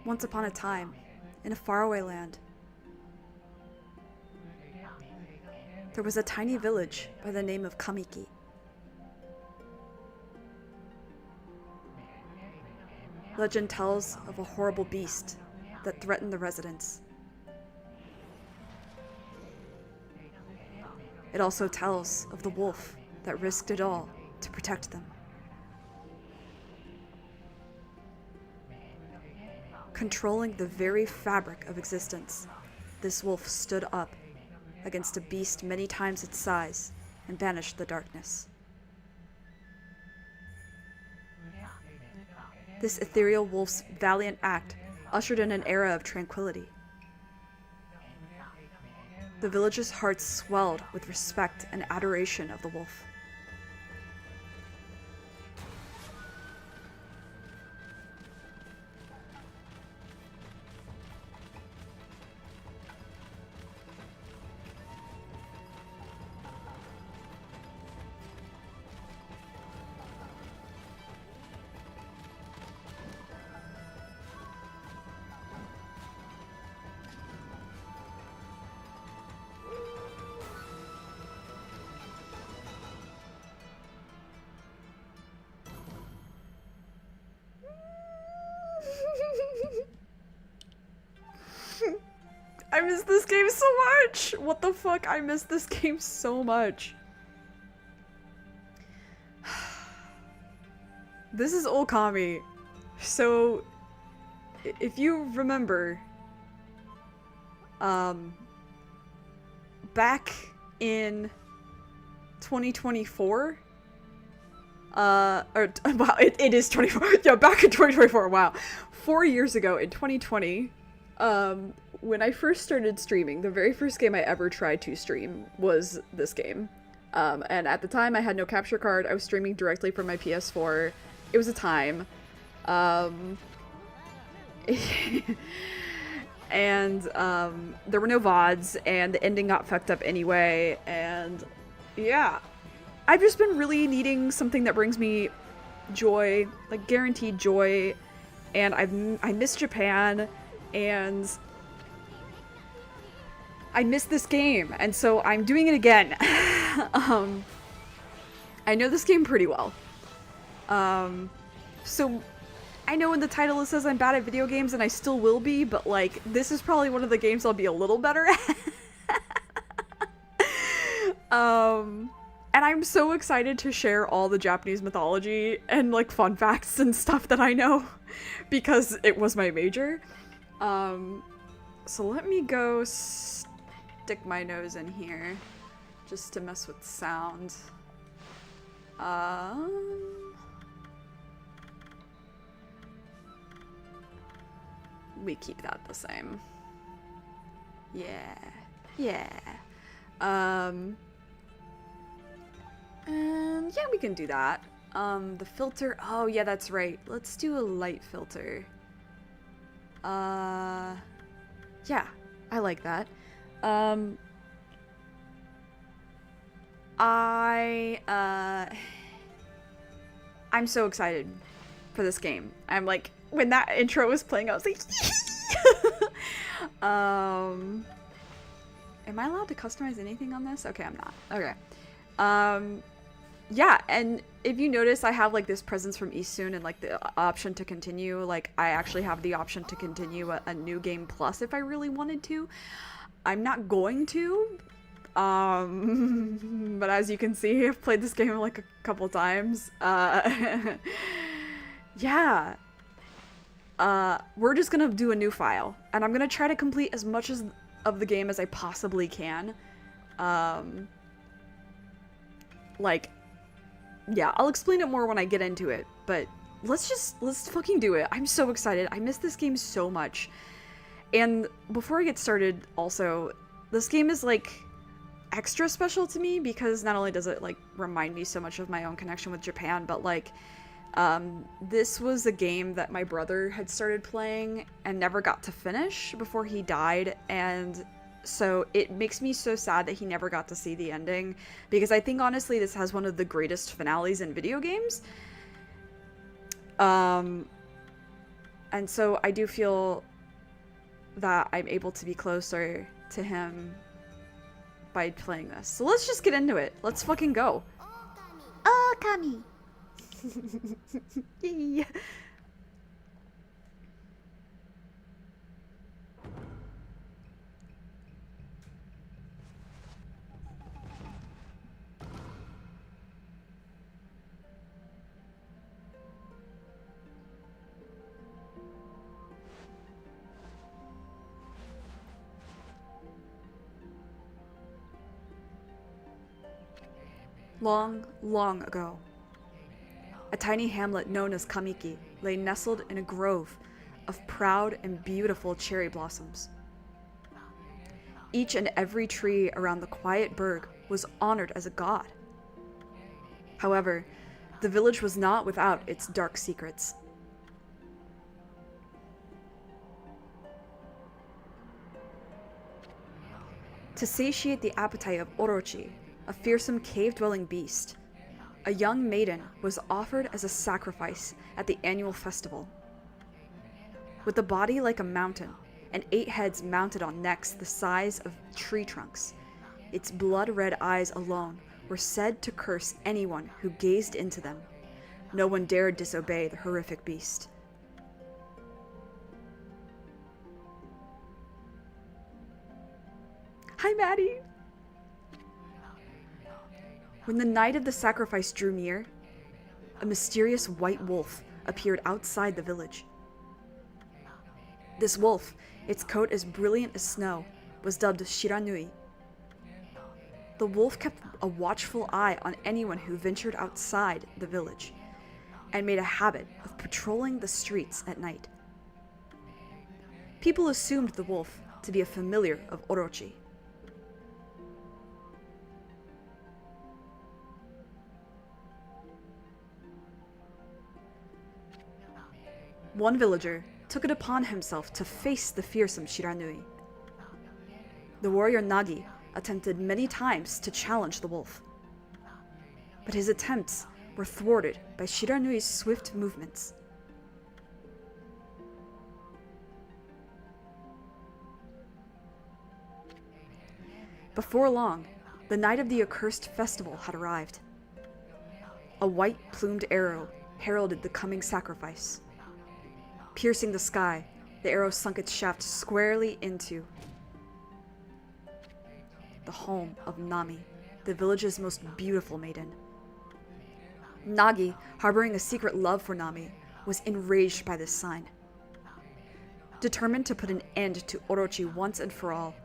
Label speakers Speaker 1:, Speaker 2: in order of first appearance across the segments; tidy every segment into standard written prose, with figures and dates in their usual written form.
Speaker 1: Once upon a time, in a faraway land, there was a tiny village by the name of Kamiki. Legend tells of a horrible beast that threatened the residents. It also tells of the wolf that risked it all to protect them. Controlling the very fabric of existence, this wolf stood up against a beast many times its size and banished the darkness. This ethereal wolf's valiant act ushered in an era of tranquility. The villagers' hearts swelled with respect and adoration of the wolf. I miss this game so much! What the fuck? I miss this game so much. This is Okami. So, if you remember, back in 2024, wow, it is 24. Yeah, back in 2024, wow. 4 years ago in 2020, when I first started streaming, the very first game I ever tried to stream was this game. And at the time, I had no capture card. I was streaming directly from my PS4. It was a time. And there were no vods, and the ending got fucked up anyway, and yeah. I've just been really needing something that brings me joy, like guaranteed joy, and I miss Japan, and I miss this game, and so I'm doing it again. I know this game pretty well. So I know in the title it says I'm bad at video games, and I still will be, but like, this is probably one of the games I'll be a little better at. And I'm so excited to share all the Japanese mythology and like fun facts and stuff that I know because it was my major. So let me go stick my nose in here just to mess with sound. We keep that the same. Yeah. And yeah, we can do that. The filter, oh yeah, that's right. Let's do a light filter. Yeah, I like that. I'm so excited for this game. I'm like, when that intro was playing, I was like, am I allowed to customize anything on this? Okay, I'm not. Okay. Yeah, and if you notice, I have like this presence from Eastsoon and like the option to continue. Like, I actually have the option to continue a new game plus if I really wanted to. I'm not going to, but as you can see, I've played this game like a couple times. Yeah. We're just gonna do a new file, and I'm gonna try to complete as much of the game as I possibly can. Like, yeah, I'll explain it more when I get into it, but let's fucking do it. I'm so excited. I miss this game so much. And before I get started, also, this game is like extra special to me because not only does it like remind me so much of my own connection with Japan, but like, this was a game that my brother had started playing and never got to finish before he died, and so it makes me so sad that he never got to see the ending, because I think honestly this has one of the greatest finales in video games. And so I do feel that I'm able to be closer to him by playing this. So let's just get into it. Let's fucking go.
Speaker 2: Okami.
Speaker 1: Yay. Long, long ago, a tiny hamlet known as Kamiki lay nestled in a grove of proud and beautiful cherry blossoms. Each and every tree around the quiet burg was honored as a god. However, the village was not without its dark secrets. To satiate the appetite of Orochi, a fearsome cave-dwelling beast, a young maiden was offered as a sacrifice at the annual festival. With a body like a mountain and 8 heads mounted on necks the size of tree trunks, its blood-red eyes alone were said to curse anyone who gazed into them. No one dared disobey the horrific beast. Hi, Maddie! When the night of the sacrifice drew near, a mysterious white wolf appeared outside the village. This wolf, its coat as brilliant as snow, was dubbed Shiranui. The wolf kept a watchful eye on anyone who ventured outside the village, and made a habit of patrolling the streets at night. People assumed the wolf to be a familiar of Orochi. One villager took it upon himself to face the fearsome Shiranui. The warrior Nagi attempted many times to challenge the wolf, but his attempts were thwarted by Shiranui's swift movements. Before long, the night of the accursed festival had arrived. A white-plumed arrow heralded the coming sacrifice. Piercing the sky, the arrow sunk its shaft squarely into the home of Nami, the village's most beautiful maiden. Nagi, harboring a secret love for Nami, was enraged by this sign. Determined to put an end to Orochi once and for all,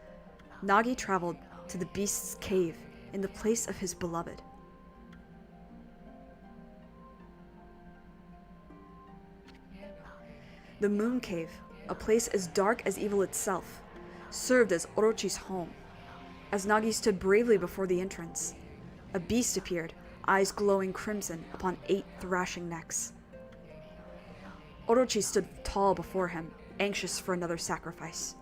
Speaker 1: Nagi traveled to the beast's cave in the place of his beloved. The Moon Cave, a place as dark as evil itself, served as Orochi's home. As Nagi stood bravely before the entrance, a beast appeared, eyes glowing crimson upon 8 thrashing necks. Orochi stood tall before him, anxious for another sacrifice.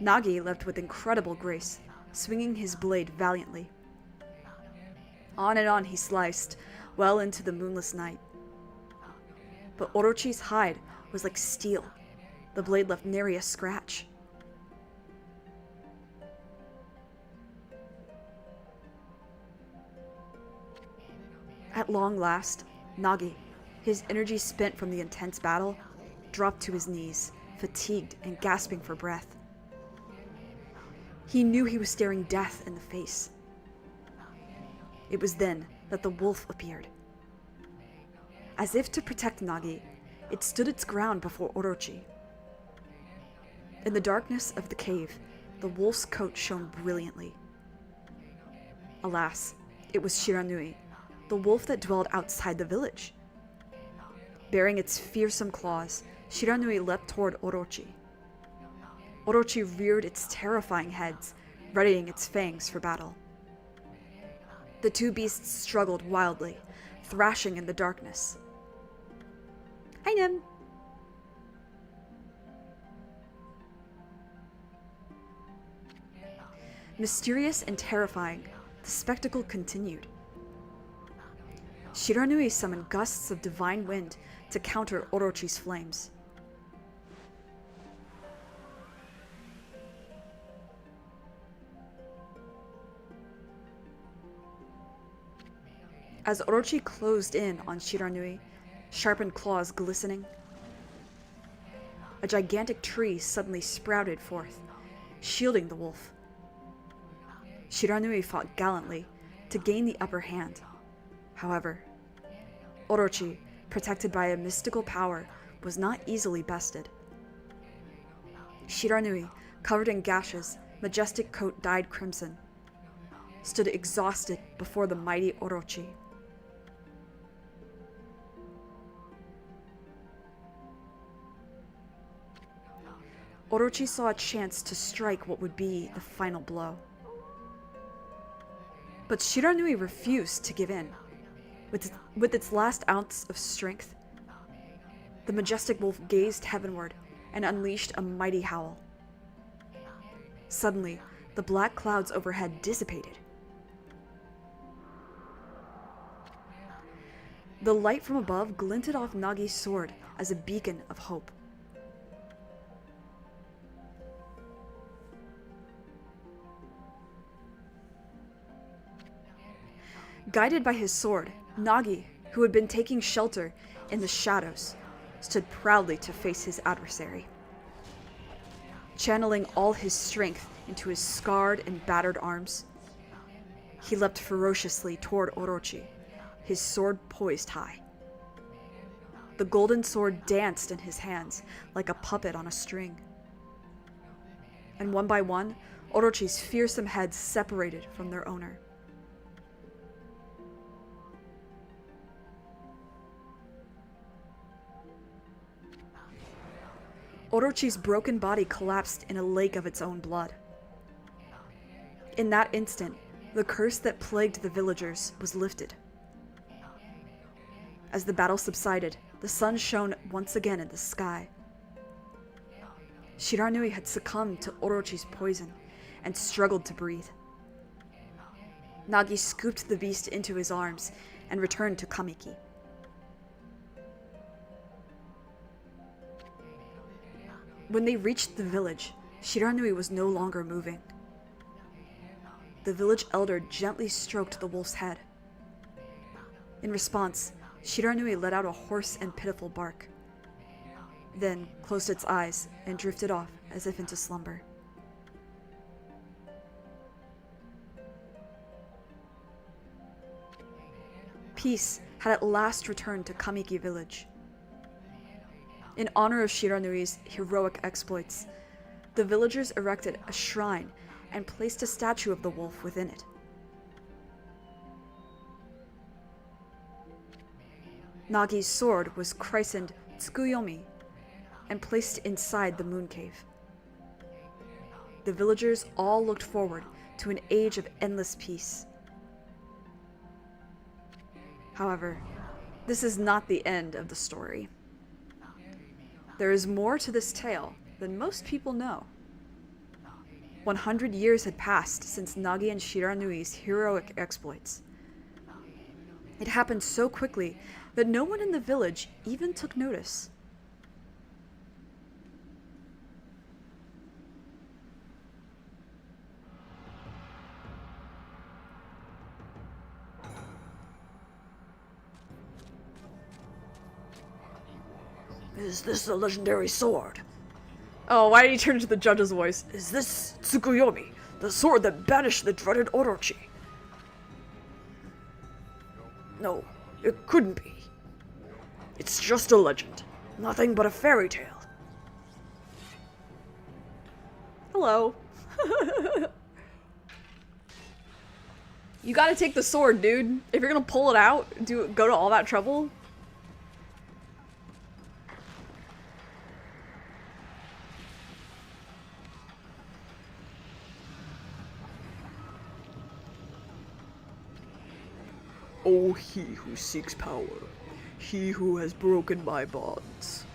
Speaker 1: Nagi leapt with incredible grace, swinging his blade valiantly. On and on he sliced, well into the moonless night. But Orochi's hide was like steel. The blade left nary a scratch. At long last, Nagi, his energy spent from the intense battle, dropped to his knees, fatigued and gasping for breath. He knew he was staring death in the face. It was then that the wolf appeared. As if to protect Nagi, it stood its ground before Orochi. In the darkness of the cave, the wolf's coat shone brilliantly. Alas, it was Shiranui, the wolf that dwelled outside the village. Bearing its fearsome claws, Shiranui leapt toward Orochi. Orochi reared its terrifying heads, readying its fangs for battle. The two beasts struggled wildly, thrashing in the darkness. Hi, Nim. Mysterious and terrifying, the spectacle continued. Shiranui summoned gusts of divine wind to counter Orochi's flames. as Orochi closed in on Shiranui, sharpened claws glistening. A gigantic tree suddenly sprouted forth, shielding the wolf. Shiranui fought gallantly to gain the upper hand. However, Orochi, protected by a mystical power, was not easily bested. Shiranui, covered in gashes, majestic coat dyed crimson, stood exhausted before the mighty Orochi. Orochi saw a chance to strike what would be the final blow. But Shiranui refused to give in. With its last ounce of strength, the majestic wolf gazed heavenward and unleashed a mighty howl. Suddenly, the black clouds overhead dissipated. The light from above glinted off Nagi's sword as a beacon of hope. Guided by his sword, Nagi, who had been taking shelter in the shadows, stood proudly to face his adversary. Channeling all his strength into his scarred and battered arms, he leapt ferociously toward Orochi, his sword poised high. The golden sword danced in his hands like a puppet on a string. And one by one, Orochi's fearsome heads separated from their owner. Orochi's broken body collapsed in a lake of its own blood. In that instant, the curse that plagued the villagers was lifted. As the battle subsided, the sun shone once again in the sky. Shiranui had succumbed to Orochi's poison and struggled to breathe. Nagi scooped the beast into his arms and returned to Kamiki. When they reached the village, Shiranui was no longer moving. The village elder gently stroked the wolf's head. In response, Shiranui let out a hoarse and pitiful bark, then closed its eyes and drifted off as if into slumber. Peace had at last returned to Kamiki village. In honor of Shiranui's heroic exploits, the villagers erected a shrine and placed a statue of the wolf within it. Nagi's sword was christened Tsukuyomi and placed inside the moon cave. The villagers all looked forward to an age of endless peace. However, this is not the end of the story. There is more to this tale than most people know. 100 years had passed since Nagi and Shiranui's heroic exploits. It happened so quickly that no one in the village even took notice.
Speaker 3: Is this the legendary sword?
Speaker 1: Oh, why did he turn into the judge's voice?
Speaker 3: Is this Tsukuyomi, the sword that banished the dreaded Orochi? No, it couldn't be. It's just a legend, nothing but a fairy tale.
Speaker 1: Hello. You gotta take the sword, dude. If you're gonna pull it out, go to all that trouble.
Speaker 3: O he who seeks power, he who has broken my bonds.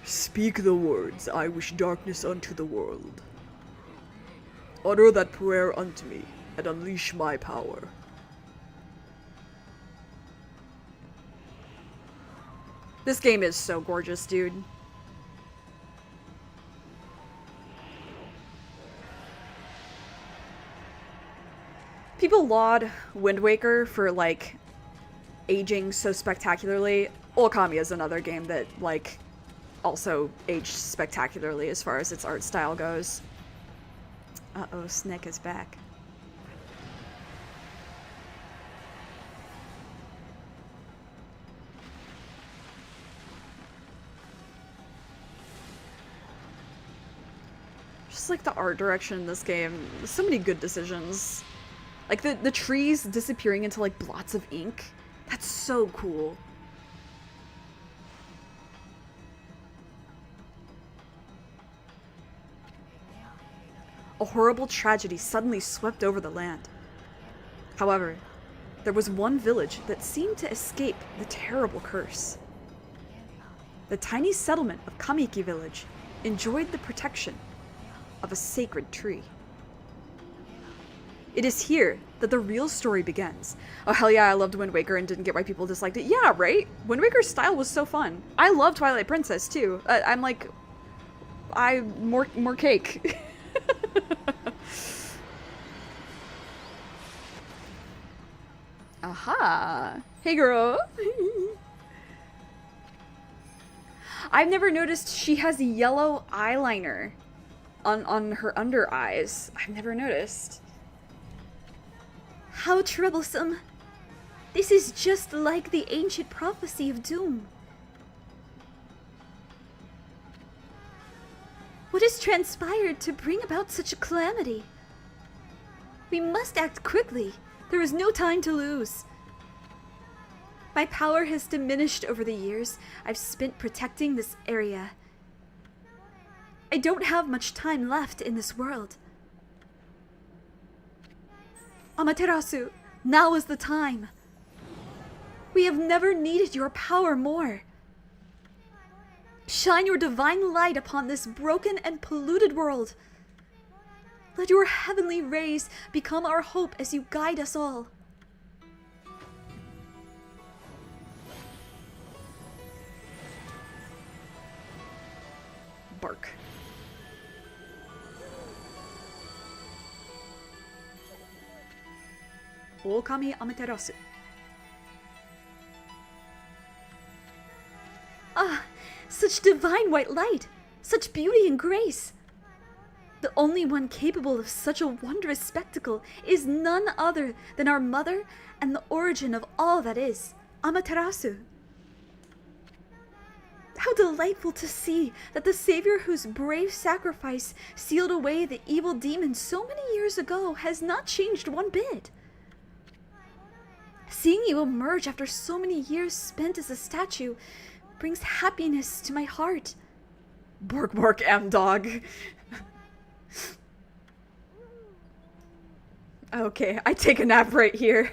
Speaker 3: Speak the words, I wish darkness unto the world. Utter that prayer unto me, and unleash my power.
Speaker 1: This game is so gorgeous, dude. People laud Wind Waker for, like, aging so spectacularly. Okami is another game that, like, also aged spectacularly as far as its art style goes. Uh-oh, Snick is back. Just like the art direction in this game, so many good decisions. Like the trees disappearing into like blots of ink. That's so cool. A horrible tragedy suddenly swept over the land. However, there was one village that seemed to escape the terrible curse. The tiny settlement of Kamiki village enjoyed the protection of a sacred tree. It is here that the real story begins. Oh hell yeah, I loved Wind Waker and didn't get why people disliked it. Yeah, right? Wind Waker's style was so fun. I love Twilight Princess too. I'm like, more cake. Aha! Hey girl! I've never noticed she has yellow eyeliner on her under eyes. I've never noticed.
Speaker 2: How troublesome. This is just like the ancient prophecy of doom. What has transpired to bring about such a calamity? We must act quickly. There is no time to lose. My power has diminished over the years I've spent protecting this area. I don't have much time left in this world. Amaterasu, now is the time. We have never needed your power more. Shine your divine light upon this broken and polluted world. Let your heavenly rays become our hope as you guide us all.
Speaker 1: Bark. Okami Amaterasu.
Speaker 2: Ah, such divine white light, such beauty and grace. The only one capable of such a wondrous spectacle is none other than our mother and the origin of all that is, Amaterasu. How delightful to see that the savior whose brave sacrifice sealed away the evil demon so many years ago has not changed one bit. Seeing you emerge after so many years spent as a statue brings happiness to my heart.
Speaker 1: Bork bork M-dog. Okay, I take a nap right here.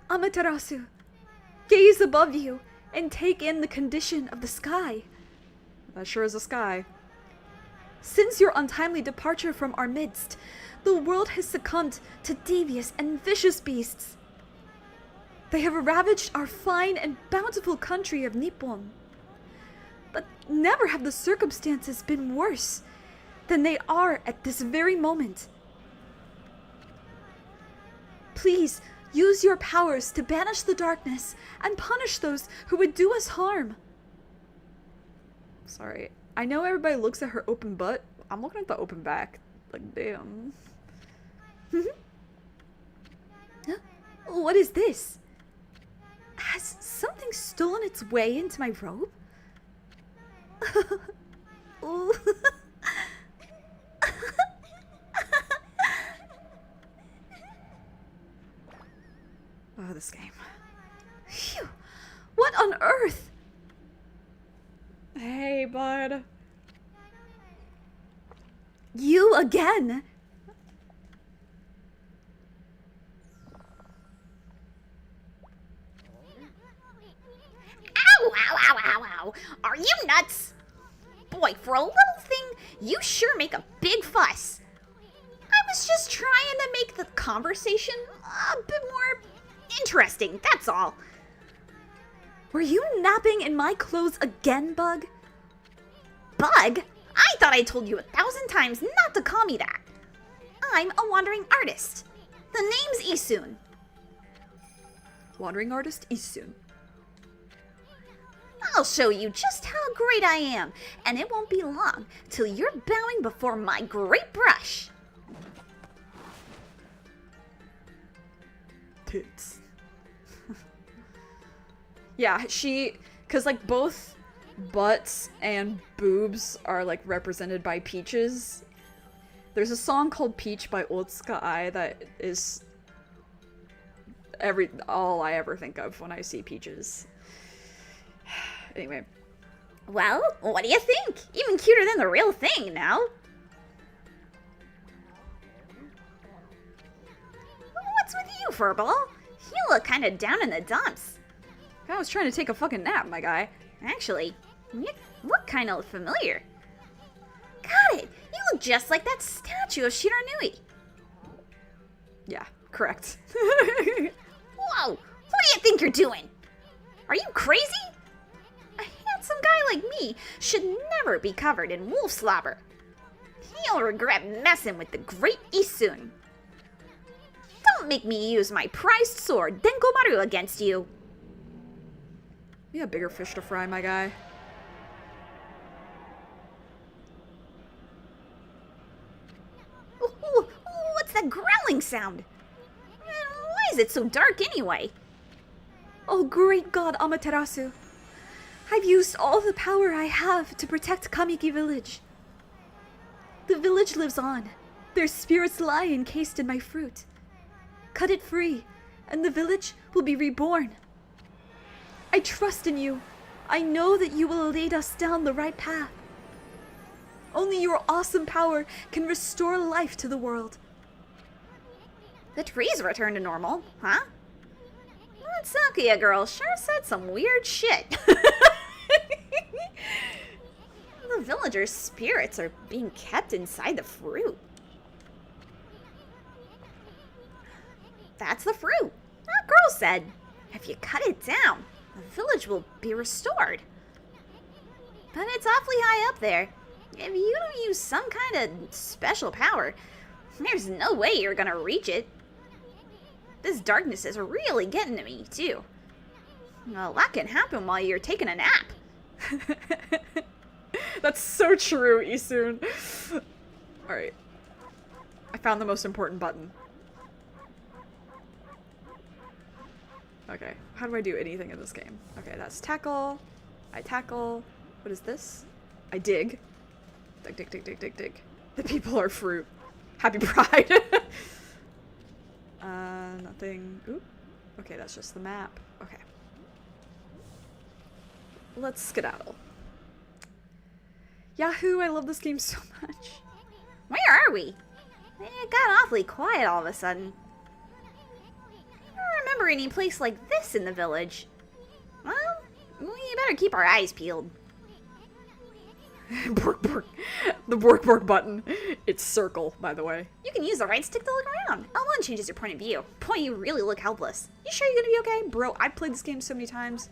Speaker 2: Amaterasu, gaze above you and take in the condition of the sky.
Speaker 1: That sure is a sky.
Speaker 2: Since your untimely departure from our midst, the world has succumbed to devious and vicious beasts. They have ravaged our fine and bountiful country of Nippon. But never have the circumstances been worse than they are at this very moment. Please use your powers to banish the darkness and punish those who would do us harm.
Speaker 1: Sorry. I know everybody looks at her open butt. I'm looking at the open back. Like, damn.
Speaker 2: Huh? What is this? Has something stolen its way into my robe? Ooh.
Speaker 1: Oh, this game.
Speaker 2: Phew! What on earth?
Speaker 1: Hey, bud.
Speaker 2: You again?
Speaker 4: Ow, ow, ow, ow, ow. Are you nuts? Boy, for a little thing, you sure make a big fuss. I was just trying to make the conversation a bit more interesting, that's all.
Speaker 2: Were you napping in my clothes again, Bug?
Speaker 4: Bug? I thought I told you 1,000 times not to call me that. I'm a wandering artist. The name's Isun.
Speaker 1: Wandering artist Isun.
Speaker 4: I'll show you just how great I am, and it won't be long till you're bowing before my great brush.
Speaker 3: Tits.
Speaker 1: Yeah, cause like both butts and boobs are like represented by peaches. There's a song called Peach by Otsuka Ai that is all I ever think of when I see peaches. Anyway.
Speaker 4: Well, what do you think? Even cuter than the real thing now. What's with you, Furball? You look kind of down in the dumps.
Speaker 1: I was trying to take a fucking nap, my guy.
Speaker 4: Actually, you look kind of familiar. Got it! You look just like that statue of Shiranui.
Speaker 1: Yeah, correct.
Speaker 4: Whoa! What do you think you're doing? Are you crazy? A handsome guy like me should never be covered in wolf slobber. He'll regret messing with the great Isun. Don't make me use my prized sword, Denkomaru, against you.
Speaker 1: You have bigger fish to fry, my guy.
Speaker 4: Ooh, what's that growling sound? Why is it so dark anyway?
Speaker 2: Oh, great god Amaterasu. I've used all the power I have to protect Kamiki village. The village lives on. Their spirits lie encased in my fruit. Cut it free, and the village will be reborn. I trust in you. I know that you will lead us down the right path. Only your awesome power can restore life to the world.
Speaker 4: The trees return to normal, huh? That Sakuya girl sure said some weird shit. The villagers' spirits are being kept inside the fruit. That's the fruit. That girl said, if you cut it down, the village will be restored. But it's awfully high up there. If you don't use some kind of special power, there's no way you're gonna reach it. This darkness is really getting to me, too. Well, that can happen while you're taking a nap.
Speaker 1: That's so true, Isun. Alright. I found the most important button. Okay, how do I do anything in this game? Okay, that's tackle. I tackle. What is this? I dig. Dig, dig, dig, dig, dig, dig. The people are fruit. Happy Pride. Nothing. Oop. Okay, that's just the map. Okay. Let's skedaddle. Yahoo! I love this game so much.
Speaker 4: Where are we? It got awfully quiet all of a sudden. I don't remember any place like this in the village. Well, we better keep our eyes peeled.
Speaker 1: Bork, bork. The bork, bork button. It's circle, by the way.
Speaker 4: You can use the right stick to look around. L1 changes your point of view. Boy, you really look helpless. You sure you're gonna be okay?
Speaker 1: Bro, I've played this game so many times.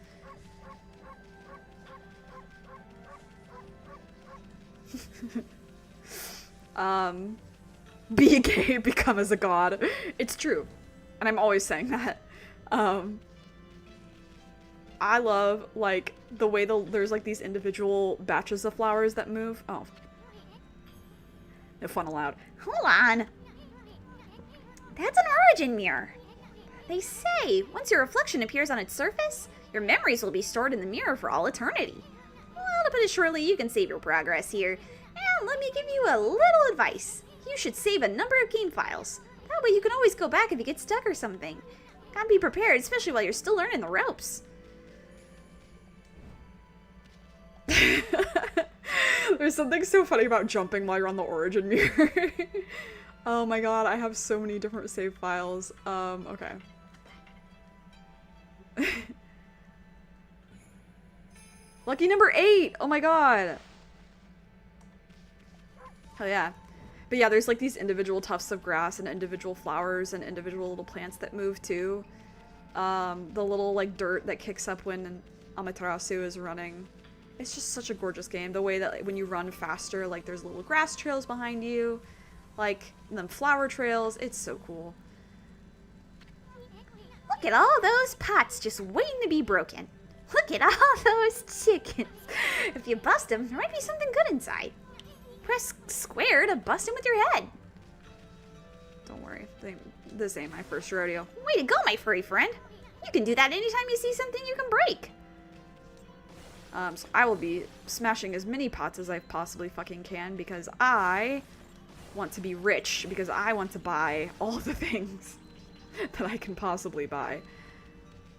Speaker 1: Be gay, become as a god. It's true. And I'm always saying that. I love, like, the way there's, like, these individual batches of flowers that move. Oh. No fun allowed.
Speaker 4: Hold on. That's an origin mirror. They say, once your reflection appears on its surface, your memories will be stored in the mirror for all eternity. Well, to put it shortly, you can save your progress here. And let me give you a little advice. You should save a number of game files. That way you can always go back if you get stuck or something. Gotta be prepared, especially while you're still learning the ropes.
Speaker 1: There's something so funny about jumping while you're on the origin mirror. Oh my god, I have so many different save files. Okay. Lucky number 8! Oh my god! Hell yeah. But yeah, there's like these individual tufts of grass and individual flowers and individual little plants that move too. The little like dirt that kicks up when Amaterasu is running. It's just such a gorgeous game. The way that like, when you run faster, like there's little grass trails behind you, like and then flower trails. It's so cool.
Speaker 4: Look at all those pots just waiting to be broken. Look at all those chickens. If you bust them, there might be something good inside. Press square to bust them with your head.
Speaker 1: Don't worry, this ain't my first rodeo.
Speaker 4: Way to go, my furry friend. You can do that anytime you see something you can break.
Speaker 1: So I will be smashing as many pots as I possibly fucking can because I want to be rich, because I want to buy all the things that I can possibly buy.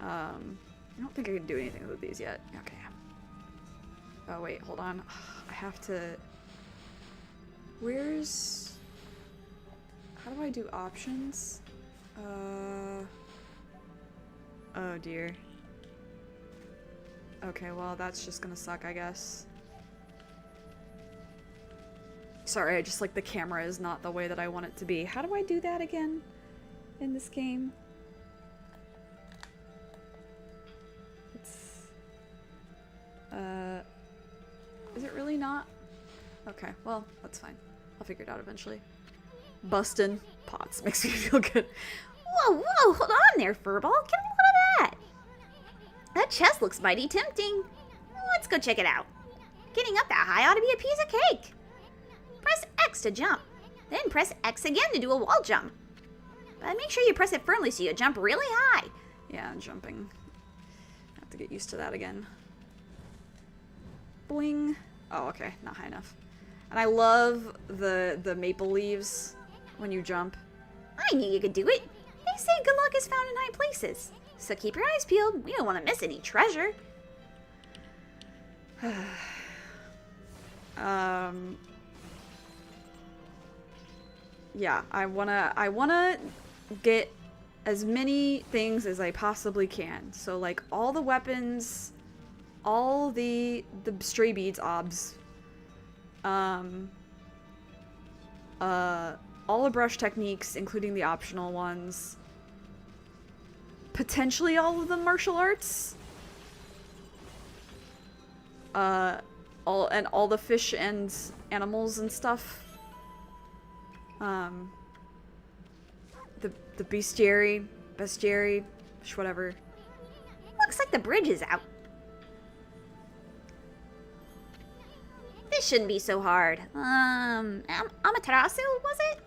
Speaker 1: I don't think I can do anything with these yet. Okay. Oh wait, hold on. I have to... Where's... How do I do options? Oh dear. Okay, well that's just gonna suck, I guess. Sorry, I just like the camera is not the way that I want it to be. How do I do that again in this game? It's... Is it really not? Okay, well, that's fine. I'll figure it out eventually. Bustin' pots makes me feel good.
Speaker 4: Whoa, whoa, hold on there, Furball. Get a load of that. That chest looks mighty tempting. Let's go check it out. Getting up that high ought to be a piece of cake. Press X to jump. Then press X again to do a wall jump. But make sure you press it firmly so you jump really high.
Speaker 1: Yeah, jumping. I have to get used to that again. Boing. Oh, okay, not high enough. And I love the maple leaves when you jump.
Speaker 4: I knew you could do it. They say good luck is found in high places. So keep your eyes peeled. We don't want to miss any treasure.
Speaker 1: Yeah, I wanna get as many things as I possibly can. So like all the weapons, all the stray beads obs, all the brush techniques, including the optional ones, potentially all of the martial arts, all the fish and animals and stuff, the bestiary, whatever.
Speaker 4: Looks like the bridge is out. This shouldn't be so hard. Amaterasu, was it?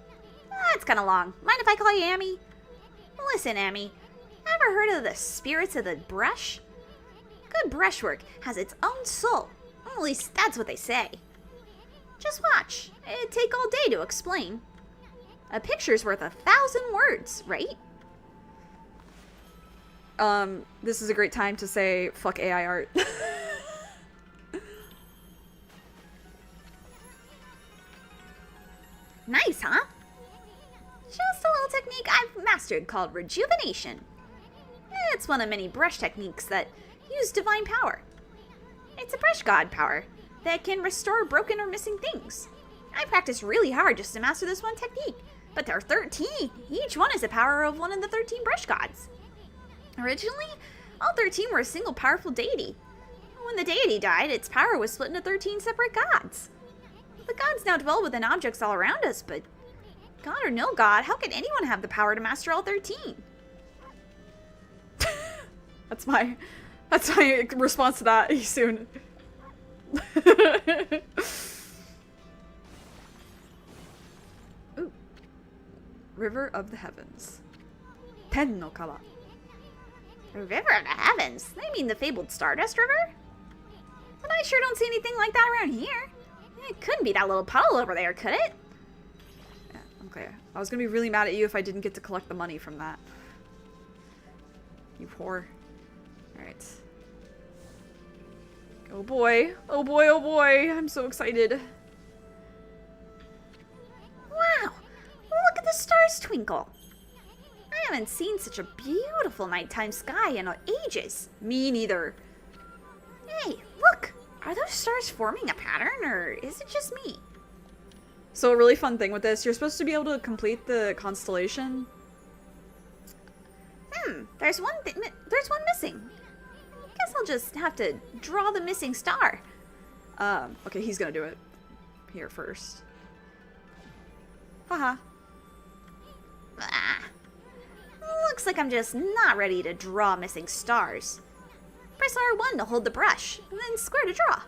Speaker 4: That's kind of long. Mind if I call you Amy? Listen, Amy. Ever heard of the spirits of the brush? Good brushwork has its own soul. At least that's what they say. Just watch. It'd take all day to explain. A picture's worth 1,000 words, right?
Speaker 1: This is a great time to say fuck AI art.
Speaker 4: Nice, huh? Just a little technique I've mastered called rejuvenation. It's one of many brush techniques that use divine power. It's a brush god power that can restore broken or missing things. I practiced really hard just to master this one technique, but there are 13. Each one is the power of one of the 13 brush gods. Originally, all 13 were a single powerful deity. When the deity died, its power was split into 13 separate gods. The gods now dwell within objects all around us, but god or no god, how can anyone have the power to master all 13?
Speaker 1: That's my response to that, soon. Ooh. River of the Heavens. Ten no Kawa.
Speaker 4: The River of the Heavens? They mean the fabled Stardust River? But I sure don't see anything like that around here. It couldn't be that little puddle over there, could it?
Speaker 1: Yeah, okay. I was gonna be really mad at you if I didn't get to collect the money from that. You whore. Alright. Oh boy. Oh boy, oh boy. I'm so excited.
Speaker 4: Wow! Look at the stars twinkle. I haven't seen such a beautiful nighttime sky in ages.
Speaker 1: Me neither.
Speaker 4: Hey, look! Are those stars forming a pattern, or is it just me?
Speaker 1: So a really fun thing with this, you're supposed to be able to complete the constellation.
Speaker 4: There's one missing. Guess I'll just have to draw the missing star.
Speaker 1: Okay, he's gonna do it here first. Haha.
Speaker 4: Ah. looks like I'm just not ready to draw missing stars. Press R1 to hold the brush, and then square to draw.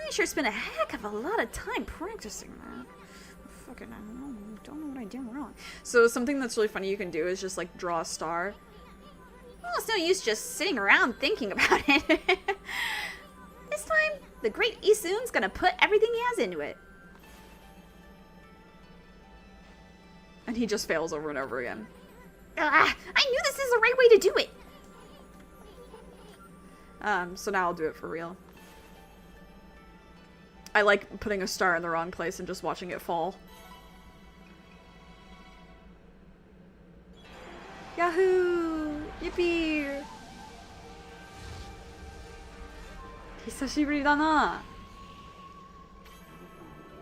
Speaker 4: I sure spent a heck of a lot of time practicing that. Fucking, I don't know what I did wrong.
Speaker 1: So something that's really funny you can do is just like draw a star.
Speaker 4: Well, it's no use just sitting around thinking about it. This time, the great Isun's gonna put everything he has into it.
Speaker 1: And he just fails over and over again.
Speaker 4: I knew this is the right way to do it.
Speaker 1: So now I'll do it for real. I like putting a star in the wrong place and just watching it fall. Yahoo! Yippee! Hisashiburi da na.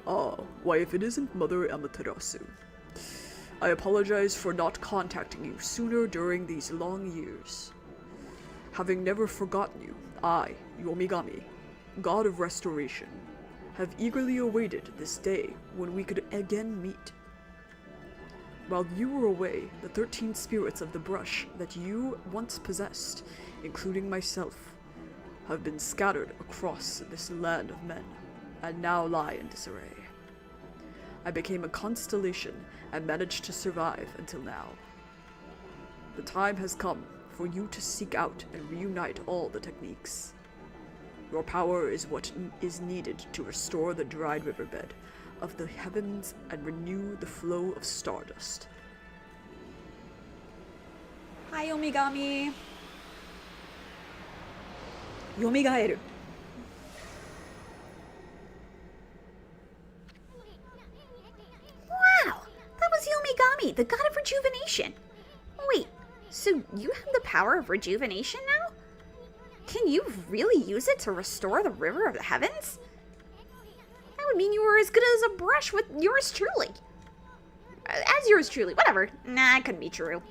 Speaker 3: Ah, why if it isn't Mother Amaterasu. I apologize for not contacting you sooner during these long years. Having never forgotten you, I, Yomigami, God of Restoration, have eagerly awaited this day when we could again meet. While you were away, the 13 spirits of the brush that you once possessed, including myself, have been scattered across this land of men, and now lie in disarray. I became a constellation and managed to survive until now. The time has come for you to seek out and reunite all the techniques. Your power is what is needed to restore the dried riverbed of the heavens and renew the flow of stardust.
Speaker 1: Hi, Omigami. Yomigaeru.
Speaker 4: Wow, that was Yomigami, the god of rejuvenation. Wait, so you have the power of rejuvenation now? Can you really use it to restore the river of the heavens? That would mean you were as good as a brush with yours truly. As yours truly, whatever. Nah, it couldn't be true.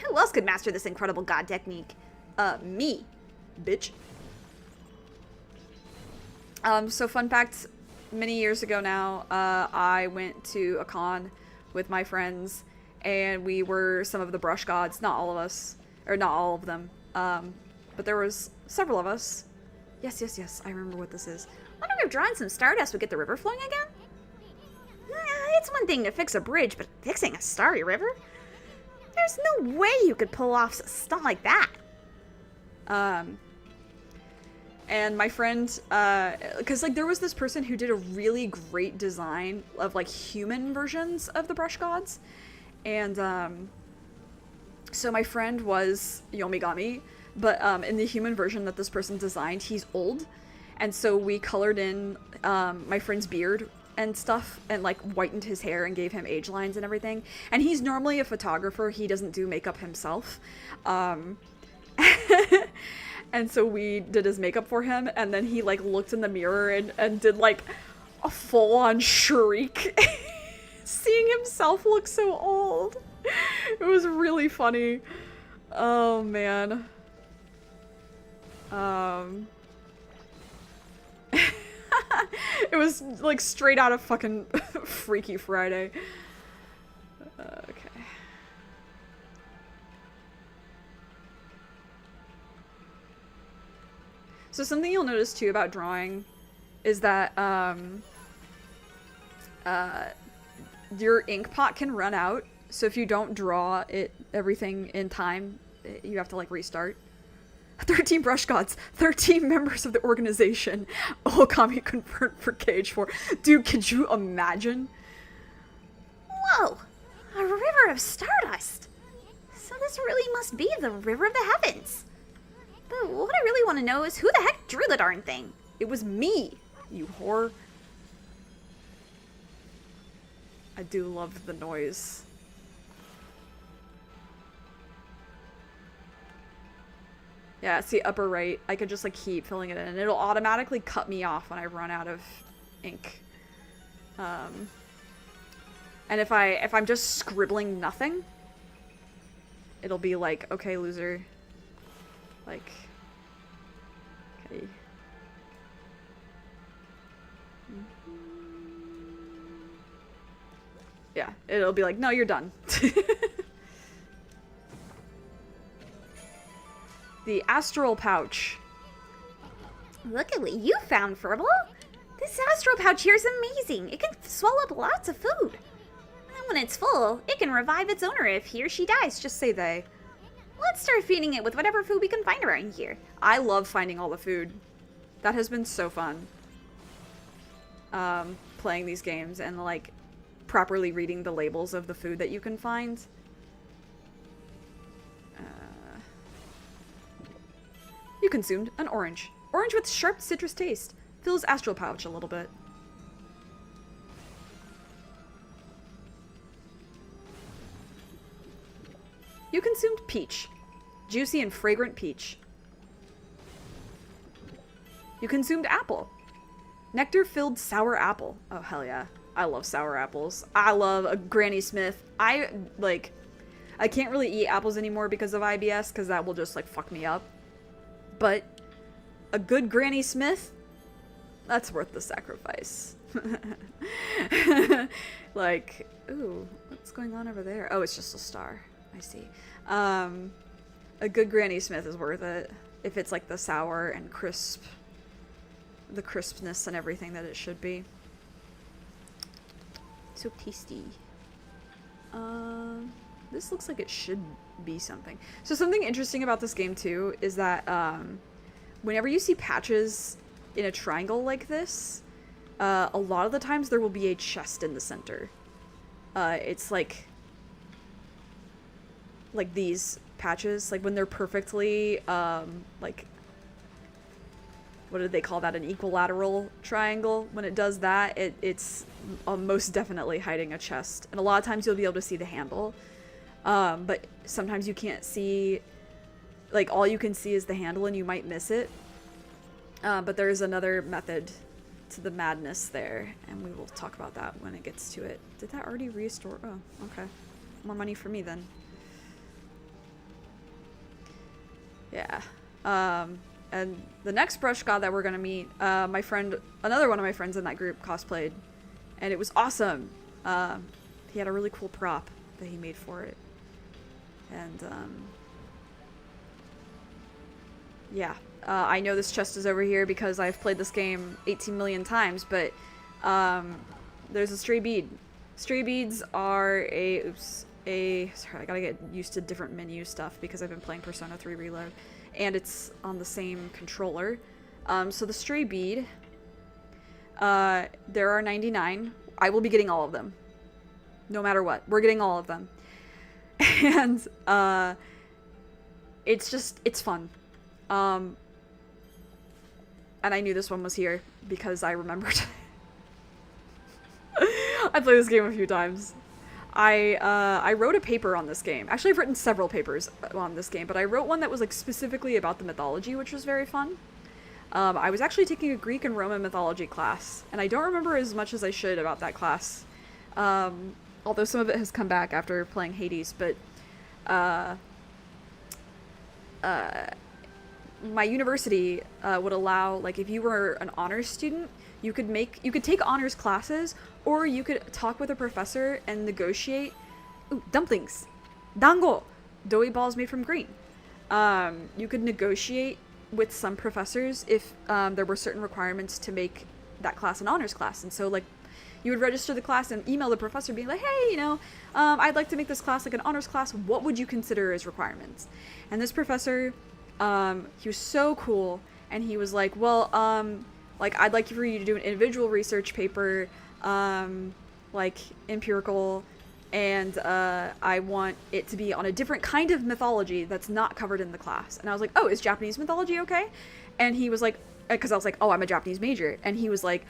Speaker 4: Who else could master this incredible god technique? Me, bitch.
Speaker 1: So fun fact, many years ago now, I went to a con with my friends, and we were some of the brush gods. Not all of us, or not all of them, but there was several of us. Yes, I remember what this is.
Speaker 4: Wonder if drawing some stardust would get the river flowing again? It's one thing to fix a bridge, but fixing a starry river? There's no way you could pull off a stuff like that.
Speaker 1: And my friend, because like there was this person who did a really great design of like human versions of the brush gods, and so my friend was Yomigami, but in the human version that this person designed, he's old, and so we colored in my friend's beard and stuff, and like whitened his hair and gave him age lines and everything. And he's normally a photographer; he doesn't do makeup himself. And so we did his makeup for him, and then he like looked in the mirror and did like a full-on shriek, seeing himself look so old. It was really funny. Oh man. It was like straight out of fucking Freaky Friday. Okay. So something you'll notice too about drawing is that your ink pot can run out. So if you don't draw everything in time, you have to like restart. 13 brush gods, 13 members of the organization. Okami confirmed for KH4. Dude, could you imagine?
Speaker 4: Whoa, a river of stardust. So this really must be the river of the heavens. But what I really want to know is who the heck drew the darn thing?
Speaker 1: It was me, you whore. I do love the noise. Yeah, see upper right, I could just like keep filling it in and it'll automatically cut me off when I run out of ink. And if I'm just scribbling nothing, it'll be like, okay, loser. Like, okay. Yeah, it'll be like, no, you're done. The astral pouch.
Speaker 4: Look at what you found, Furball. This astral pouch here is amazing. It can swallow up lots of food. And when it's full, it can revive its owner if he or she dies.
Speaker 1: Just say they.
Speaker 4: Let's start feeding it with whatever food we can find around here.
Speaker 1: I love finding all the food. That has been so fun. Playing these games and like properly reading the labels of the food that you can find. You consumed an orange. Orange with sharp citrus taste. Fills astral pouch a little bit. You consumed peach. Juicy and fragrant peach. You consumed apple. Nectar-filled sour apple. Oh, hell yeah. I love sour apples. I love a Granny Smith. I can't really eat apples anymore because of IBS, because that will just, like, fuck me up. But a good Granny Smith, that's worth the sacrifice. Like, ooh, what's going on over there? Oh, it's just a star. I see. A good Granny Smith is worth it. If it's, like, the sour and crisp, the crispness and everything that it should be. So tasty. This looks like it should be something. So something interesting about this game too is that whenever you see patches in a triangle like this, a lot of the times there will be a chest in the center. It's like these patches, like when they're perfectly like, what do they call that, an equilateral triangle? When it does that, it's most definitely hiding a chest. And a lot of times you'll be able to see the handle. But sometimes you can't see, like all you can see is the handle and you might miss it. But there's another method to the madness there, and we will talk about that when it gets to it. Did that already restore? Oh, okay. More money for me then. Yeah. And the next brush god that we're gonna meet, my friend, another one of my friends in that group cosplayed, and it was awesome. He had a really cool prop that he made for it. And, yeah. I know this chest is over here because I've played this game 18 million times, but, there's a stray bead. Stray beads are sorry, I gotta get used to different menu stuff because I've been playing Persona 3 Reload, and it's on the same controller. So the stray bead, there are 99. I will be getting all of them. No matter what. We're getting all of them. And, it's fun. And I knew this one was here because I remembered. I played this game a few times. I wrote a paper on this game. Actually, I've written several papers on this game, but I wrote one that was like specifically about the mythology, which was very fun. I was actually taking a Greek and Roman mythology class, and I don't remember as much as I should about that class. Although some of it has come back after playing Hades, but my university would allow, like, if you were an honors student, you could take honors classes, or you could talk with a professor and negotiate. Ooh, dumplings, dango, doughy balls made from green. You could negotiate with some professors if there were certain requirements to make that class an honors class, and so like you would register the class and email the professor being like, hey, you know, I'd like to make this class like an honors class. What would you consider as requirements? And this professor, he was so cool, and he was like, well, like, I'd like for you to do an individual research paper, like, empirical, and I want it to be on a different kind of mythology that's not covered in the class. And I was like, oh, is Japanese mythology okay? And he was like, because I was like, oh, I'm a Japanese major. And he was like,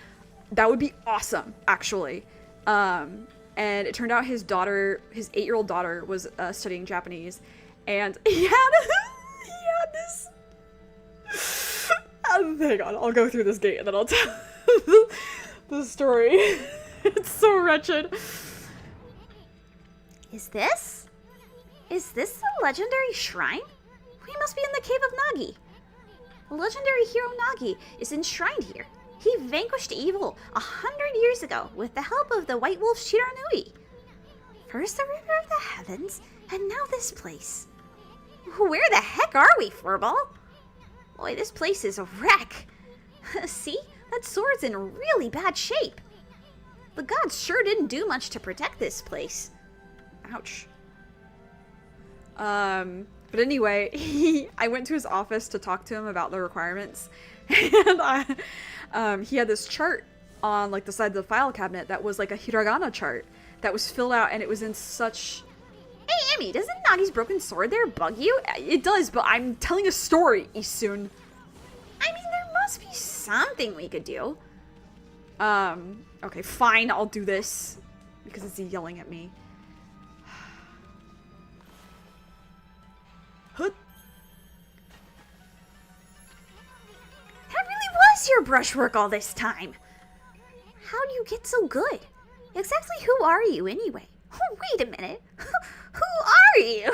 Speaker 1: that would be awesome, actually. And it turned out his 8-year-old daughter was studying Japanese, and he had this. Hang on, I'll go through this gate and then I'll tell the story. It's so wretched.
Speaker 4: Is this the legendary shrine? We must be in the cave of Nagi. The legendary hero Nagi is enshrined here. He vanquished evil 100 years ago with the help of the White Wolf Shiranui. First the River of the Heavens, and now this place. Where the heck are we, Furball? Boy, this place is a wreck. See? That sword's in really bad shape. The gods sure didn't do much to protect this place.
Speaker 1: Ouch. But anyway, I went to his office to talk to him about the requirements, and he had this chart on like the side of the file cabinet that was like a hiragana chart that was filled out, and it was in such...
Speaker 4: Hey, Emmy, doesn't Nagi's broken sword there bug you?
Speaker 1: It does, but I'm telling a story, Isun.
Speaker 4: I mean, there must be something we could do.
Speaker 1: Okay, fine, I'll do this. Because it's yelling at me. Hut.
Speaker 4: That really was your brushwork all this time. How do you get so good? Exactly who are you, anyway? Oh, wait a minute. Who are you?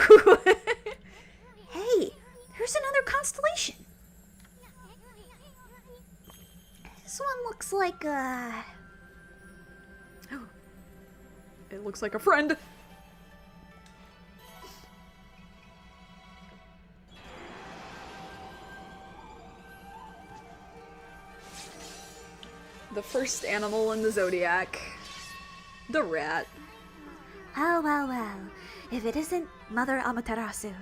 Speaker 4: Hey, there's another constellation. This one looks like a...
Speaker 1: Oh. It looks like a friend. The first animal in the zodiac. The rat.
Speaker 2: Well, well, well. If it isn't Mother Amaterasu.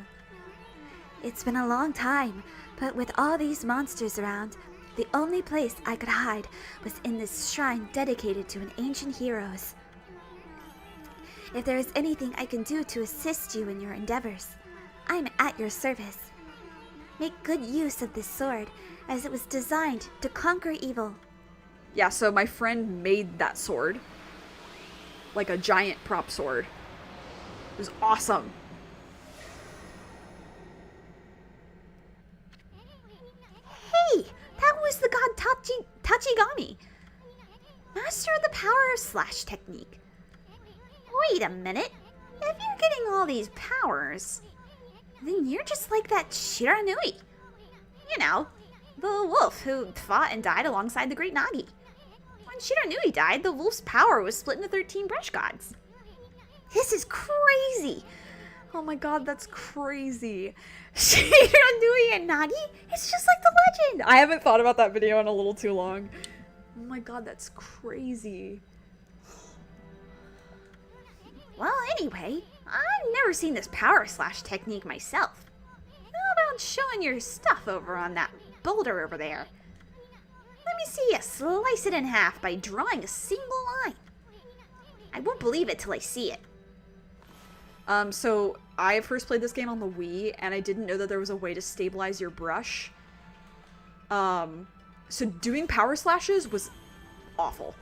Speaker 2: It's been a long time, but with all these monsters around, the only place I could hide was in this shrine dedicated to an ancient heroes. If there is anything I can do to assist you in your endeavors, I'm at your service. Make good use of this sword, as it was designed to conquer evil.
Speaker 1: Yeah, so my friend made that sword. Like a giant prop sword. It was awesome.
Speaker 4: Hey, that was the god Tachigami. Master of the power of slash technique. Wait a minute. If you're getting all these powers, then you're just like that Shiranui. You know, the wolf who fought and died alongside the great Nagi. When Shiranui died, the wolf's power was split into 13 brush gods. This is crazy.
Speaker 1: Oh my god, that's crazy.
Speaker 4: Shiranui and Nagi? It's just like the legend.
Speaker 1: I haven't thought about that video in a little too long. Oh my god, that's crazy.
Speaker 4: Well, anyway, I've never seen this power slash technique myself. How about showing your stuff over on that boulder over there? Let me see you slice it in half by drawing a single line. I won't believe it till I see it.
Speaker 1: So I first played this game on the Wii, and I didn't know that there was a way to stabilize your brush. So doing power slashes was awful.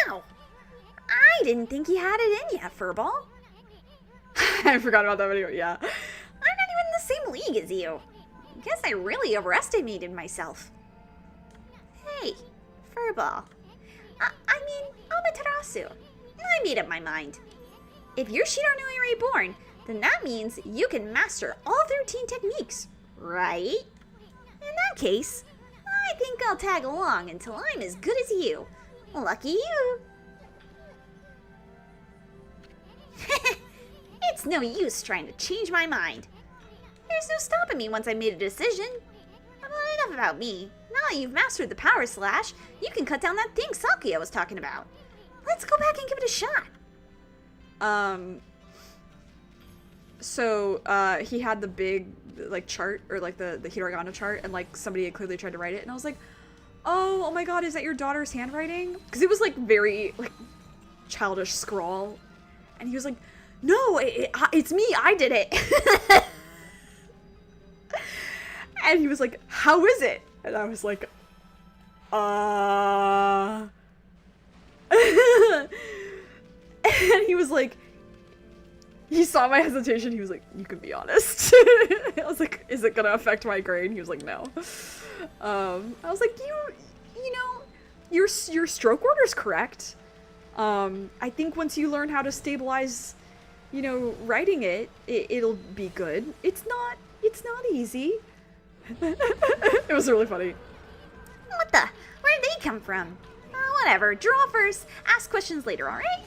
Speaker 4: Wow! I didn't think you had it in yet, Furball.
Speaker 1: I forgot about that video, yeah.
Speaker 4: I'm not even in the same league as you. Guess I really overestimated myself. Hey, Furball. I mean, Amaterasu. I made up my mind. If you're Shiranui Reborn, then that means you can master all 13 techniques, right? In that case, I think I'll tag along until I'm as good as you. Lucky you. It's no use trying to change my mind. There's no stopping me once I made a decision. But enough about me. Now that you've mastered the power slash, you can cut down that thing Sakuya was talking about. Let's go back and give it a shot.
Speaker 1: So he had the big, like, chart, or, like, the hiragana chart, and, like, somebody had clearly tried to write it, and I was like, oh my god, is that your daughter's handwriting? Because it was, like, very, like, childish scrawl, and he was like, no, it's me, I did it. And he was like, how is it? And I was like, And he was like, he saw my hesitation, he was like, you can be honest. I was like, is it gonna affect my grade? He was like, no. I was like, you know, your stroke order's correct. I think once you learn how to stabilize, you know, writing it'll be good. It's not easy. It was really funny.
Speaker 4: What the? Where'd they come from? Whatever, draw first, ask questions later, alright?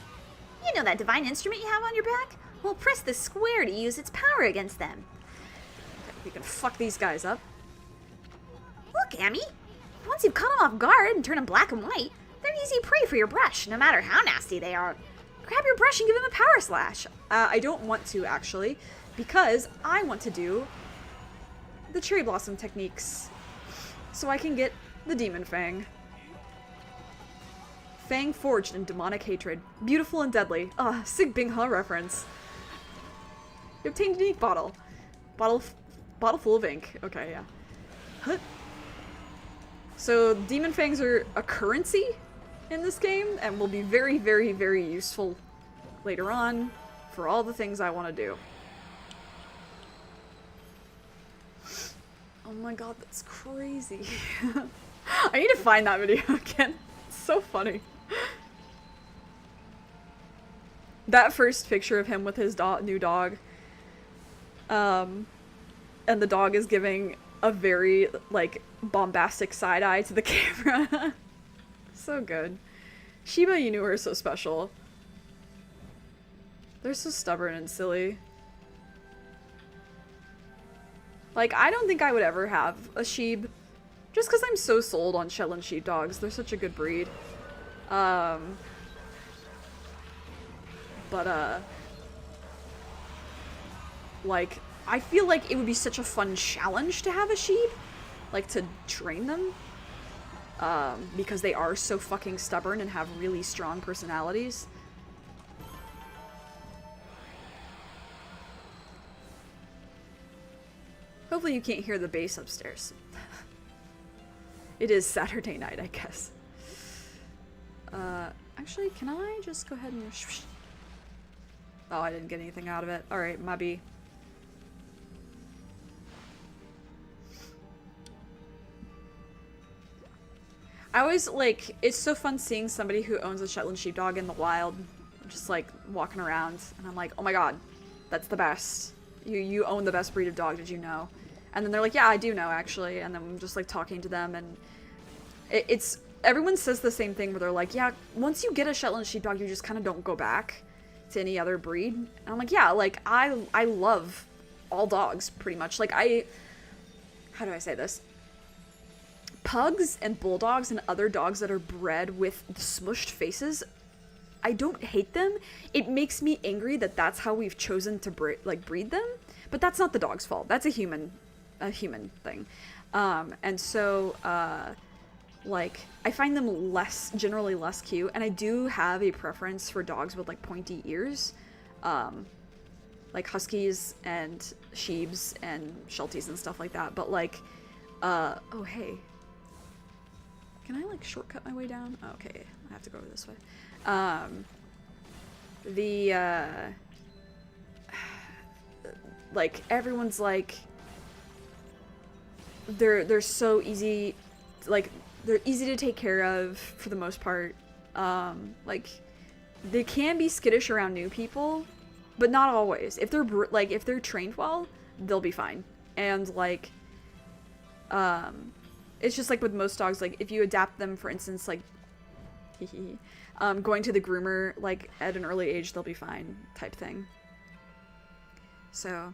Speaker 4: You know that divine instrument you have on your back? We'll press the square to use its power against them.
Speaker 1: We can fuck these guys up.
Speaker 4: Look, Amy. Once you've caught them off guard and turn them black and white, they're easy prey for your brush, no matter how nasty they are. Grab your brush and give them a power slash.
Speaker 1: I don't want to, actually, because I want to do the cherry blossom techniques so I can get the demon fang. Fang forged in demonic hatred. Beautiful and deadly. Ah, Sig Bing Ha reference. You obtained a unique bottle. Bottle full of ink. Okay, yeah. Huh. So, demon fangs are a currency in this game, and will be very, very, very useful later on for all the things I want to do. Oh my god, that's crazy. I need to find that video again. It's so funny. That first picture of him with his new dog, and the dog is giving a very, like, bombastic side eye to the camera. So good. Shiba Inu are so special. They're so stubborn and silly. Like, I don't think I would ever have a sheep, just because I'm so sold on Shetland sheepdogs. They're such a good breed. Like, I feel like it would be such a fun challenge to have a sheep, like, to train them, because they are so fucking stubborn and have really strong personalities. Hopefully you can't hear the bass upstairs. It is Saturday night, I guess. Actually, can I just go ahead and... Oh, I didn't get anything out of it. Alright, maybe. I always, like, it's so fun seeing somebody who owns a Shetland sheepdog in the wild, just, like, walking around, and I'm like, oh my god, that's the best. You own the best breed of dog, did you know? And then they're like, yeah, I do know, actually, and then I'm just, like, talking to them, and it's, everyone says the same thing where they're like, yeah, once you get a Shetland sheepdog, you just kind of don't go back to any other breed. And I'm like, yeah, like, I love all dogs, pretty much. Like, how do I say this? Pugs and bulldogs and other dogs that are bred with smushed faces, I don't hate them. It makes me angry that that's how we've chosen to breed them, but that's not the dog's fault. That's a human thing. And so, like, I find them generally less cute, and I do have a preference for dogs with, like, pointy ears, like huskies and sheebs and shelties and stuff like that, but, like, oh, hey. Can I, like, shortcut my way down? Oh, okay, I have to go over this way. Like, everyone's, like, they're so easy, like, they're easy to take care of, for the most part. Like, they can be skittish around new people, but not always. If they're trained well, they'll be fine. And, like, it's just like with most dogs, like, if you adapt them, for instance, like, going to the groomer, like, at an early age, they'll be fine, type thing. So,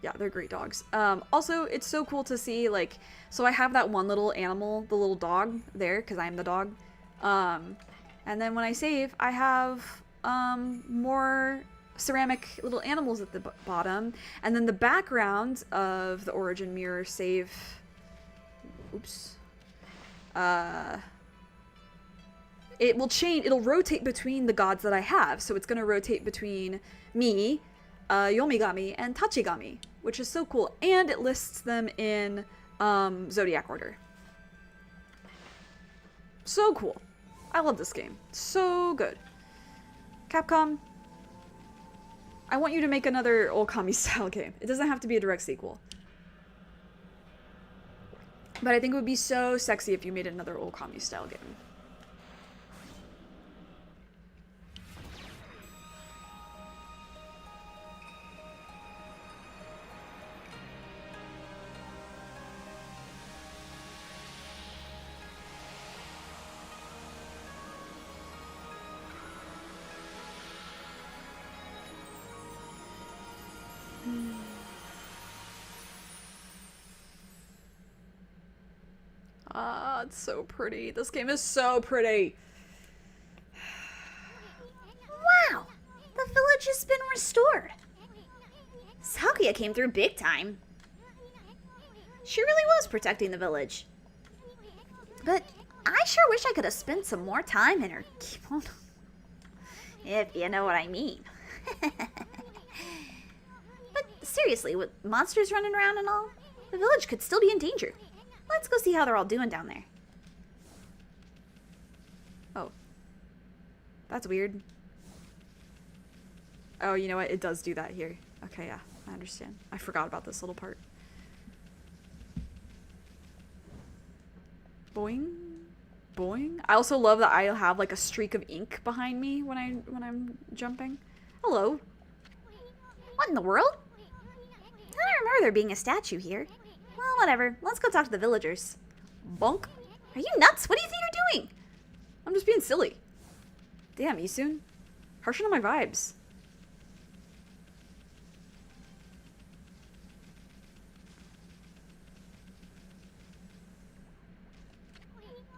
Speaker 1: yeah, they're great dogs. Also, it's so cool to see, like, so I have that one little animal, the little dog there, because I'm the dog. And then when I save, I have, more ceramic little animals at the bottom. And then the background of the Origin Mirror save... Oops. It will change, it'll rotate between the gods that I have. So it's going to rotate between me, Yomigami, and Tachigami, which is so cool. And it lists them in zodiac order. So cool. I love this game. So good. Capcom, I want you to make another Okami style game. It doesn't have to be a direct sequel. But I think it would be so sexy if you made another Okami style game. it's so pretty. This game is so pretty.
Speaker 4: Wow! The village has been restored. Sakuya came through big time. She really was protecting the village. But I sure wish I could have spent some more time in her kimono. If you know what I mean. But seriously, with monsters running around and all, the village could still be in danger. Let's go see how they're all doing down there.
Speaker 1: Oh. That's weird. Oh, you know what? It does do that here. Okay, yeah. I understand. I forgot about this little part. Boing. Boing. I also love that I have like a streak of ink behind me when I'm jumping. Hello.
Speaker 4: What in the world? I don't remember there being a statue here. Well, whatever. Let's go talk to the villagers.
Speaker 1: Bonk.
Speaker 4: Are you nuts? What do you think you're doing?
Speaker 1: I'm just being silly. Damn, Isun. Harshing on my vibes.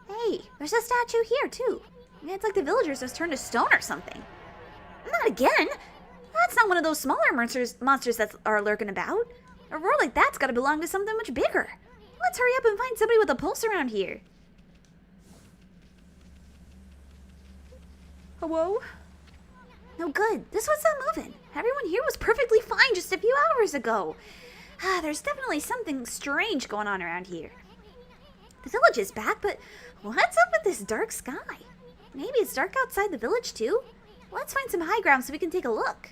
Speaker 4: Hey, there's a statue here, too. It's like the villagers just turned to stone or something. Not again! That's not one of those smaller monsters that are lurking about. A roar like that's gotta belong to something much bigger. Let's hurry up and find somebody with a pulse around here.
Speaker 1: Hello?
Speaker 4: No good. This one's not moving. Everyone here was perfectly fine just a few hours ago. There's definitely something strange going on around here. The village is back, but what's up with this dark sky? Maybe it's dark outside the village too? Let's find some high ground so we can take a look.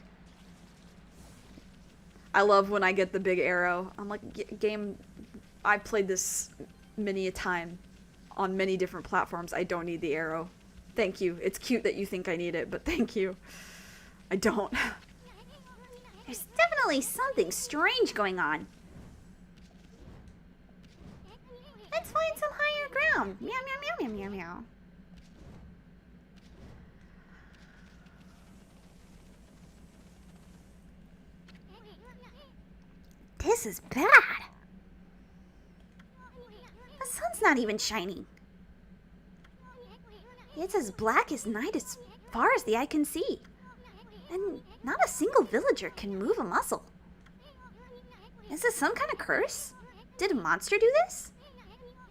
Speaker 1: I love when I get the big arrow. I'm like, game, I've played this many a time on many different platforms. I don't need the arrow. Thank you. It's cute that you think I need it, but thank you. I don't.
Speaker 4: There's definitely something strange going on. Let's find some higher ground. Meow, meow, meow, meow, meow, meow. This is bad. The sun's not even shining. It's as black as night as far as the eye can see. And not a single villager can move a muscle. Is this some kind of curse? Did a monster do this?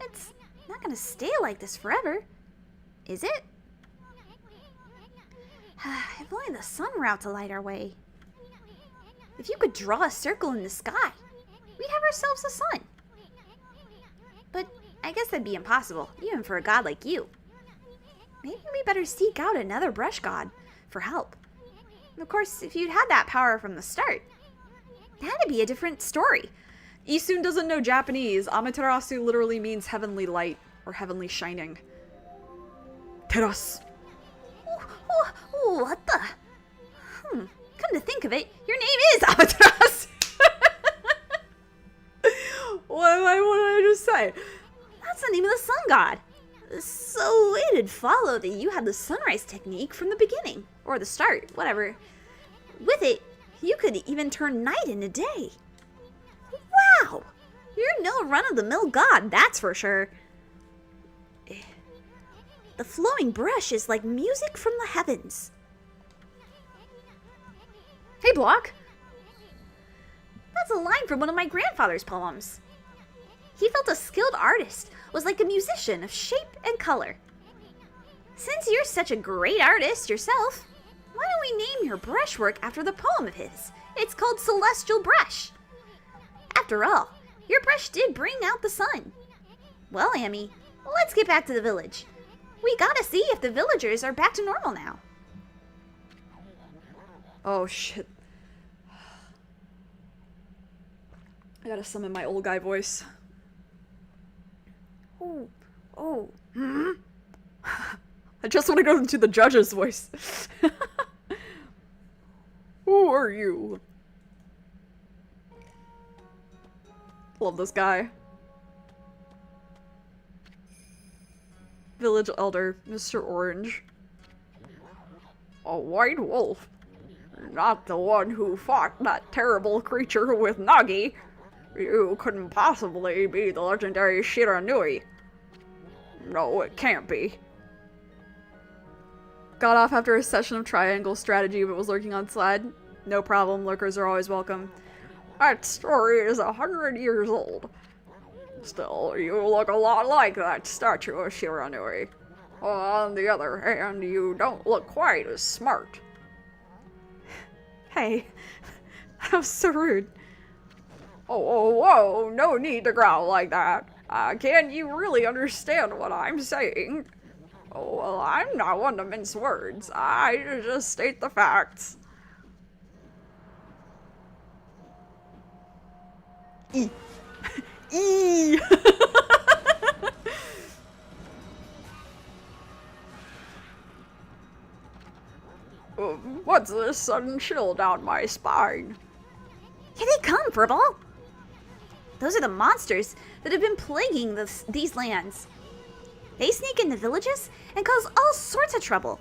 Speaker 4: It's not gonna stay like this forever, is it? If only the sun were out to light our way. If you could draw a circle in the sky, we'd have ourselves a sun. But I guess that'd be impossible, even for a god like you. Maybe we better seek out another brush god for help. And of course, if you'd had that power from the start, that'd be a different story.
Speaker 1: Isun doesn't know Japanese. Amaterasu literally means heavenly light or heavenly shining. Teras.
Speaker 4: What the? Come to think of it, your name is Amaterasu.
Speaker 1: What did I just say?
Speaker 4: That's the name of the sun god. So it'd follow that you had the sunrise technique from the beginning, or the start, whatever. With it, you could even turn night into day. Wow! You're no run-of-the-mill god, that's for sure. The flowing brush is like music from the heavens.
Speaker 1: Hey, Block.
Speaker 4: That's a line from one of my grandfather's poems. He felt a skilled artist was like a musician of shape and color. Since you're such a great artist yourself, why don't we name your brushwork after the poem of his? It's called Celestial Brush. After all, your brush did bring out the sun. Well, Amy, let's get back to the village. We gotta see if the villagers are back to normal now.
Speaker 1: Oh, shit. I gotta summon my old guy voice. I just want to go into the judge's voice. Who are you? Love this guy. Village Elder, Mr. Orange. A white wolf. Not the one who fought that terrible creature with Nagi. You couldn't possibly be the legendary Shiranui.
Speaker 3: No, it can't be.
Speaker 1: Got off after a session of triangle strategy but was lurking on slide. No problem, lurkers are always welcome.
Speaker 3: That story is 100 years old. Still, you look a lot like that statue of Shiranui. On the other hand, you don't look quite as smart.
Speaker 1: Hey, that was so rude.
Speaker 3: Oh, whoa, no need to growl like that. Can you really understand what I'm saying? Oh, well, I'm not one to mince words. I just state the facts.
Speaker 1: E. E.
Speaker 3: What's this sudden chill down my spine?
Speaker 4: Here they come, Furball! Those are the monsters that have been plaguing these lands. They sneak into villages and cause all sorts of trouble.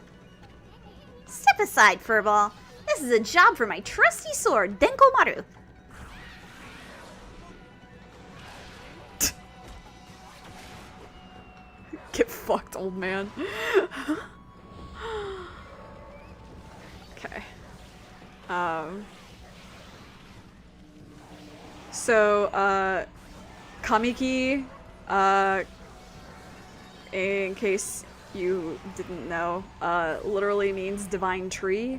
Speaker 4: Step aside, Furball. This is a job for my trusty sword, Denkomaru.
Speaker 1: Get fucked, old man. Okay. So, Kamiki, in case you didn't know, literally means divine tree.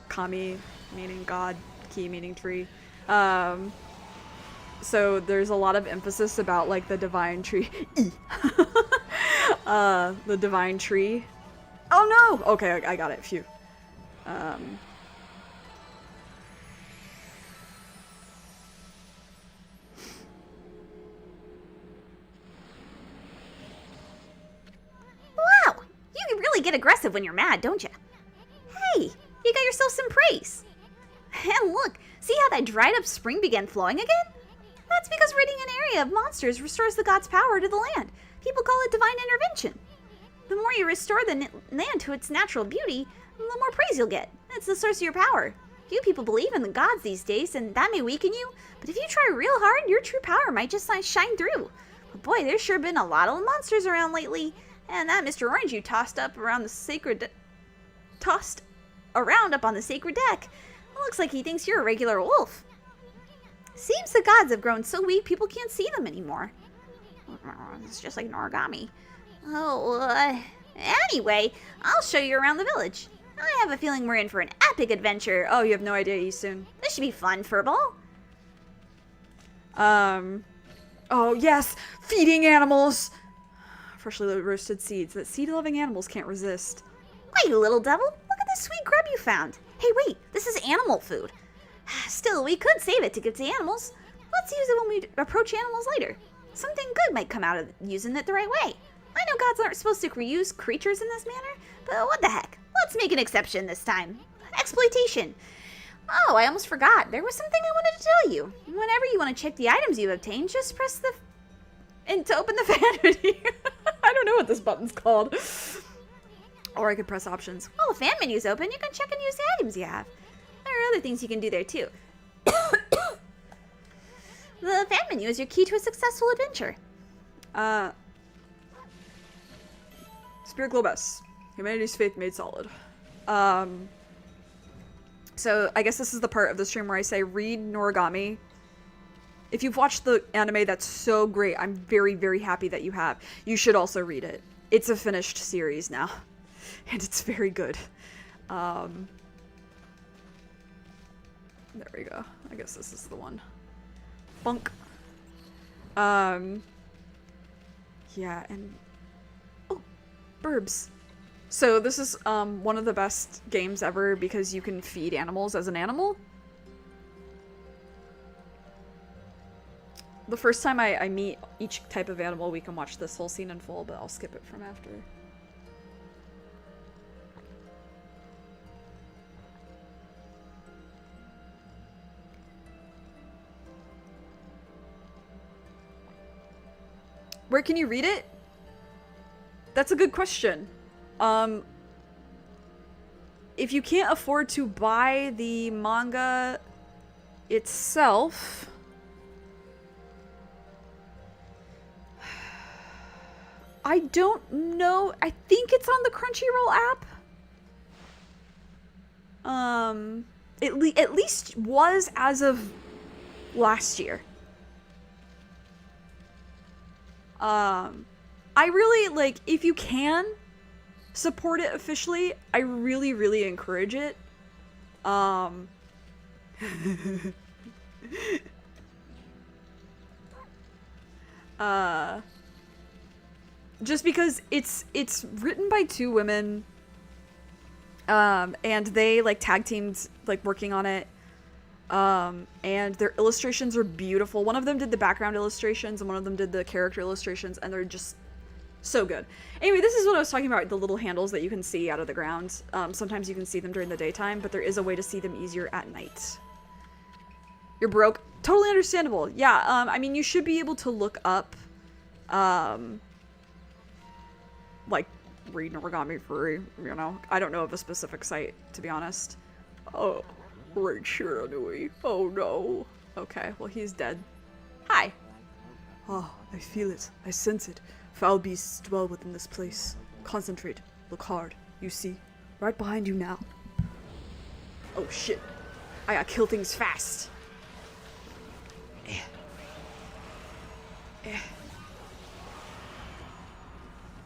Speaker 1: Kami meaning god, ki meaning tree. So there's a lot of emphasis about like the divine tree. The divine tree. Oh no! Okay, I got it. Phew.
Speaker 4: Wow! You can really get aggressive when you're mad, don't you? Hey, you got yourself some praise. And look, see how that dried up spring began flowing again? That's because ridding an area of monsters restores the god's power to the land. People call it divine intervention. The more you restore the land to its natural beauty, the more praise you'll get. It's the source of your power. Few people believe in the gods these days, and that may weaken you, but if you try real hard, your true power might just shine through. But boy, there's sure been a lot of monsters around lately, and that Mr. Orange you tossed around up on the sacred deck. It looks like he thinks you're a regular wolf. Seems the gods have grown so weak people can't see them anymore. It's just like an origami. Oh, anyway, I'll show you around the village. I have a feeling we're in for an epic adventure.
Speaker 1: Oh, you have no idea, Isun.
Speaker 4: This should be fun, Furball.
Speaker 1: Oh yes! Feeding animals! Freshly roasted seeds that seed-loving animals can't resist.
Speaker 4: Why, you little devil? Look at this sweet grub you found. Hey, wait, this is animal food. Still, we could save it to give to animals. Let's use it when we approach animals later. Something good might come out of using it the right way. I know gods aren't supposed to reuse creatures in this manner, but what the heck? Let's make an exception this time. Exploitation. Oh, I almost forgot. There was something I wanted to tell you. Whenever you want to check the items you've obtained, just press and to open the fan menu.
Speaker 1: I don't know what this button's called. Or I could press options.
Speaker 4: While the fan menu's open, you can check and use the items you have. There are other things you can do there too. The fan menu is your key to a successful adventure.
Speaker 1: Spirit Globus. Humanity's faith made solid. So I guess this is the part of the stream where I say read Noragami. If you've watched the anime, that's so great. I'm very, very happy that you have. You should also read it. It's a finished series now. And it's very good. There we go. I guess this is the one. Funk. Yeah, and... Oh, Burbs. So this is one of the best games ever because you can feed animals as an animal. The first time I meet each type of animal, we can watch this whole scene in full, but I'll skip it from after. Where can you read it? That's a good question. If you can't afford to buy the manga itself, I don't know. I think it's on the Crunchyroll app. At least was as of last year. I really, like, if you can support it officially, I really, really encourage it. Just because it's written by two women, and they, like, tag teamed, like, working on it. And their illustrations are beautiful. One of them did the background illustrations and one of them did the character illustrations, and they're just so good. Anyway, this is what I was talking about, the little handles that you can see out of the ground. Sometimes you can see them during the daytime, but there is a way to see them easier at night. You're broke? Totally understandable. Yeah, I mean, you should be able to look up, like, read an origami free, you know? I don't know of a specific site, to be honest.
Speaker 3: Oh, right here, anyway. Oh no.
Speaker 1: Okay, well, he's dead. Hi.
Speaker 3: Ah, I feel it. I sense it. Foul beasts dwell within this place. Concentrate. Look hard. You see? Right behind you now.
Speaker 1: Oh shit. I gotta kill things fast.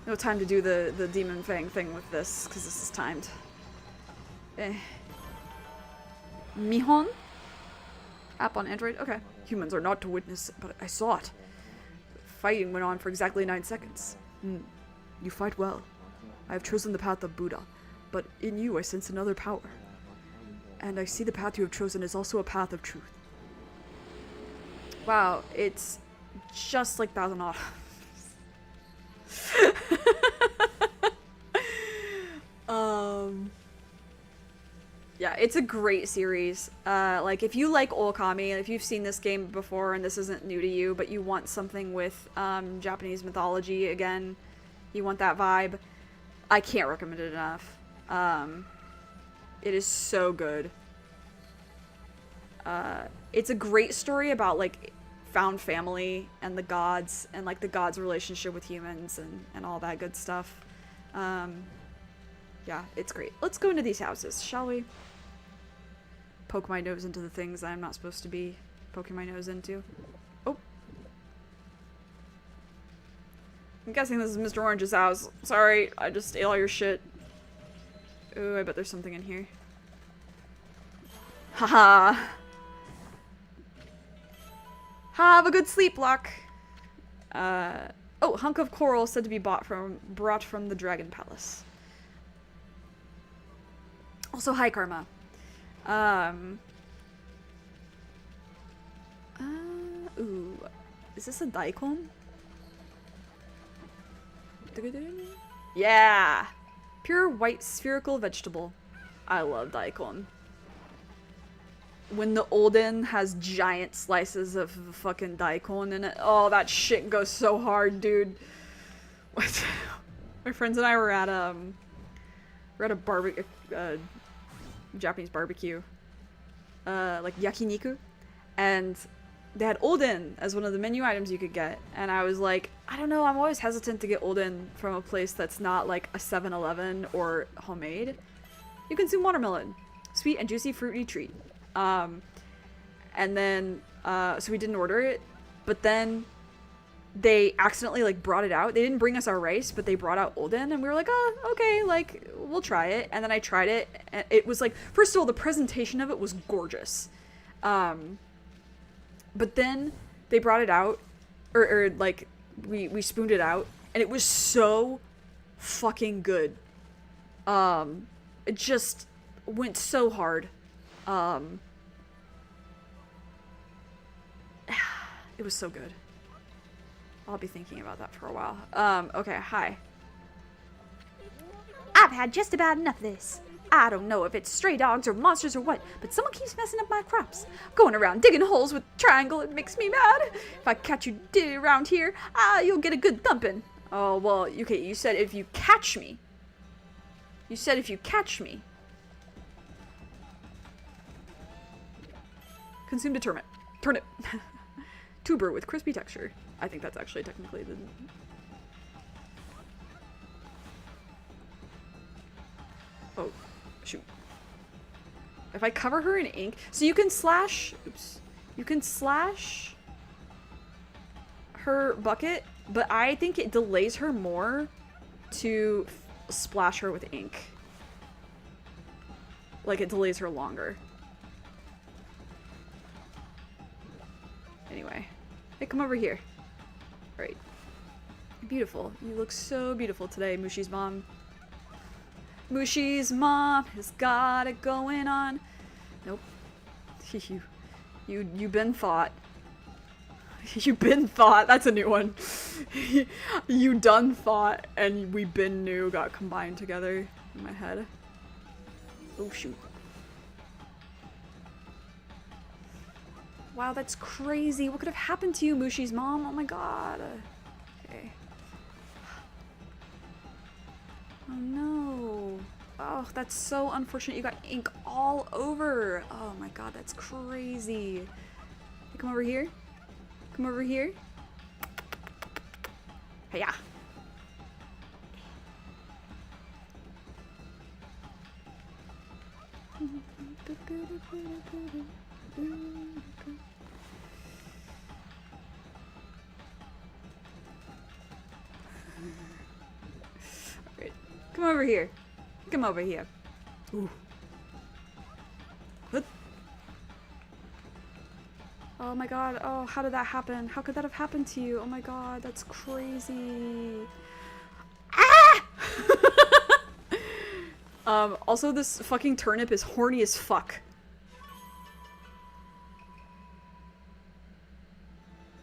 Speaker 1: No time to do the demon fang thing with this, because this is timed. Mihon? App on Android? Okay.
Speaker 3: Humans are not to witness, but I saw it.
Speaker 1: Fighting went on for exactly 9 seconds.
Speaker 3: You fight well. I have chosen the path of Buddha, but in you I sense another power. And I see the path you have chosen is also a path of truth.
Speaker 1: Wow, it's just like Thousand Off. Yeah, it's a great series. Like, if you like Okami, if you've seen this game before and this isn't new to you, but you want something with Japanese mythology again, you want that vibe, I can't recommend it enough. It is so good. It's a great story about, like, found family and the gods and, like, the gods' relationship with humans and all that good stuff. Yeah, it's great. Let's go into these houses, shall we? Poke my nose into the things I'm not supposed to be poking my nose into. Oh. I'm guessing this is Mr. Orange's house. Sorry, I just ate all your shit. Ooh, I bet there's something in here. Haha. Have a good sleep, Locke. Oh, hunk of coral said to be brought from the Dragon Palace. Also, hi, Karma. Ooh. Is this a daikon? Yeah! Pure white spherical vegetable. I love daikon. When the Olden has giant slices of fucking daikon in it, oh, that shit goes so hard, dude. What? My friends and I were at a barbecue, Japanese barbecue, like yakiniku, and they had Olden as one of the menu items you could get, and I was like, I don't know, I'm always hesitant to get Olden from a place that's not like a 7-Eleven or homemade. You consume watermelon, sweet and juicy fruity treat. And then, so we didn't order it, but then they accidentally, like, brought it out. They didn't bring us our rice, but they brought out Olden, and we were like, oh, okay, like, we'll try it. And then I tried it, and it was like, first of all, the presentation of it was gorgeous. But then they brought it out, or like, we spooned it out, and it was so fucking good. It just went so hard. It was so good. I'll be thinking about that for a while. Okay, hi.
Speaker 4: I've had just about enough of this. I don't know if it's stray dogs or monsters or what, but someone keeps messing up my crops. Going around digging holes with triangle, it makes me mad. If I catch you around here, you'll get a good thumping.
Speaker 1: Oh, well, okay, you said if you catch me. You said if you catch me. Consumed a turnip. Tuber with crispy texture. I think that's actually technically the... Oh, shoot. If I cover her in ink, so you can slash, oops, you can slash her bucket, but I think it delays her more to splash her with ink. Like, it delays her longer. Anyway. Hey, come over here. Alright. Beautiful. You look so beautiful today, Mushi's mom. Mushi's mom has got it going on. Nope. You been thought. You been thought. That's a new one. You done thought and we been knew got combined together in my head. Oh shoot. Wow, that's crazy. What could have happened to you, Mushi's mom? Oh my god. Okay. Oh no. Oh, that's so unfortunate. You got ink all over. Oh my god, that's crazy. Hey, come over here. Come over here. Hey-ya. Alright. Come over here. Come over here. Ooh. What? Oh my god. Oh, how did that happen? How could that have happened to you? Oh my god, that's crazy. Ah! Also this fucking turnip is horny as fuck.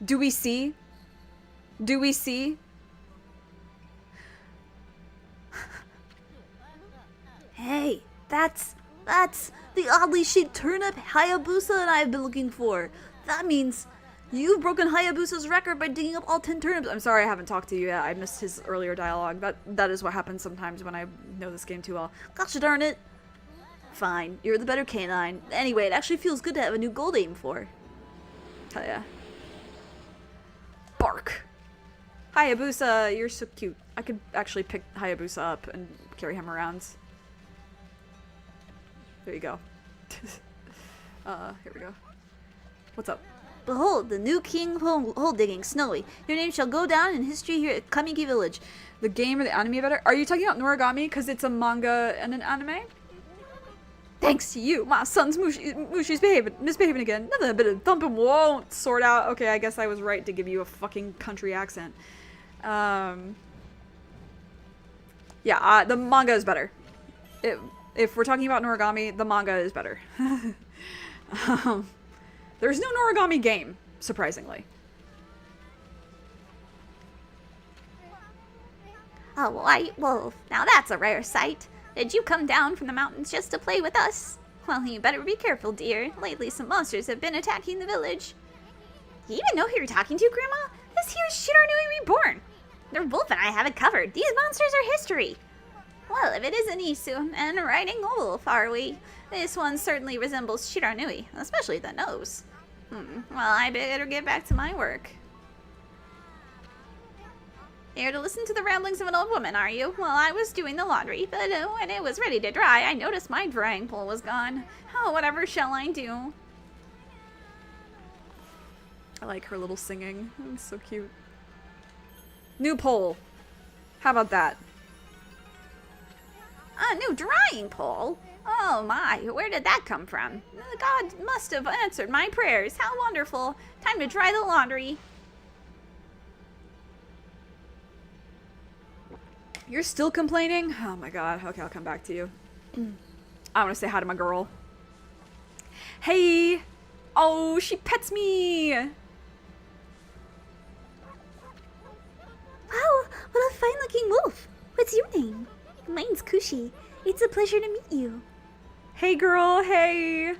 Speaker 1: Do we see? Do we see?
Speaker 2: Hey, that's the oddly shaped turnip Hayabusa and I have been looking for. That means you've broken Hayabusa's record by digging up all 10 turnips.
Speaker 1: I'm sorry I haven't talked to you yet. I missed his earlier dialogue. That is what happens sometimes when I know this game too well.
Speaker 2: Gosh darn it. Fine, you're the better canine. Anyway, it actually feels good to have a new goal to aim for.
Speaker 1: Hell yeah. Bark. Hayabusa, you're so cute. I could actually pick Hayabusa up and carry him around. There you go. Here we go. What's up?
Speaker 2: Behold, the new king of hole digging, Snowy. Your name shall go down in history here at Kamiki Village.
Speaker 1: The game or the anime better? Are you talking about Noragami because it's a manga and an anime? Thanks to you, my son's Mushi's misbehaving again. Nothing but a thumping won't sort out. Okay, I guess I was right to give you a fucking country accent. Yeah, the manga is better. If we're talking about Noragami, the manga is better. There's no Noragami game, surprisingly.
Speaker 4: Oh, well, now that's a rare sight. Did you come down from the mountains just to play with us? Well, you better be careful, dear. Lately, some monsters have been attacking the village. You even know who you're talking to, Grandma? This here's Shiranui Reborn. The wolf and I have it covered. These monsters are history. Well, if it isn't Isu and riding a wolf, are we? This one certainly resembles Shiranui, especially the nose. Well, I better get back to my work. Here to listen to the ramblings of an old woman, are you? Well, I was doing the laundry, but when it was ready to dry, I noticed my drying pole was gone. Oh, whatever shall I do?
Speaker 1: I like her little singing. It's so cute. New pole. How about that?
Speaker 4: A new drying pole? Oh my, where did that come from? God must have answered my prayers. How wonderful. Time to dry the laundry.
Speaker 1: You're still complaining? Oh my god. Okay, I'll come back to you. I want to say hi to my girl. Hey! Oh, she pets me!
Speaker 2: Wow, what a fine-looking wolf. What's your name? Mine's Kushi. It's a pleasure to meet you.
Speaker 1: Hey girl, hey!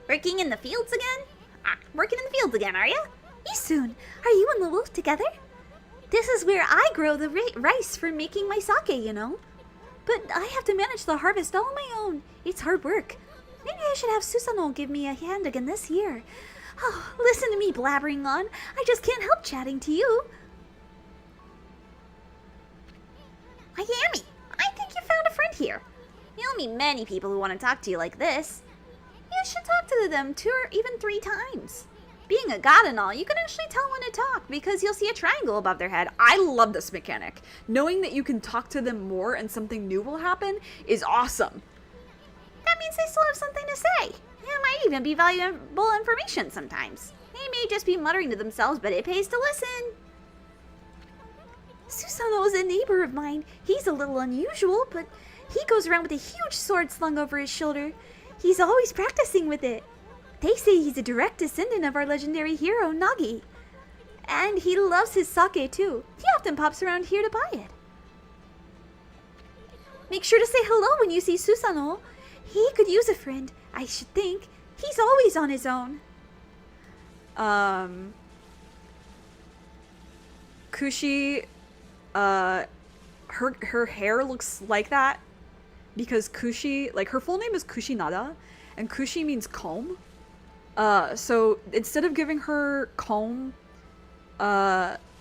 Speaker 4: Working in the fields again? Working in the fields again, are you?
Speaker 2: Isun, are you and the wolf together? This is where I grow the rice for making my sake, you know. But I have to manage the harvest all on my own. It's hard work. Maybe I should have Susano give me a hand again this year. Oh, listen to me blabbering on. I just can't help chatting to you.
Speaker 4: I Yami, I think you found a friend here. You'll meet many people who want to talk to you like this. You should talk to them 2 or even 3 times. Being a god and all, you can actually tell when to talk because you'll see a triangle above their head.
Speaker 1: I love this mechanic. Knowing that you can talk to them more and something new will happen is awesome.
Speaker 4: That means they still have something to say. It might even be valuable information sometimes. They may just be muttering to themselves, but it pays to listen. Susano is a neighbor of mine. He's a little unusual, but he goes around with a huge sword slung over his shoulder. He's always practicing with it. They say he's a direct descendant of our legendary hero, Nagi. And he loves his sake, too. He often pops around here to buy it. Make sure to say hello when you see Susano. He could use a friend, I should think. He's always on his own.
Speaker 1: Kushi, her hair looks like that because Kushi, like her full name is Kushinada, and Kushi means comb. So instead of giving her comb,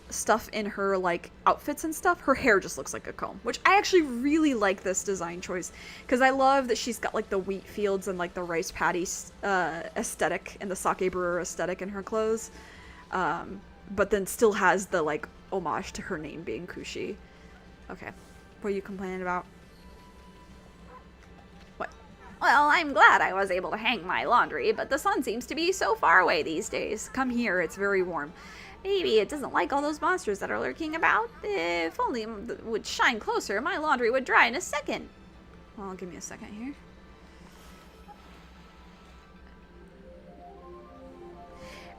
Speaker 1: stuff in her like outfits and stuff, her hair just looks like a comb, which I actually really like this design choice because I love that she's got like the wheat fields and like the rice paddy aesthetic and the sake brewer aesthetic in her clothes, but then still has the like homage to her name being Kushi. Okay, what are you complaining about? What?
Speaker 4: Well, I'm glad I was able to hang my laundry, but the sun seems to be so far away these days.
Speaker 1: Come here, it's very warm.
Speaker 4: Maybe it doesn't like all those monsters that are lurking about. If only it would shine closer, my laundry would dry in a second.
Speaker 1: Well, give me a second here.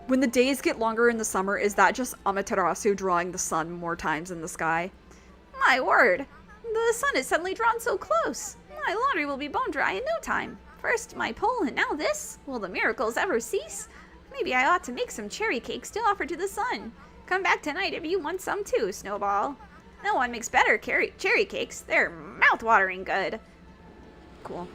Speaker 1: When the days get longer in the summer, is that just Amaterasu drawing the sun more times in the sky?
Speaker 4: My word, the sun is suddenly drawn so close. My laundry will be bone dry in no time. First my pole and now this. Will the miracles ever cease? Maybe I ought to make some cherry cakes to offer to the sun. Come back tonight if you want some too, Snowball. No one makes better cherry cakes. They're mouth-watering good.
Speaker 1: Cool.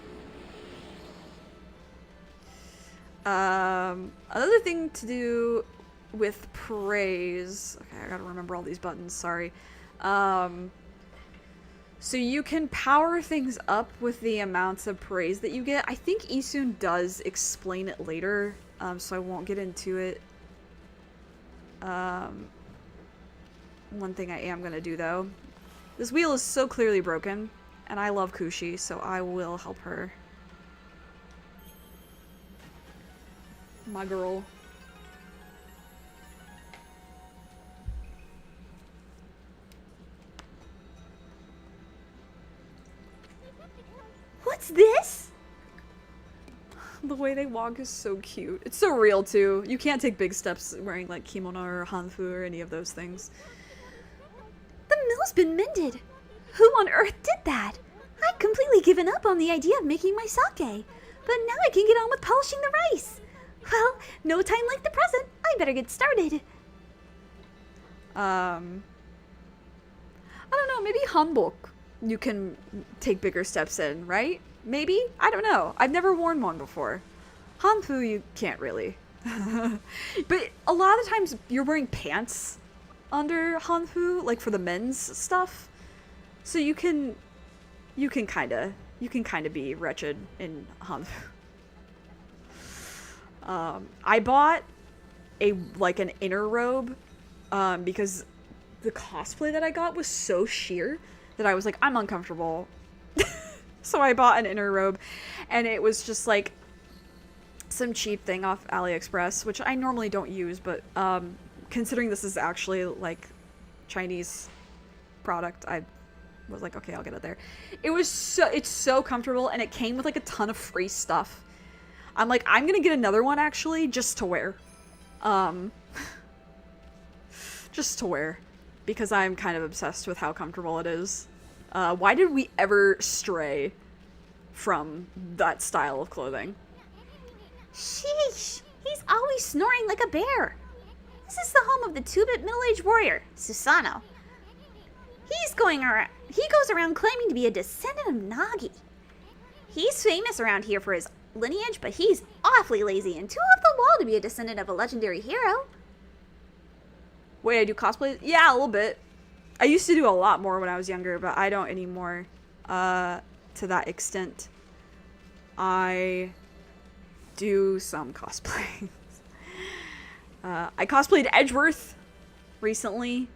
Speaker 1: Another thing to do with praise. Okay, I gotta remember all these buttons, sorry. So you can power things up with the amounts of praise that you get. I think Isun does explain it later, so I won't get into it. One thing I am gonna do though. This wheel is so clearly broken, and I love Kushi, so I will help her. My girl.
Speaker 4: What's this?
Speaker 1: The way they walk is so cute. It's so real too. You can't take big steps wearing like kimono or hanfu or any of those things.
Speaker 2: The mill's been mended. Who on earth did that? I'd completely given up on the idea of making my sake, but now I can get on with polishing the rice. Well, no time like the present. I better get started.
Speaker 1: I don't know, maybe hanbok you can take bigger steps in, right? Maybe? I don't know. I've never worn one before. Hanfu you can't really. But a lot of times you're wearing pants under hanfu, like for the men's stuff. So you can kinda be wretched in hanfu. I bought an inner robe because the cosplay that I got was so sheer that I was like, I'm uncomfortable. So I bought an inner robe, and it was just like some cheap thing off AliExpress, which I normally don't use, but considering this is actually like Chinese product, I was like, okay, I'll get it there. It's so comfortable, and it came with like a ton of free stuff. I'm like, I'm gonna get another one actually, just to wear. Just to wear. Because I'm kind of obsessed with how comfortable it is. Why did we ever stray from that style of clothing?
Speaker 4: Sheesh, he's always snoring like a bear. This is the home of the 2-bit middle-aged warrior, Susano. He goes around claiming to be a descendant of Nagi. He's famous around here for his lineage, but he's awfully lazy and too off the wall to be a descendant of a legendary hero.
Speaker 1: Wait, I do cosplay? Yeah, a little bit. I used to do a lot more when I was younger, but I don't anymore, to that extent. I do some cosplay. I cosplayed Edgeworth recently.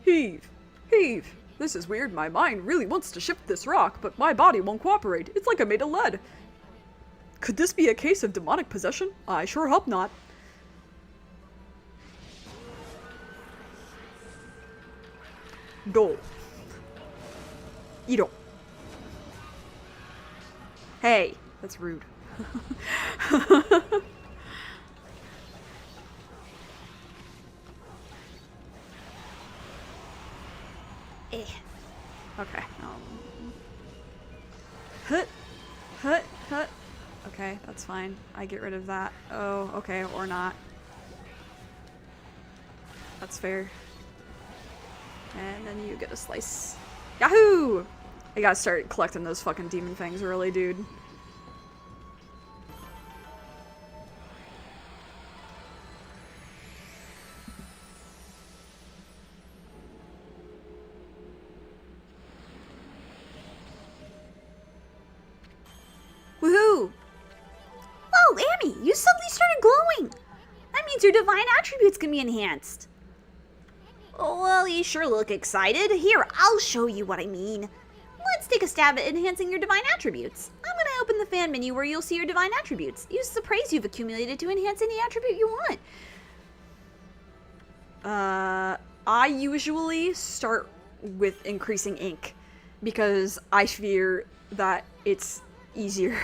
Speaker 3: Heave! Heave! This is weird. My mind really wants to shift this rock, but my body won't cooperate. It's like I'm made of lead. Could this be a case of demonic possession? I sure hope not. Go. Eat.
Speaker 1: Hey, that's rude.
Speaker 4: Eh.
Speaker 1: Okay. Hut, hut, hut. Okay, that's fine. I get rid of that. Oh, okay, or not. That's fair. And then you get a slice. Yahoo! I gotta start collecting those fucking demon fangs early, dude.
Speaker 4: Woohoo! Whoa, Amy, you suddenly started glowing! That means your divine attributes can be enhanced. Well, you sure look excited. Here, I'll show you what I mean. Let's take a stab at enhancing your divine attributes. I'm gonna open the fan menu where you'll see your divine attributes. Use the praise you've accumulated to enhance any attribute you want.
Speaker 1: I usually start with increasing ink because I fear that it's easier.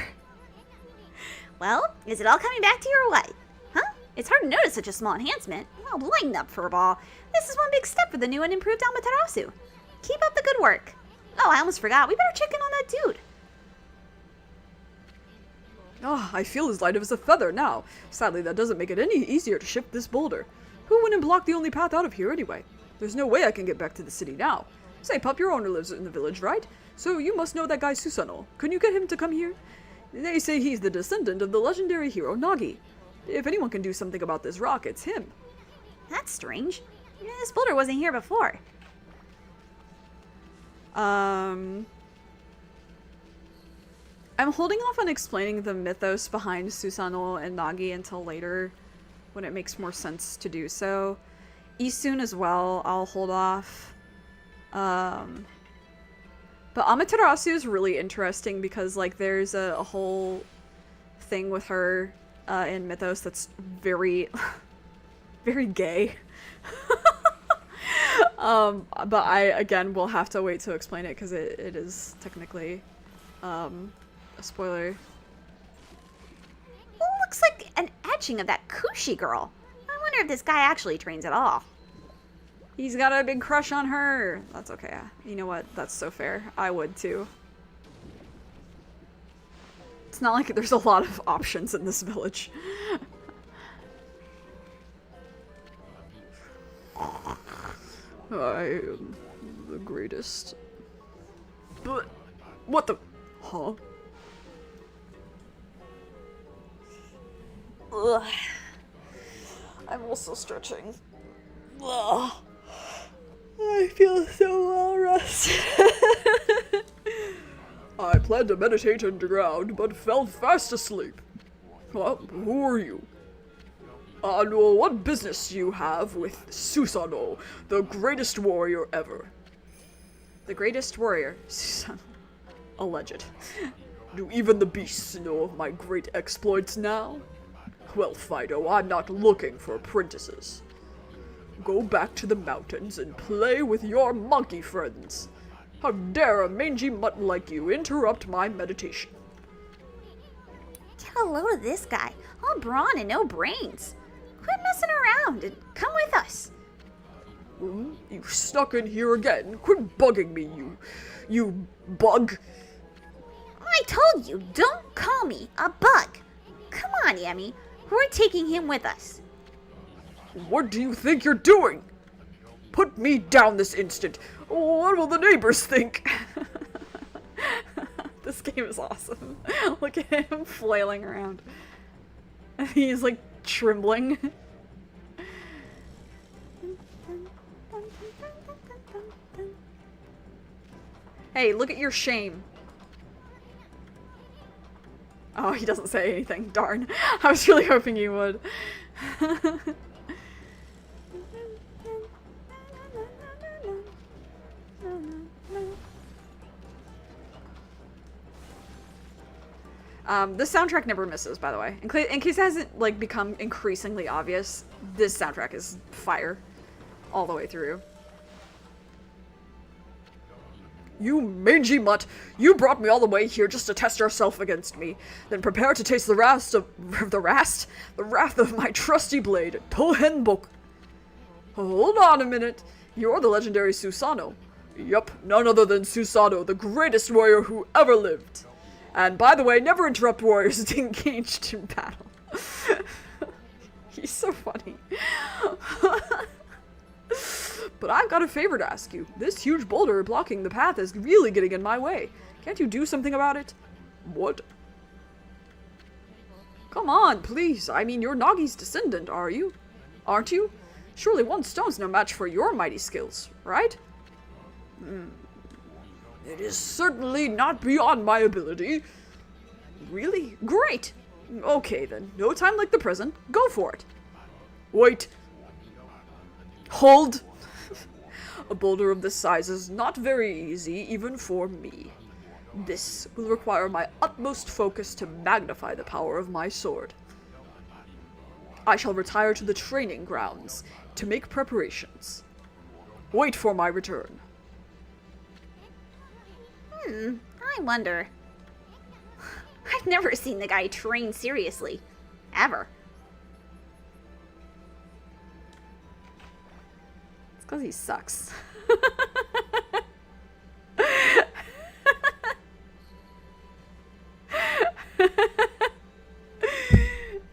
Speaker 4: Well, is it all coming back to you or what? Huh? It's hard to notice such a small enhancement. Well, lighten up, Furball. This is one big step for the new and improved Amaterasu. Keep up the good work. Oh, I almost forgot. We better check in on that dude.
Speaker 3: Ah, I feel as light as a feather now. Sadly, that doesn't make it any easier to shift this boulder. Who went and blocked the only path out of here anyway? There's no way I can get back to the city now. Say, pup, your owner lives in the village, right? So you must know that guy Susanoo. Can you get him to come here? They say he's the descendant of the legendary hero Nagi. If anyone can do something about this rock, it's him.
Speaker 4: That's strange. Yeah, this boulder wasn't here before.
Speaker 1: I'm holding off on explaining the mythos behind Susanoo and Nagi until later, when it makes more sense to do so. Isun as well, I'll hold off. But Amaterasu is really interesting because, like, there's a whole thing with her in mythos that's very, very gay. But I, again, will have to wait to explain it because it is technically a spoiler.
Speaker 4: Well, looks like an etching of that Kushi girl. I wonder if this guy actually trains at all.
Speaker 1: He's got a big crush on her. That's okay. You know what? That's so fair. I would too. It's not like there's a lot of options in this village.
Speaker 3: I am the greatest. But what the? Huh?
Speaker 1: Ugh. I'm also stretching. Ugh. I feel so well rested.
Speaker 3: I planned to meditate underground, but fell fast asleep. Who are you? And what business do you have with Susanoo, the greatest warrior ever?
Speaker 1: The greatest warrior. Susanoo. Alleged.
Speaker 3: Do even the beasts know of my great exploits now? Well, Fido, I'm not looking for apprentices. Go back to the mountains and play with your monkey friends. How dare a mangy mutt like you interrupt my meditation?
Speaker 4: Get a load of this guy. All brawn and no brains. Quit messing around and come with us.
Speaker 3: You stuck in here again. Quit bugging me, you bug.
Speaker 4: I told you, don't call me a bug. Come on, Yemi. We're taking him with us.
Speaker 3: What do you think you're doing? Put me down this instant. What will the neighbors think?
Speaker 1: This game is awesome. Look at him flailing around. He's like trembling. Hey, look at your shame. Oh, he doesn't say anything. Darn. I was really hoping he would. This soundtrack never misses, by the way. In case it hasn't, like, become increasingly obvious, this soundtrack is fire. All the way through.
Speaker 3: You mangy mutt! You brought me all the way here just to test yourself against me. Then prepare to taste the wrath of my trusty blade, Tohenbok. Hold on a minute. You're the legendary Susanoo. Yup, none other than Susanoo, the greatest warrior who ever lived. And by the way, never interrupt warriors engaged in battle.
Speaker 1: He's so funny.
Speaker 3: But I've got a favor to ask you. This huge boulder blocking the path is really getting in my way. Can't you do something about it? What? Come on, please. I mean, you're Nagi's descendant, are you? Aren't you? Surely one stone's no match for your mighty skills, right? It is certainly not beyond my ability. Really? Great! Okay then, no time like the present. Go for it. Wait. Hold. A boulder of this size is not very easy, even for me. This will require my utmost focus to magnify the power of my sword. I shall retire to the training grounds to make preparations. Wait for my return.
Speaker 4: I wonder. I've never seen the guy train seriously. Ever.
Speaker 1: It's because he sucks.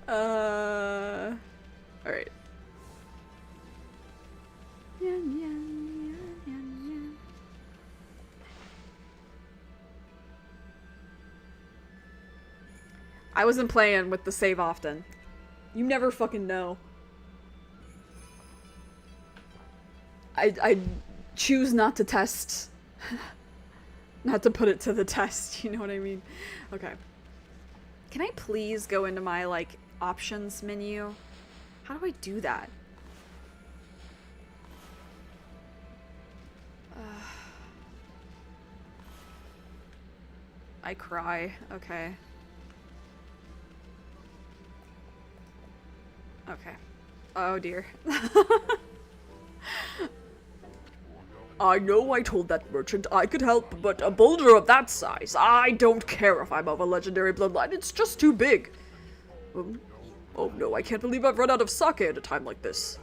Speaker 1: Alright. I wasn't playing with the save often. You never fucking know. I choose not to test. Not to put it to the test, you know what I mean? Okay. Can I please go into my, like, options menu? How do I do that? I cry. Okay. Okay. Oh dear.
Speaker 3: I know I told that merchant I could help, but a boulder of that size, I don't care if I'm of a legendary bloodline, it's just too big. Oh no, I can't believe I've run out of sake at a time like this.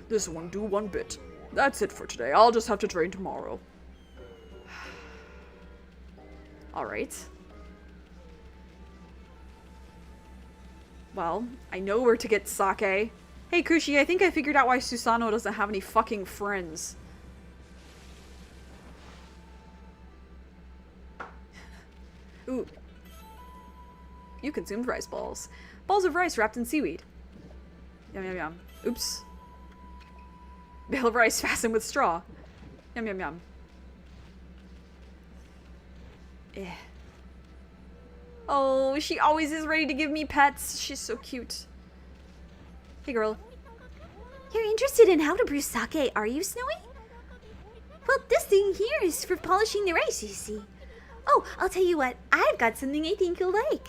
Speaker 3: This won't do one bit. That's it for today, I'll just have to train tomorrow.
Speaker 1: Alright. Well, I know where to get sake. Hey Kushi, I think I figured out why Susanoo doesn't have any fucking friends. Ooh. You consumed rice balls. Balls of rice wrapped in seaweed. Yum yum yum. Oops. Bale of rice fastened with straw. Yum yum yum. Eh. Oh, she always is ready to give me pets. She's so cute. Hey girl.
Speaker 4: You're interested in how to brew sake, are you, Snowy? Well, this thing here is for polishing the rice, you see. Oh, I'll tell you what, I've got something I think you'll like.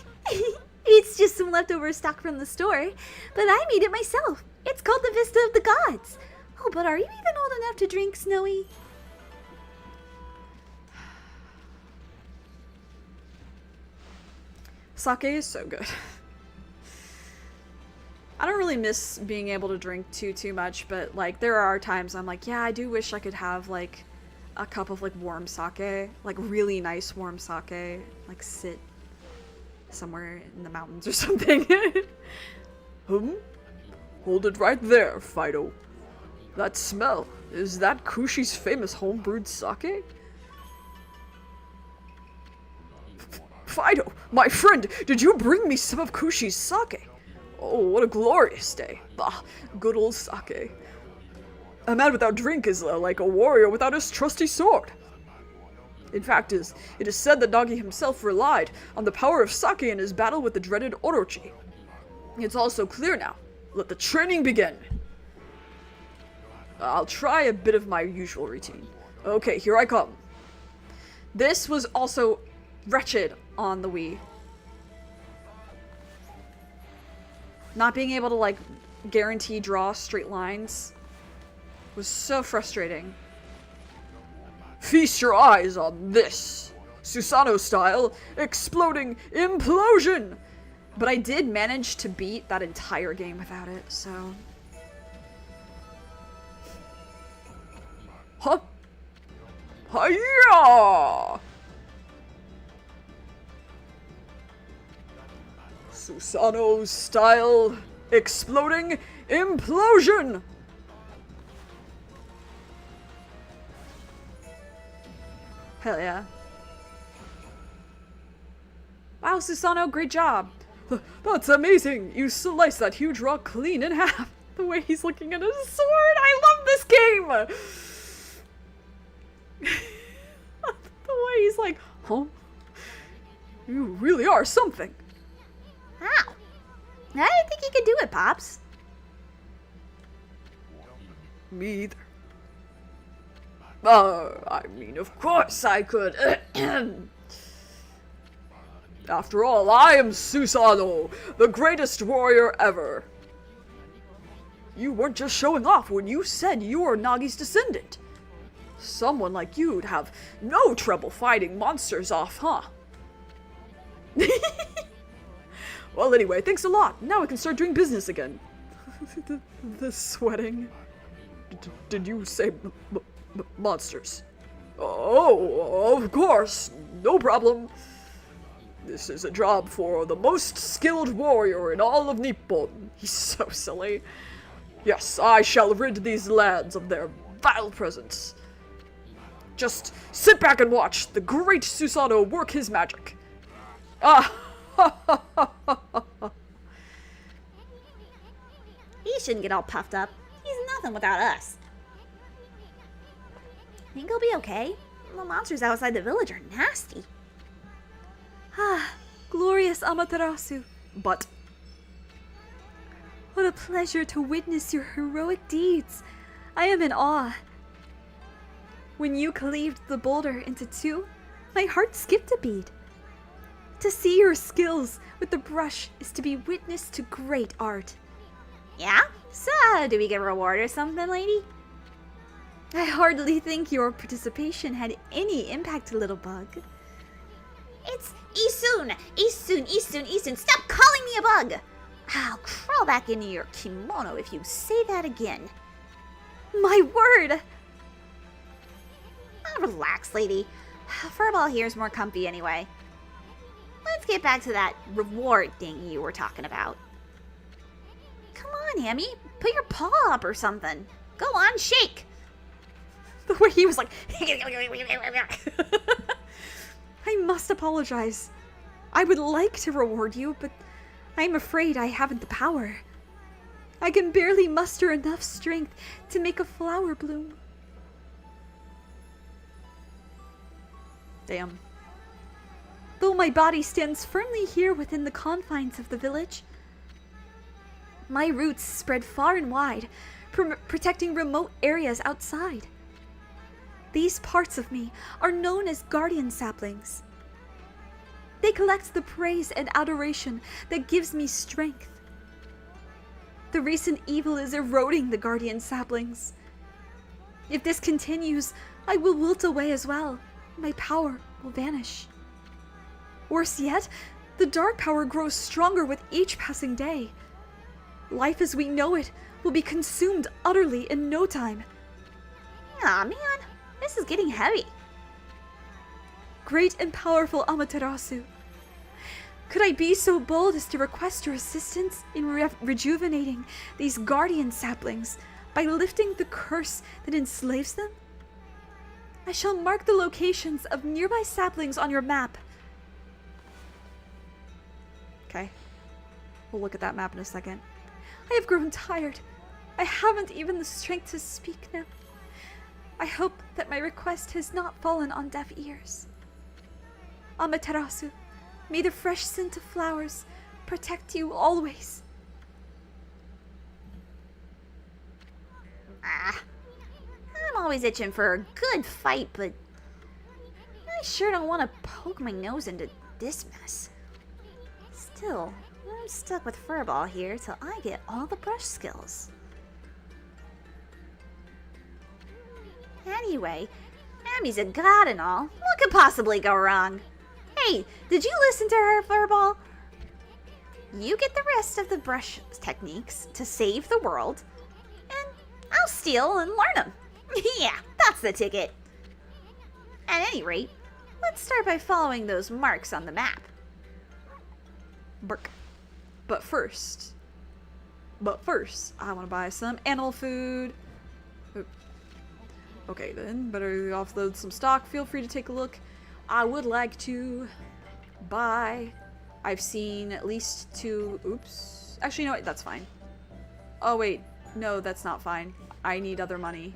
Speaker 4: It's just some leftover stock from the store, but I made it myself. It's called the Vista of the Gods. Oh, but are you even old enough to drink, Snowy?
Speaker 1: Sake is so good. I don't really miss being able to drink too much, but like there are times I'm like, yeah, I do wish I could have like a cup of like warm sake, like really nice warm sake, like sit somewhere in the mountains or something.
Speaker 3: Hold it right there, Fido. That smell, is that Kushi's famous homebrewed sake? Fido, my friend, did you bring me some of Kushi's sake? Oh, what a glorious day. Ah, good old sake. A man without drink is like a warrior without his trusty sword. In fact, it is said that Nagi himself relied on the power of sake in his battle with the dreaded Orochi. It's also clear now. Let the training begin. I'll try a bit of my usual routine. Okay, here I come.
Speaker 1: This was also wretched on the Wii. Not being able to, like, guarantee draw straight lines was so frustrating.
Speaker 3: Feast your eyes on this. Susanoo style, exploding implosion!
Speaker 1: But I did manage to beat that entire game without it, so...
Speaker 3: Huh? Hiya! Susanoo style, exploding implosion!
Speaker 1: Hell yeah. Wow, Susanoo, great job.
Speaker 3: That's amazing! You sliced that huge rock clean in half.
Speaker 1: The way he's looking at his sword, I love this game! The way he's like, huh?
Speaker 3: You really are something.
Speaker 4: How? I didn't think you could do it, Pops.
Speaker 3: Me either. I mean, of course I could. After all, I am Susanoo, the greatest warrior ever. You weren't just showing off when you said you were Nagi's descendant. Someone like you'd have no trouble fighting monsters off, huh? Well, anyway, thanks a lot. Now I can start doing business again. the sweating. Did you say monsters? Oh, of course. No problem. This is a job for the most skilled warrior in all of Nippon. He's so silly. Yes, I shall rid these lands of their vile presence. Just sit back and watch the great Susanoo work his magic. Ah,
Speaker 4: He shouldn't get all puffed up. He's nothing without us. Think he'll be okay? The monsters outside the village are nasty.
Speaker 2: Ah, glorious Amaterasu.
Speaker 1: but
Speaker 2: What a pleasure to witness your heroic deeds. I am in awe. When you cleaved the boulder into two, my heart skipped a beat. To see your skills with the brush is to be witness to great art.
Speaker 4: Yeah? So, do we get a reward or something, lady?
Speaker 2: I hardly think your participation had any impact, little bug.
Speaker 4: It's Isun! Isun, Isun, Isun! Stop calling me a bug! I'll crawl back into your kimono if you say that again.
Speaker 2: My word!
Speaker 4: Relax, lady. Furball here's more comfy anyway. Let's get back to that reward thing you were talking about. Come on, Hammy. Put your paw up or something. Go on, shake.
Speaker 1: the way he was like,
Speaker 2: I must apologize. I would like to reward you, but I'm afraid I haven't the power. I can barely muster enough strength to make a flower bloom.
Speaker 1: damn.
Speaker 2: Though my body stands firmly here within the confines of the village, my roots spread far and wide, protecting remote areas outside. These parts of me are known as guardian saplings. They collect the praise and adoration that gives me strength. The recent evil is eroding the guardian saplings. If this continues, I will wilt away as well. My power will vanish. Worse yet, the dark power grows stronger with each passing day. Life as we know it will be consumed utterly in no time.
Speaker 4: Aw, man. This is getting heavy.
Speaker 2: Great and powerful Amaterasu, could I be so bold as to request your assistance in rejuvenating these guardian saplings by lifting the curse that enslaves them? I shall mark the locations of nearby saplings on your map.
Speaker 1: Okay. We'll look at that map in a second.
Speaker 2: I have grown tired. I haven't even the strength to speak now. I hope that my request has not fallen on deaf ears. Amaterasu, may the fresh scent of flowers protect you always.
Speaker 4: I'm always itching for a good fight, but I sure don't want to poke my nose into this mess. Still, I'm stuck with Furball here till I get all the brush skills. Anyway, Amy's a god and all. What could possibly go wrong? Hey, did you listen to her, Furball? You get the rest of the brush techniques to save the world, and I'll steal and learn them. Yeah, that's the ticket. At any rate, let's start by following those marks on the map.
Speaker 1: Burk. But first, I want to buy some animal food. Oop. Okay then, better offload some stock. Feel free to take a look. I would like to buy. I've seen at least 2. Oops. Actually, no, that's fine. Oh wait, no, that's not fine. I need other money.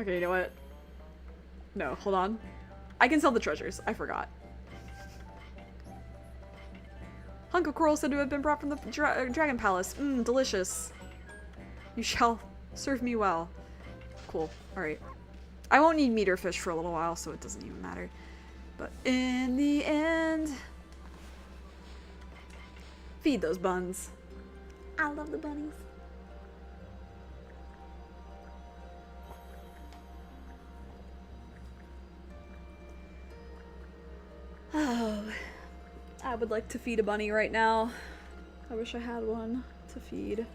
Speaker 1: Okay, you know what? No, hold on. I can sell the treasures. I forgot. Hunk of coral said to have been brought from the Dragon Palace. Mmm, delicious. You shall serve me well. Cool. Alright. I won't need meat or fish for a little while, so it doesn't even matter. But in the end... feed those buns.
Speaker 4: I love the bunnies.
Speaker 1: Oh, I would like to feed a bunny right now. I wish I had one to feed.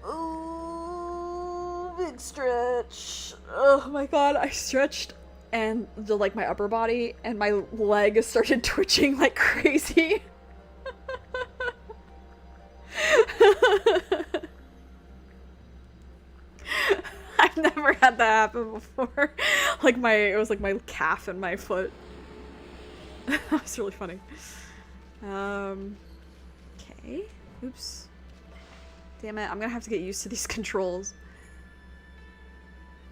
Speaker 1: Oh, big stretch. Oh my god, I stretched and like my upper body and my leg started twitching like crazy. I've never had that happen before. It was like my calf and my foot. That was really funny. Okay. Oops. Damn it, I'm gonna have to get used to these controls.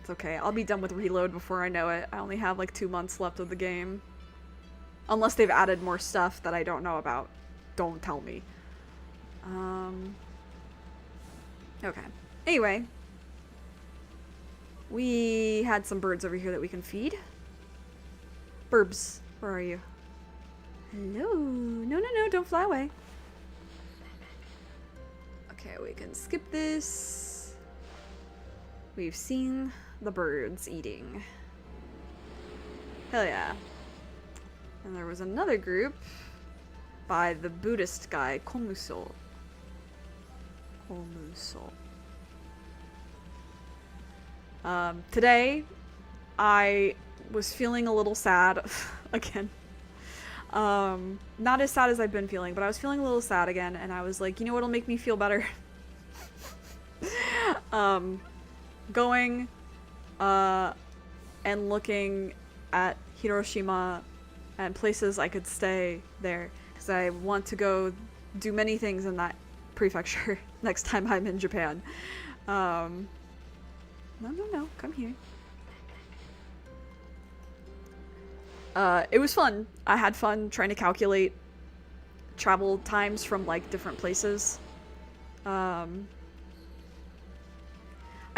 Speaker 1: It's okay, I'll be done with reload before I know it. I only have like 2 months left of the game. Unless they've added more stuff that I don't know about. Don't tell me. Okay. Anyway. We had some birds over here that we can feed. Burbs, where are you? Hello. No, no, no, don't fly away. Okay, we can skip this. We've seen the birds eating. Hell yeah. And there was another group by the Buddhist guy, Komuso. Komuso. Today, I was feeling a little sad again. Not as sad as I've been feeling, but I was feeling a little sad again, and I was like, you know what'll make me feel better? Going, and looking at Hiroshima and places I could stay there, because I want to go do many things in that prefecture next time I'm in Japan. No, no, no, come here. It was fun. I had fun trying to calculate travel times from, like, different places. I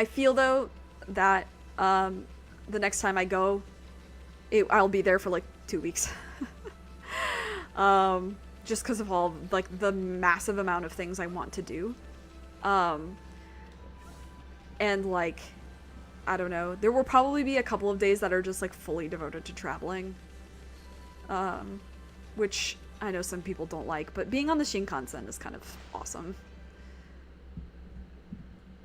Speaker 1: feel, though, that, the next time I go, I'll be there for, like, 2 weeks. Just because of all, like, the massive amount of things I want to do. And, like... I don't know. There will probably be a couple of days that are just like fully devoted to traveling. Which I know some people don't like, but being on the Shinkansen is kind of awesome.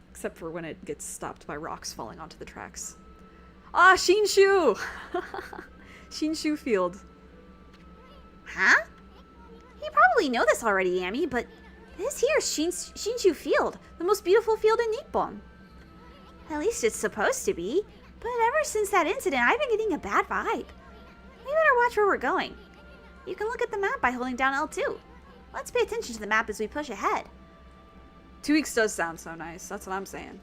Speaker 1: Except for when it gets stopped by rocks falling onto the tracks. Ah, Shinshu! Shinshu Field.
Speaker 4: Huh? You probably know this already, Amy, but This here is Shinshu Field, the most beautiful field in Nippon. At least it's supposed to be, but ever since that incident, I've been getting a bad vibe. We better watch where we're going. You can look at the map by holding down L2. Let's pay attention to the map as we push ahead.
Speaker 1: 2 weeks does sound so nice. That's what I'm saying.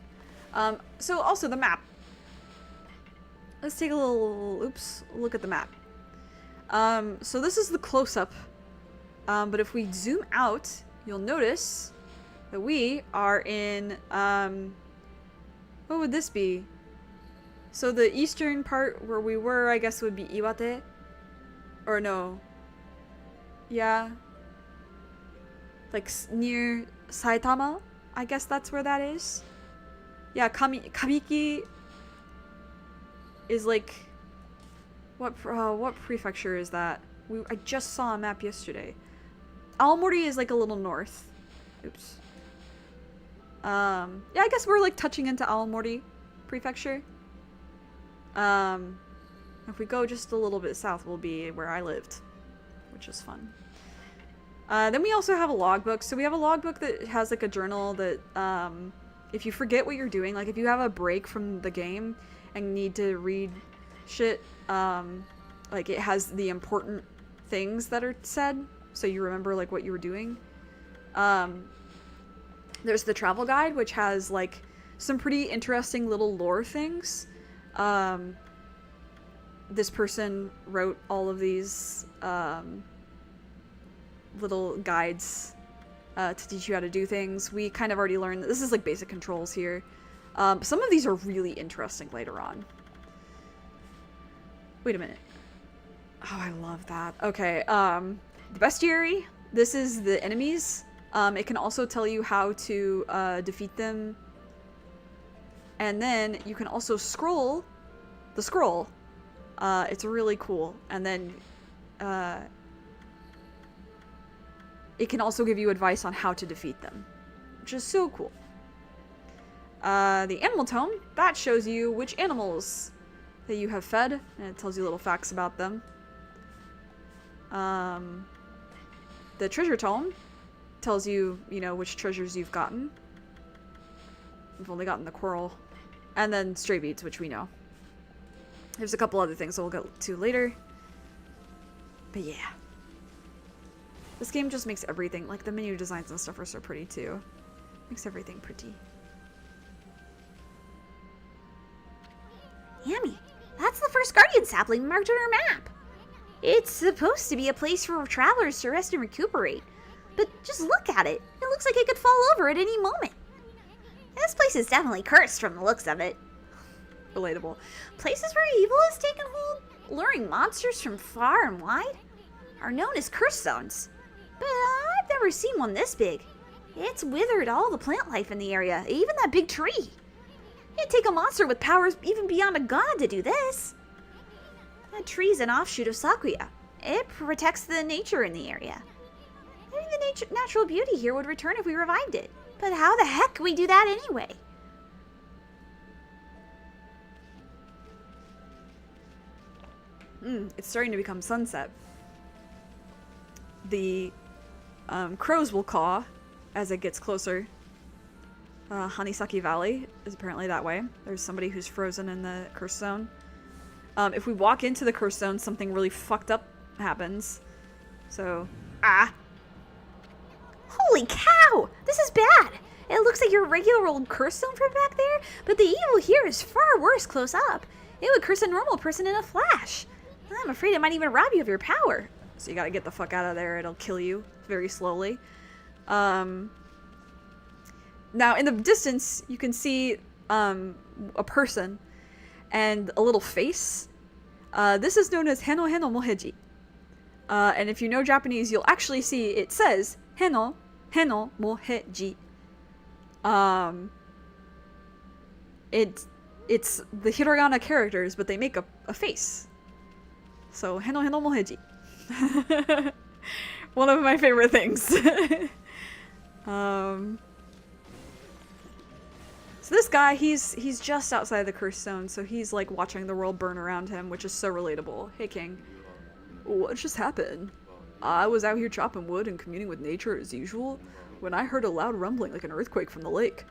Speaker 1: So also the map. Let's take a little, look at the map. So this is the close-up. But if we zoom out, you'll notice that we are in, what would this be? So the eastern part where we were, I guess, would be Iwate. Or no. Yeah. Like near Saitama? I guess that's where that is. Yeah, Kamiki is like... What prefecture is that? I just saw a map yesterday. Aomori is like a little north. Oops. Yeah, I guess we're like touching into Aomori prefecture. If we go just a little bit south, we'll be where I lived, which is fun. Then we also have a logbook. So we have a logbook that has like a journal that, if you forget what you're doing, like if you have a break from the game and need to read shit, like it has the important things that are said, so you remember like what you were doing. There's the travel guide, which has like some pretty interesting little lore things. This person wrote all of these little guides to teach you how to do things. We kind of already learned that this is like basic controls here. Some of these are really interesting later on. Wait a minute. Oh, I love that. Okay, the bestiary. This is the enemies. It can also tell you how to defeat them. And then you can also scroll the scroll. It's really cool. And then it can also give you advice on how to defeat them, which is so cool. The animal tome, that shows you which animals that you have fed, and it tells you little facts about them. The treasure tome tells you, you know, which treasures you've gotten. We've only gotten the coral. And then stray beads, which we know. There's a couple other things that we'll get to later. But yeah. This game just makes everything, like the menu designs and stuff are so pretty too. Makes everything pretty.
Speaker 4: Yummy. That's the first Guardian sapling marked on our map. It's supposed to be a place for travelers to rest and recuperate. But just look at it. It looks like it could fall over at any moment. This place is definitely cursed from the looks of it.
Speaker 1: Relatable.
Speaker 4: Places where evil has taken hold, luring monsters from far and wide, are known as curse zones. But I've never seen one this big. It's withered all the plant life in the area, even that big tree. It'd take a monster with powers even beyond a god to do this. That tree's an offshoot of Sakuya. It protects the nature in the area. Maybe the natural beauty here would return if we revived it. But how the heck can we do that anyway?
Speaker 1: It's starting to become sunset. The crows will caw as it gets closer. Hanisaki Valley is apparently that way. There's somebody who's frozen in the curse zone. If we walk into the curse zone, something really fucked up happens. So,
Speaker 4: Holy cow! This is bad! It looks like your regular old curse zone from back there, but the evil here is far worse close up. It would curse a normal person in a flash. I'm afraid it might even rob you of your power.
Speaker 1: So you gotta get the fuck out of there. It'll kill you very slowly. Now, in the distance, you can see a person and a little face. This is known as Heno Heno Moheji. And if you know Japanese, you'll actually see it says Heno Heno Moheji. It's the hiragana characters, but they make a face. So Heno Heno Moheji. One of my favorite things. So this guy, he's just outside the curse zone, so he's like watching the world burn around him, which is so relatable. Hey King. What just happened? I was out here chopping wood and communing with nature as usual, when I heard a loud rumbling like an earthquake from the lake.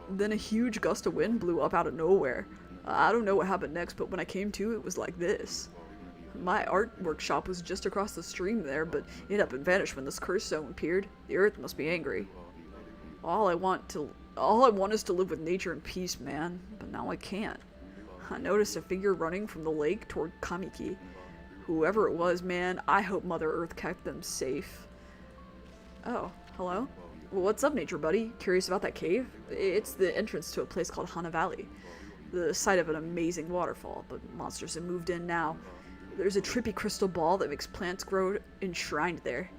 Speaker 1: Then a huge gust of wind blew up out of nowhere. I don't know what happened next, but when I came to, it was like this. My art workshop was just across the stream there, but it up and vanished when this curse zone appeared. The earth must be angry. All I want is to live with nature in peace, man. But now I can't. I noticed a figure running from the lake toward Kamiki. Whoever it was, man, I hope Mother Earth kept them safe. Oh, hello? Well, what's up, nature buddy? Curious about that cave? It's the entrance to a place called Hana Valley. The site of an amazing waterfall, but monsters have moved in now. There's a trippy crystal ball that makes plants grow enshrined there.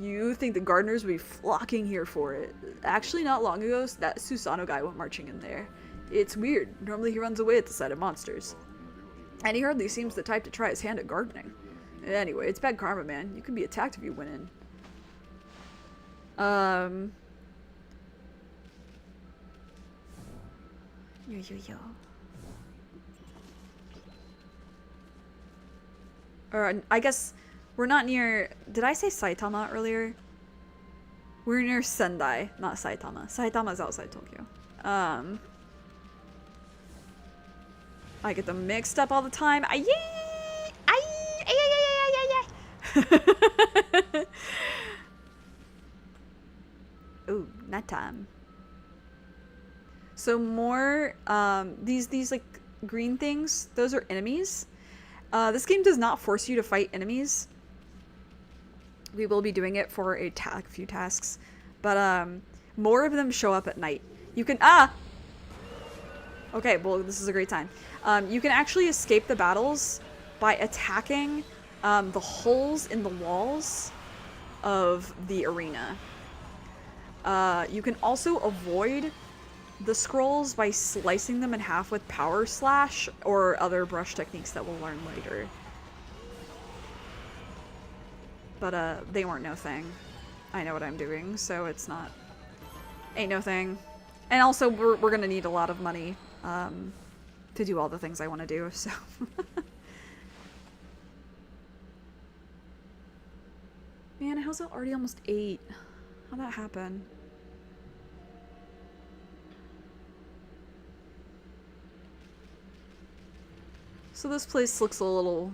Speaker 1: You think the gardeners would be flocking here for it. Actually, not long ago, that Susano guy went marching in there. It's weird. Normally he runs away at the sight of monsters. And he hardly seems the type to try his hand at gardening. Anyway, it's bad karma, man. You could be attacked if you went in.
Speaker 2: Yo.
Speaker 1: Or, I guess we're not near... Did I say Saitama earlier? We're near Sendai, not Saitama. Saitama's outside Tokyo. I get them mixed up all the time. Ooh, nighttime. So more, these like green things, those are enemies. This game does not force you to fight enemies. We will be doing it for a few tasks, but more of them show up at night. You can okay, well, this is a great time. You can actually escape the battles by attacking the holes in the walls of the arena. You can also avoid the scrolls by slicing them in half with power slash or other brush techniques that we'll learn later. But they weren't no thing. I know what I'm doing, so it's not... Ain't no thing. And also, we're gonna need a lot of money to do all the things I want to do, so... Man, how's it already almost 8? How'd that happen? So this place looks a little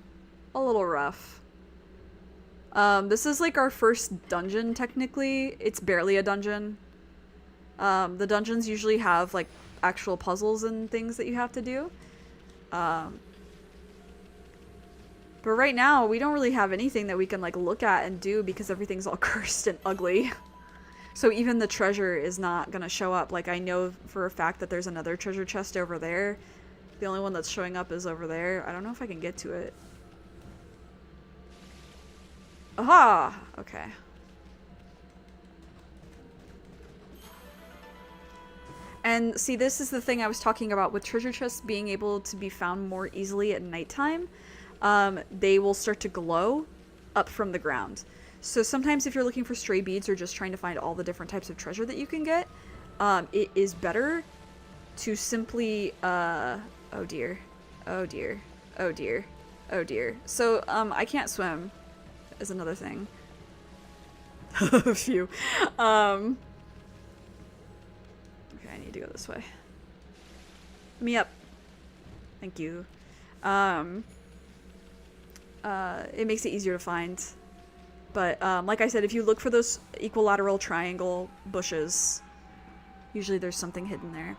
Speaker 1: rough. This is like our first dungeon, technically. It's barely a dungeon. The dungeons usually have like actual puzzles and things that you have to do. But right now, we don't really have anything that we can like look at and do because everything's all cursed and ugly. So even the treasure is not gonna show up. Like, I know for a fact that there's another treasure chest over there. The only one that's showing up is over there. I don't know if I can get to it. Aha! Okay. And see, this is the thing I was talking about with treasure chests being able to be found more easily at nighttime. They will start to glow up from the ground. So sometimes if you're looking for stray beads or just trying to find all the different types of treasure that you can get, it is better to simply, oh dear, oh dear, oh dear, oh dear. So, I can't swim, is another thing. Phew. Okay, I need to go this way. Me up. Thank you. It makes it easier to find. But, like I said, if you look for those equilateral triangle bushes, usually there's something hidden there.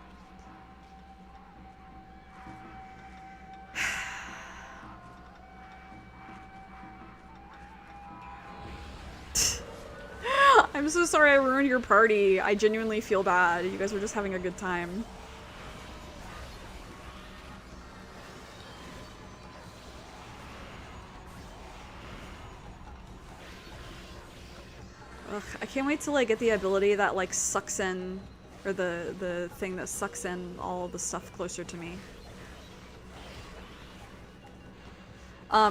Speaker 1: I'm so sorry I ruined your party. I genuinely feel bad. You guys were just having a good time. Ugh, I can't wait to like get the ability that like sucks in, or the thing that sucks in all the stuff closer to me.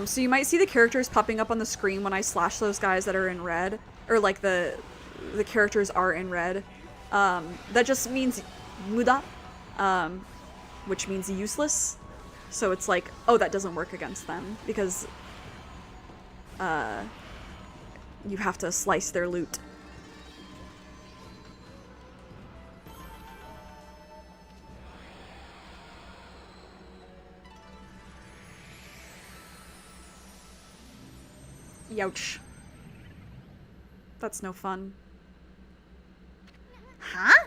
Speaker 1: So you might see the characters popping up on the screen when I slash those guys that are in red, or like the characters are in red. That just means muda, which means useless. So it's like, oh, that doesn't work against them because you have to slice their loot. Youch. That's no fun.
Speaker 4: Huh?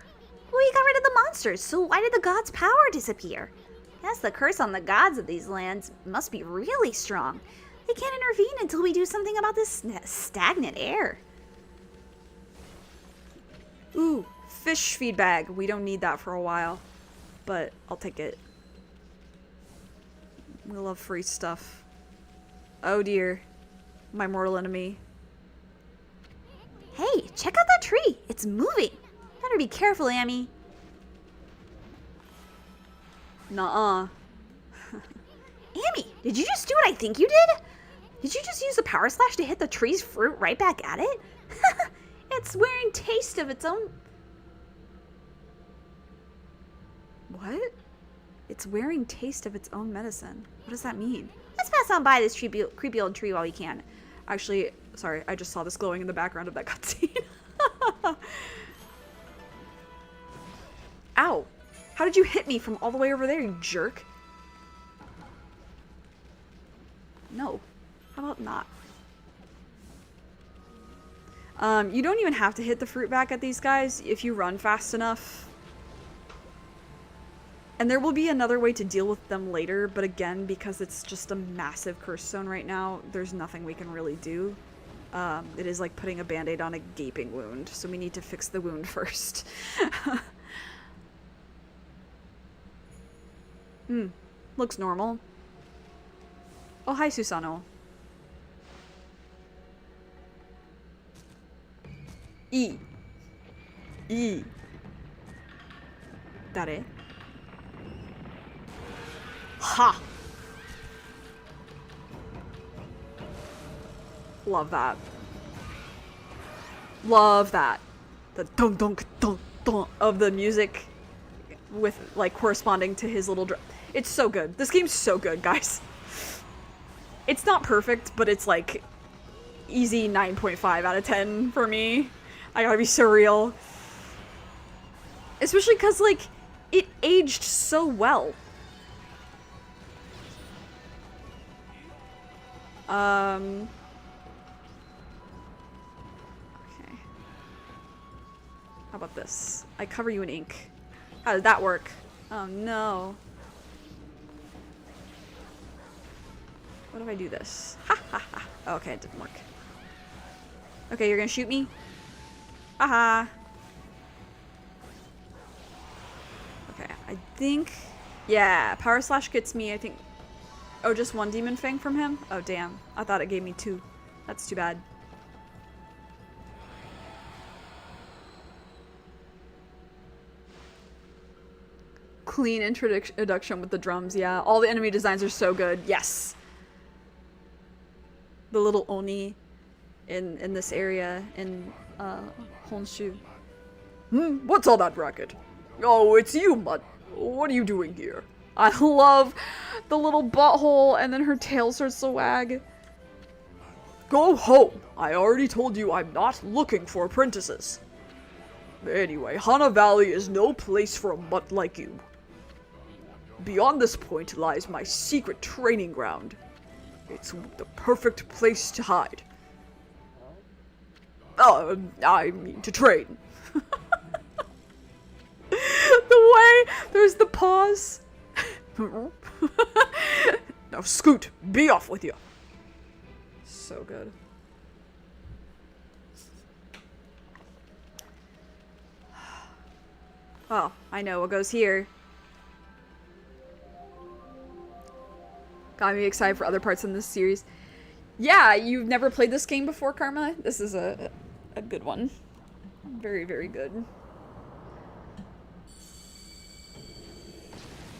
Speaker 4: We got rid of the monsters, so why did the gods' power disappear? Guess the curse on the gods of these lands must be really strong. They can't intervene until we do something about this stagnant air.
Speaker 1: Ooh, fish feed bag. We don't need that for a while, but I'll take it. We love free stuff. Oh dear. My mortal enemy.
Speaker 4: Hey, check out that tree. It's moving. Better be careful, Amy.
Speaker 1: Nuh-uh.
Speaker 4: Amy, did you just do what I think you did? Did you just use the power slash to hit the tree's fruit right back at it? It's wearing taste of its own...
Speaker 1: What? It's wearing taste of its own medicine. What does that mean?
Speaker 4: Let's pass on by this creepy old tree while we can.
Speaker 1: Actually, sorry, I just saw this glowing in the background of that cutscene. Ow! How did you hit me from all the way over there, you jerk? No. How about not? You don't even have to hit the fruit back at these guys if you run fast enough. And there will be another way to deal with them later, but again, because it's just a massive curse zone right now, there's nothing we can really do. It is like putting a band-aid on a gaping wound, so we need to fix the wound first. Looks normal. Oh, hi, Susano. E. Dare? Ha! Love that. Love that. The dunk dunk dunk dunk of the music with like corresponding to his little it's so good. This game's so good, guys. It's not perfect, but it's like easy 9.5 out of 10 for me. I gotta be surreal. Especially because like it aged so well. Okay. How about this? I cover you in ink. How did that work? Oh no. What if I do this? Ha ha ha. Okay, it didn't work. Okay, you're gonna shoot me? Haha. Okay, I think... Yeah, Power Slash gets me, I think... Oh, just one Demon Fang from him? Oh, damn. I thought it gave me 2. That's too bad. Clean introduction with the drums, yeah. All the enemy designs are so good. Yes! The little Oni in this area in Honshu.
Speaker 3: What's all that racket? Oh, it's you, Mutt. What are you doing here?
Speaker 1: I love the little butthole and then her tail starts to wag.
Speaker 3: Go home. I already told you I'm not looking for apprentices. Anyway, Hana Valley is no place for a mutt like you. Beyond this point lies my secret training ground. It's the perfect place to hide. I mean to train.
Speaker 1: The way there's the pause.
Speaker 3: Now scoot, be off with you.
Speaker 1: So good. Well, I know what goes here. Got me excited for other parts in this series. Yeah, you've never played this game before, Karma? This is a good one. Very, very good.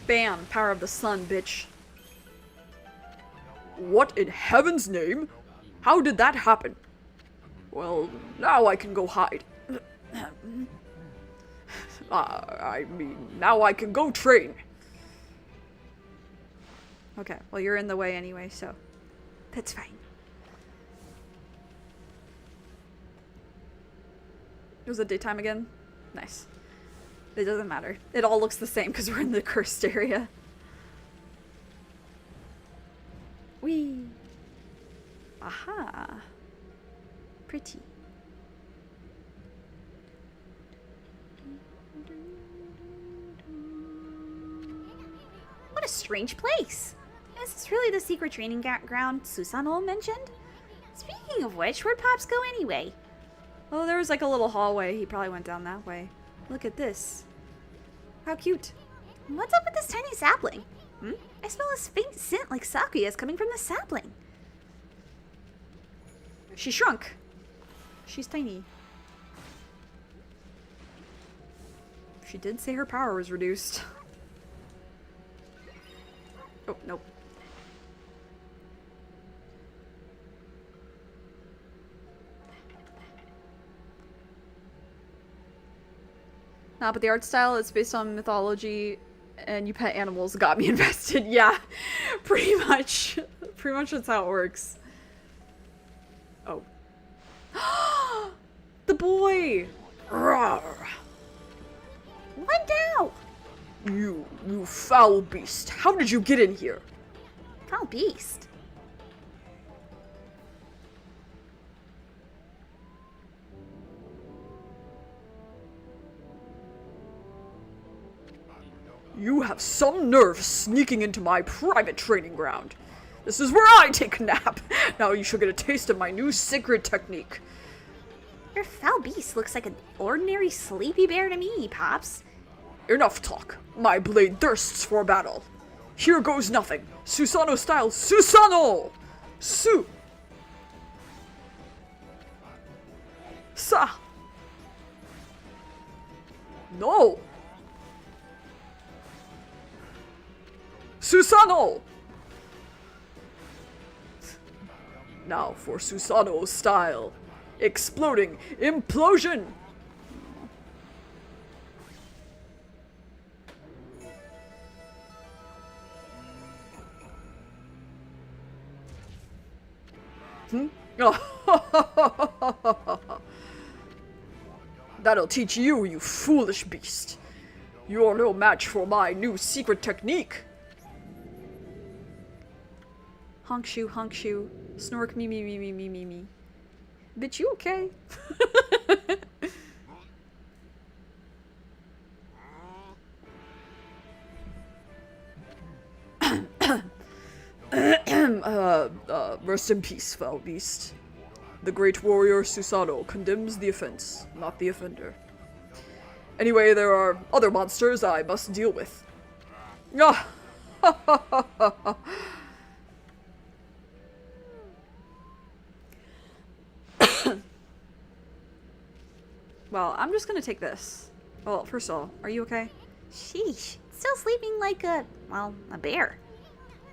Speaker 1: Bam! Power of the sun, bitch.
Speaker 3: What in heaven's name? How did that happen? Well, now I can go hide. I mean, now I can go train.
Speaker 1: Okay, well you're in the way anyway, so that's fine. Was it daytime again? Nice. It doesn't matter. It all looks the same because we're in the cursed area. Whee! Aha. Pretty.
Speaker 4: What a strange place. Is this really the secret training ground Susanoo mentioned? Speaking of which, where'd Pops go anyway?
Speaker 1: Oh, there was like a little hallway. He probably went down that way. Look at this. How cute.
Speaker 4: What's up with this tiny sapling? I smell a faint scent like Sakuya's coming from the sapling.
Speaker 1: She shrunk. She's tiny. She did say her power was reduced. Oh, nope. Nah, but the art style is based on mythology and you pet animals got me invested. Yeah, pretty much. Pretty much that's how it works. Oh. The boy!
Speaker 3: Rawr.
Speaker 4: What now?
Speaker 3: You foul beast. How did you get in here?
Speaker 4: Foul beast.
Speaker 3: You have some nerve sneaking into my private training ground. This is where I take a nap. Now you shall get a taste of my new secret technique.
Speaker 4: Your foul beast looks like an ordinary sleepy bear to me, Pops.
Speaker 3: Enough talk. My blade thirsts for battle. Here goes nothing. Susanoo style, Susanoo! Su! Sa! No! Susanoo! Now for Susanoo style. Exploding implosion! That'll teach you, you foolish beast. You're no match for my new secret technique.
Speaker 1: Honk shoe, snork me, me. Bitch, you okay?
Speaker 3: Rest in peace, foul beast. The great warrior Susanoo condemns the offense, not the offender. Anyway, there are other monsters I must deal with. Ah!
Speaker 1: Well, I'm just gonna take this. Well, first of all, are you okay?
Speaker 4: Sheesh. Still sleeping like a bear.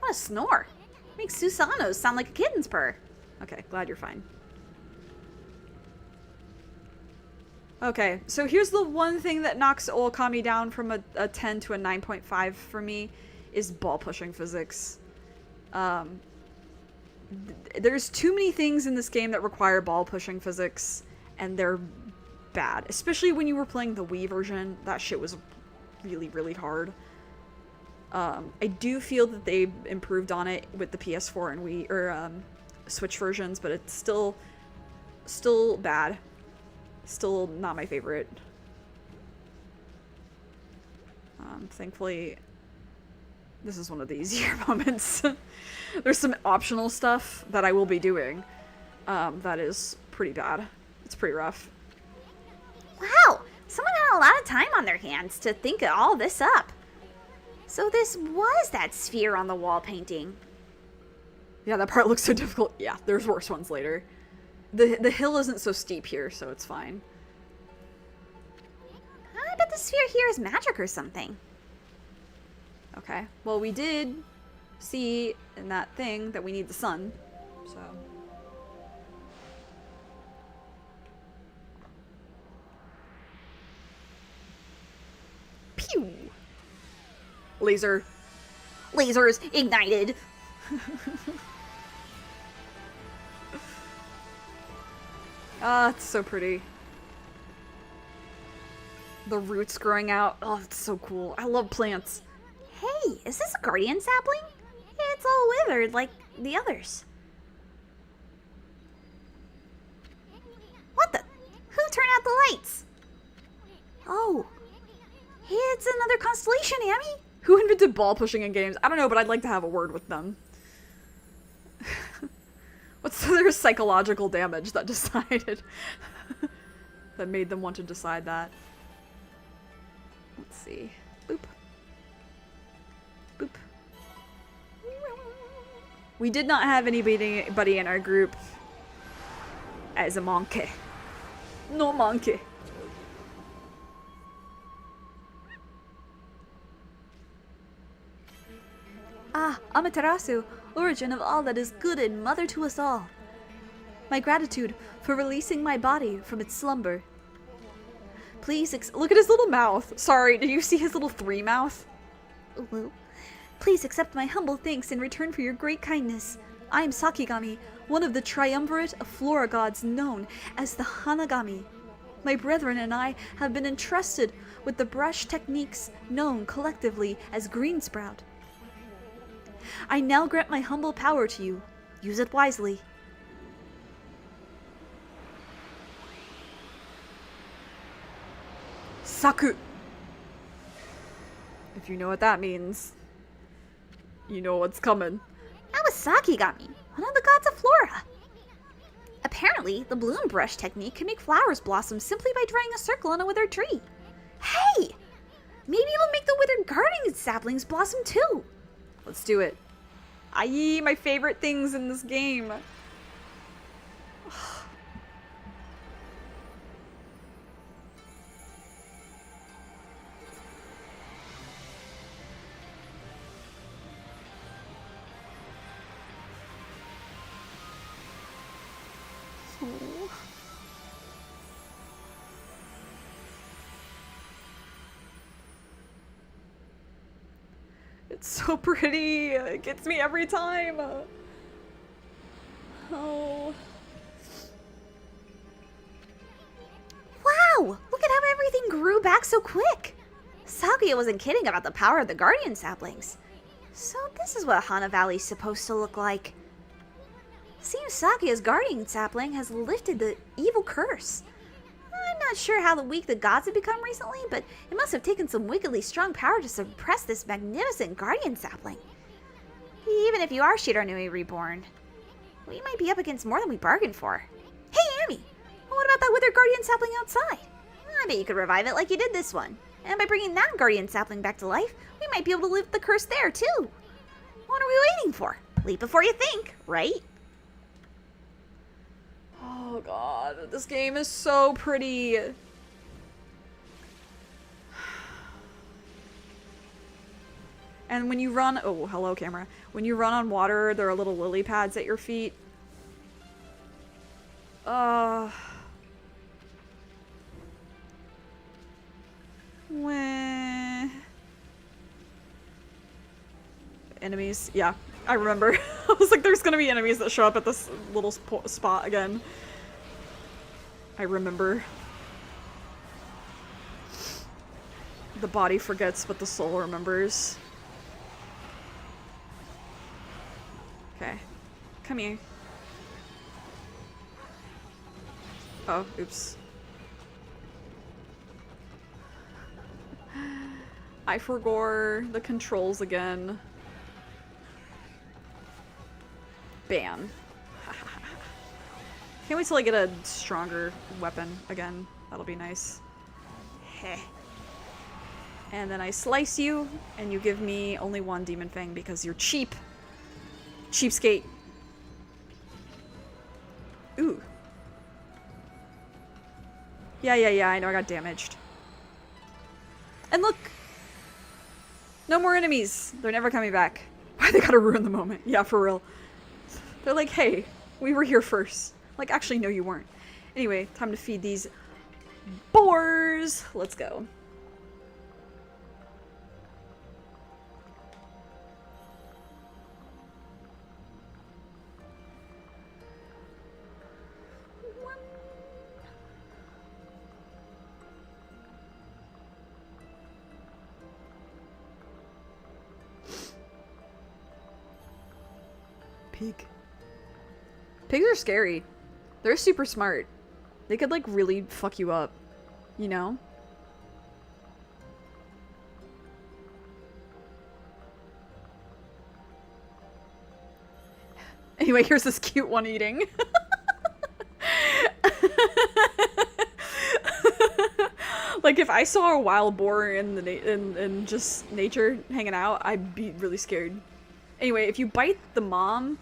Speaker 4: What a snore. Makes Susanoo sound like a kitten's purr.
Speaker 1: Okay, glad you're fine. Okay, so here's the one thing that knocks Okami down from a 10 to a 9.5 for me, is ball pushing physics. There's too many things in this game that require ball pushing physics, and they're bad. Especially when you were playing the Wii version, that shit was really, really hard. I do feel that they improved on it with the PS4 and Wii, or Switch versions, but it's still bad. Still not my favorite. Thankfully, this is one of the easier moments. There's some optional stuff that I will be doing that is pretty bad. It's pretty rough.
Speaker 4: Wow, someone had a lot of time on their hands to think all this up. So this was that sphere on the wall painting.
Speaker 1: Yeah, that part looks so difficult. Yeah, there's worse ones later. The hill isn't so steep here, so it's fine.
Speaker 4: I bet the sphere here is magic or something.
Speaker 1: Okay, well, we did see in that thing that we need the sun, so...
Speaker 4: Pew!
Speaker 1: Laser.
Speaker 4: Lasers ignited.
Speaker 1: Ah, it's so pretty. The roots growing out. Oh, it's so cool. I love plants.
Speaker 4: Hey, is this a guardian sapling? It's all withered like the others. lights. Oh. It's another constellation, Amy.
Speaker 1: Who invented ball pushing in games? I don't know, but I'd like to have a word with them. What's their psychological damage that decided that made them want to decide that? Let's see. Boop. Boop. We did not have anybody in our group as a monkey. No monkey.
Speaker 2: Ah, Amaterasu, origin of all that is good and mother to us all. My gratitude for releasing my body from its slumber.
Speaker 1: Please look at his little mouth. Sorry, did you see his little 3 mouth?
Speaker 2: Well, please accept my humble thanks in return for your great kindness. I am Sakigami, one of the triumvirate of flora gods known as the Hanagami. My brethren and I have been entrusted with the brush techniques known collectively as Green Sprout. I now grant my humble power to you. Use it wisely.
Speaker 1: Saku! If you know what that means, you know what's coming.
Speaker 4: That was Sakigami, one of the gods of flora. Apparently, the bloom brush technique can make flowers blossom simply by drawing a circle on a withered tree. Hey! Maybe it'll make the withered garden saplings blossom too.
Speaker 1: Let's do it. Aye, my favorite things in this game. It's so pretty. It gets me every time. Oh.
Speaker 4: Wow! Look at how everything grew back so quick. Sakuya wasn't kidding about the power of the guardian saplings. So this is what Hana Valley's supposed to look like. Seems Sakuya's guardian sapling has lifted the evil curse. I'm not sure how weak the gods have become recently, but it must have taken some wickedly strong power to suppress this magnificent guardian sapling. Even if you are Shiranui reborn, we might be up against more than we bargained for. Hey, Amy! What about that withered guardian sapling outside? I bet you could revive it like you did this one. And by bringing that guardian sapling back to life, we might be able to lift the curse there, too. What are we waiting for? Leap before you think, right?
Speaker 1: Oh god, this game is so pretty. And when you run, oh, hello camera. When you run on water, there are little lily pads at your feet. Wah. Enemies, yeah, I remember. I was like, there's gonna be enemies that show up at this little spot again. I remember. The body forgets, but the soul remembers. Okay. Come here. Oh, oops. I forgot the controls again. Bam. Can't wait till I get a stronger weapon again. That'll be nice. Heh. And then I slice you, and you give me only one demon fang because you're cheap. Cheapskate. Ooh. Yeah, I know I got damaged. And look! No more enemies! They're never coming back. Why they gotta ruin the moment? Yeah, for real. They're like, hey, we were here first. Like, actually, no, you weren't. Anyway, time to feed these boars. Let's go.
Speaker 3: Pig.
Speaker 1: Pigs are scary. They're super smart. They could, like, really fuck you up. You know? Anyway, here's this cute one eating. Like, if I saw a wild boar in the in just nature hanging out, I'd be really scared. Anyway, if you bite the mom,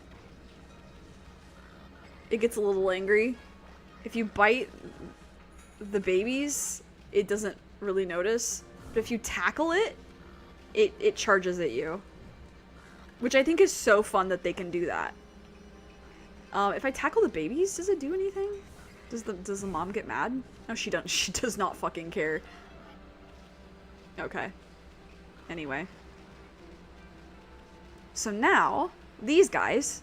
Speaker 1: it gets a little angry. If you bite the babies, it doesn't really notice. But if you tackle it, it charges at you. Which I think is so fun that they can do that. If I tackle the babies, does it do anything? Does the mom get mad? No, she doesn't. She does not fucking care. Okay. Anyway. So now, these guys.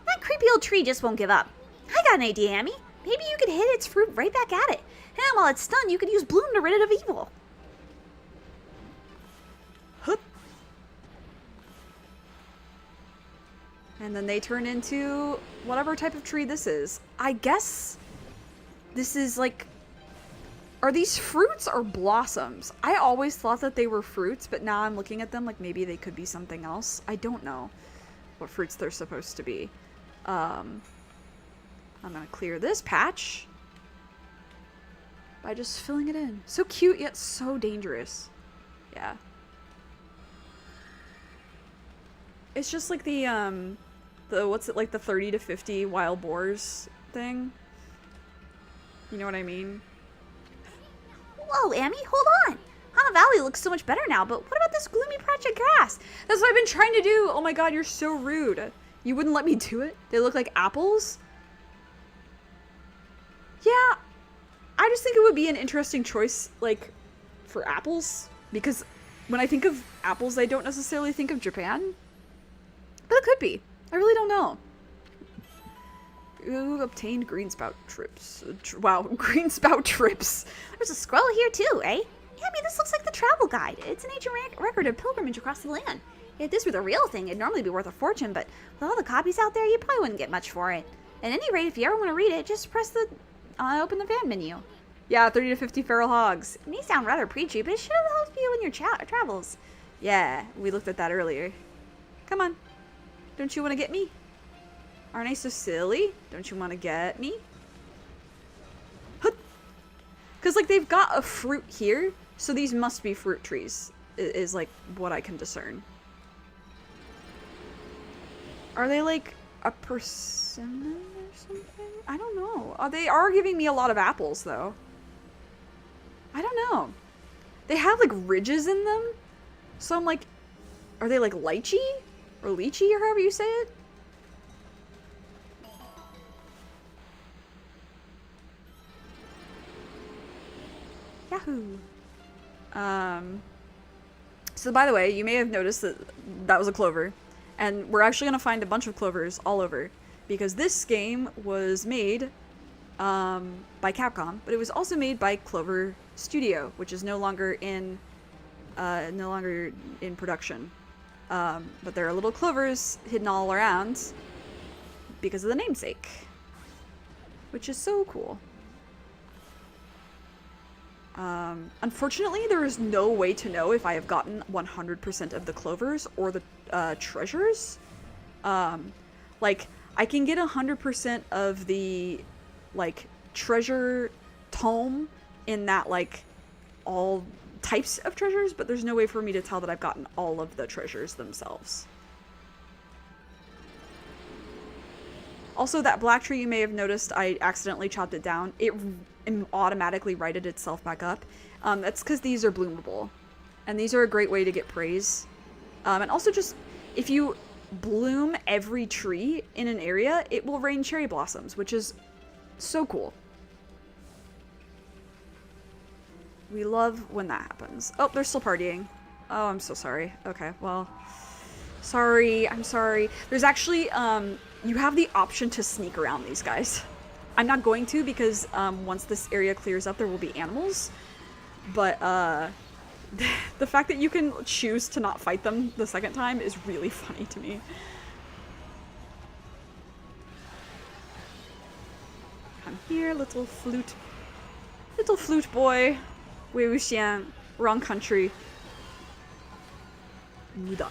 Speaker 4: That creepy old tree just won't give up. I got an idea, Amy. Maybe you could hit its fruit right back at it. And while it's stunned, you could use Bloom to rid it of evil.
Speaker 1: Hup. And then they turn into whatever type of tree this is. I guess this is like... Are these fruits or blossoms? I always thought that they were fruits, but now I'm looking at them like maybe they could be something else. I don't know what fruits they're supposed to be. I'm gonna clear this patch by just filling it in. So cute, yet so dangerous. Yeah. It's just like the what's it, like the 30 to 50 wild boars thing? You know what I mean?
Speaker 4: Whoa, Amy, hold on. Hana Valley looks so much better now, but what about this gloomy patch of grass?
Speaker 1: That's what I've been trying to do! Oh my god, you're so rude. You wouldn't let me do it? They look like apples? Yeah, I just think it would be an interesting choice, like, for apples. Because when I think of apples, I don't necessarily think of Japan. But it could be. I really don't know. Ooh, obtained green spout trips. Wow, green spout trips.
Speaker 4: There's a scroll here too, eh? Amy, this looks like the travel guide. It's an ancient record of pilgrimage across the land. If this were the real thing, it'd normally be worth a fortune, but with all the copies out there, you probably wouldn't get much for it. At any rate, if you ever want to read it, just press the open the fan menu.
Speaker 1: Yeah, 30 to 50 feral hogs.
Speaker 4: It may sound rather preachy, but it should have helped you in your travels.
Speaker 1: Yeah, we looked at that earlier. Come on. Don't you want to get me? Aren't I so silly? Don't you want to get me? Because, like, they've got a fruit here, so these must be fruit trees, is like, what I can discern. Are they, like, a persimmon or something? I don't know. They are giving me a lot of apples, though. I don't know. They have, like, ridges in them, so I'm like, are they, like, lychee? Or lychee, or however you say it? Yahoo! So by the way, you may have noticed that that was a clover. And we're actually going to find a bunch of clovers all over. Because this game was made by Capcom, but it was also made by Clover Studio, which is no longer in production. But there are little clovers hidden all around because of the namesake. Which is so cool. Unfortunately, there is no way to know if I have gotten 100% of the clovers or the treasures. Like, I can get 100% of the, like, treasure tome in that, like, all types of treasures, but there's no way for me to tell that I've gotten all of the treasures themselves. Also, that black tree you may have noticed, I accidentally chopped it down. It automatically righted itself back up. That's because these are bloomable. And these are a great way to get praise. And also just, if you bloom every tree in an area, it will rain cherry blossoms, which is so cool. We love when that happens. Oh, they're still partying. Oh, I'm so sorry. Okay, well, sorry, I'm sorry. There's actually, you have the option to sneak around these guys. I'm not going to because once this area clears up, there will be animals. But the fact that you can choose to not fight them the second time is really funny to me. Come here, little flute. Little flute boy. Wei Wuxian. Wrong country.
Speaker 3: Muda.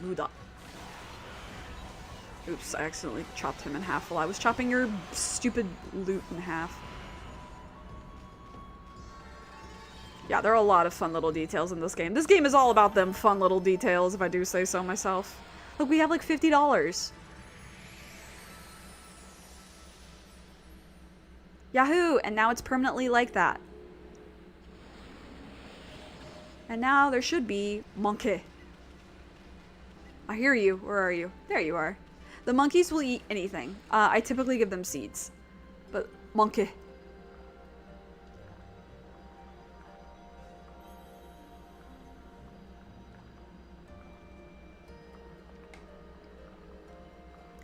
Speaker 3: Muda.
Speaker 1: Oops, I accidentally chopped him in half while I was chopping your stupid loot in half. Yeah, there are a lot of fun little details in this game. This game is all about them fun little details, if I do say so myself. Look, we have like $50. Yahoo! And now it's permanently like that. And now there should be monkey. I hear you. Where are you? There you are. The monkeys will eat anything. I typically give them seeds. But monkey.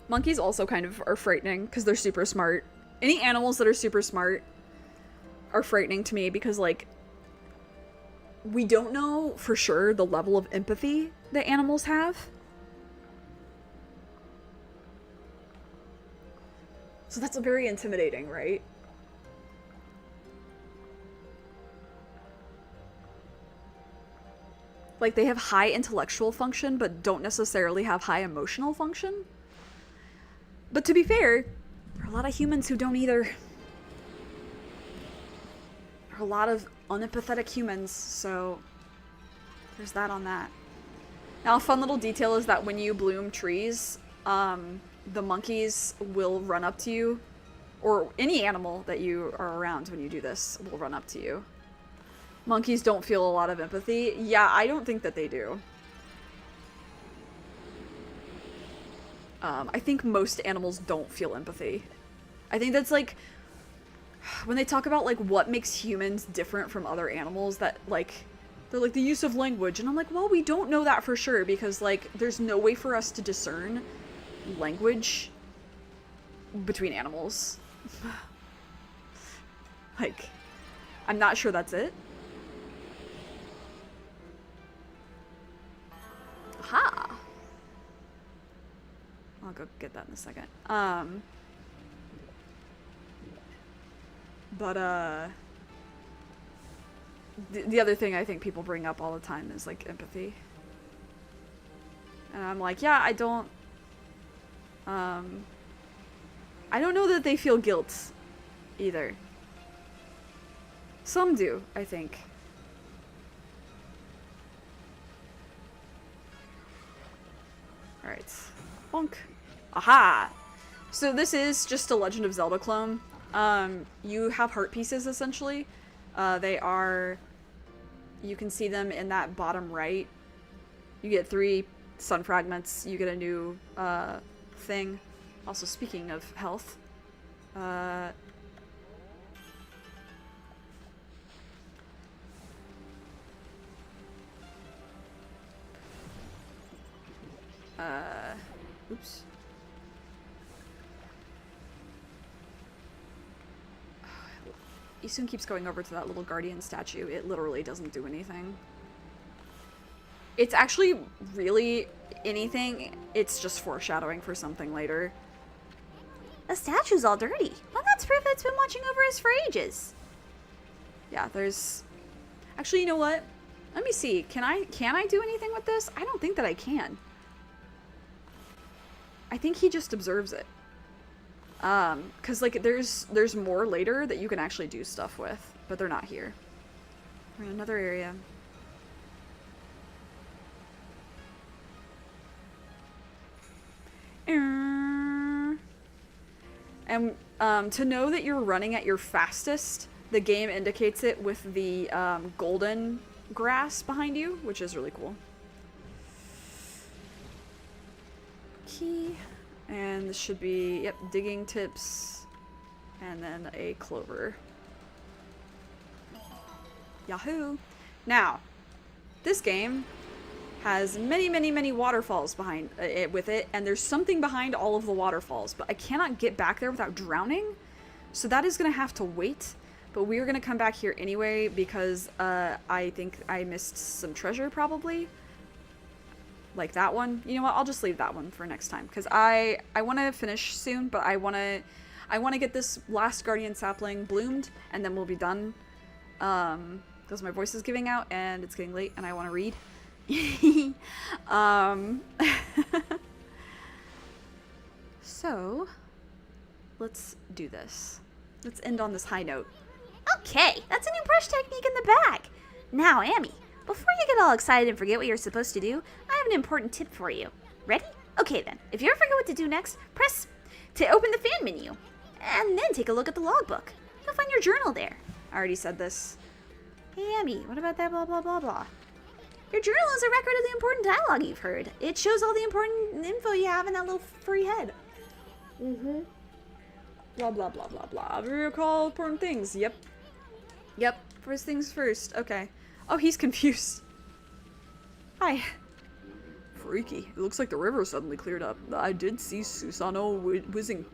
Speaker 1: Monkeys also kind of are frightening because they're super smart. Any animals that are super smart are frightening to me because, like, we don't know for sure the level of empathy that animals have. So that's very intimidating, right? Like, they have high intellectual function, but don't necessarily have high emotional function. But to be fair, there are a lot of humans who don't either. There are a lot of unempathetic humans, so there's that on that. Now, a fun little detail is that when you bloom trees, the monkeys will run up to you, or any animal that you are around when you do this will run up to you. Monkeys don't feel a lot of empathy. Yeah, I don't think that they do. I think most animals don't feel empathy. I think that's like, when they talk about like what makes humans different from other animals, that like, they're like the use of language. And I'm like, well, we don't know that for sure because like, there's no way for us to discern language between animals. Like, I'm not sure that's it. Ha! I'll go get that in a second. The other thing I think people bring up all the time is like empathy. And I'm like, yeah, I don't know that they feel guilt either. Some do, I think. Alright. Bonk. Aha! So this is just a Legend of Zelda clone. You have heart pieces, essentially. They are... You can see them in that bottom right. You get 3 sun fragments. You get a new, thing. Also, speaking of health. Oops. Isun keeps going over to that little guardian statue. It literally doesn't do anything. It's actually really anything. It's just foreshadowing for something later.
Speaker 4: The statue's all dirty. Well, that's proof it's been watching over us for ages.
Speaker 1: Yeah, there's... Actually, you know what? Let me see. Can I do anything with this? I don't think that I can. I think he just observes it. Cause like there's more later that you can actually do stuff with, but they're not here. We're in another area. And to know that you're running at your fastest, the game indicates it with the golden grass behind you, which is really cool. Key. And this should be, yep, digging tips. And then a clover. Yahoo! Now, this game has many, many, many waterfalls behind it with it, and there's something behind all of the waterfalls, but I cannot get back there without drowning, so that is going to have to wait. But we are going to come back here anyway because I think I missed some treasure probably. Like that one. You know what? I'll just leave that one for next time because I want to finish soon, but I I want to get this last guardian sapling bloomed, and then we'll be done. Because my voice is giving out, and it's getting late, and I want to read. So, let's do this. Let's end on this high note.
Speaker 4: Okay, that's a new brush technique in the bag. Now, Amy, before you get all excited and forget what you're supposed to do, I have an important tip for you. Ready? Okay then, if you ever forget what to do next, press to open the fan menu, and then take a look at the logbook. You'll find your journal there.
Speaker 1: I already said this.
Speaker 4: Hey Amy, what about that blah blah blah blah? Your journal is a record of the important dialogue you've heard. It shows all the important info you have in that little furry head.
Speaker 1: Blah, blah, blah, blah, blah. We recall important things. Yep. Yep. First things first. Okay. Oh, he's confused. Hi.
Speaker 3: Freaky. It looks like the river suddenly cleared up. I did see Susano whizzing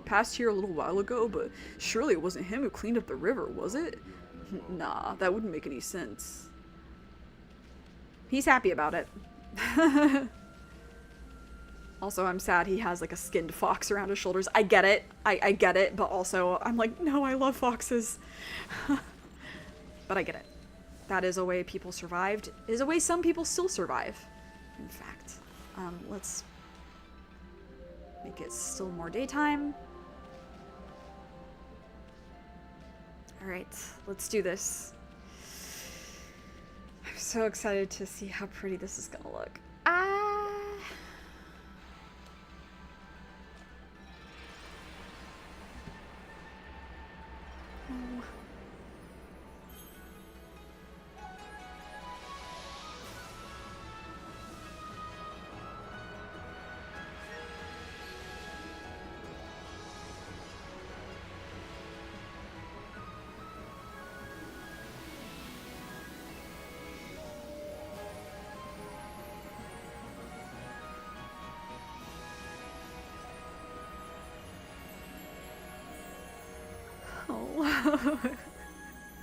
Speaker 3: past here a little while ago, but surely it wasn't him who cleaned up the river, was it? Nah, that wouldn't make any sense.
Speaker 1: He's happy about it. Also, I'm sad he has like a skinned fox around his shoulders. I get it. I get it, but also I'm like, no, I love foxes. But I get it. That is a way people survived. It is a way some people still survive, in fact. Let's make it still more daytime. Alright, let's do this. I'm so excited to see how pretty this is gonna look. Oh.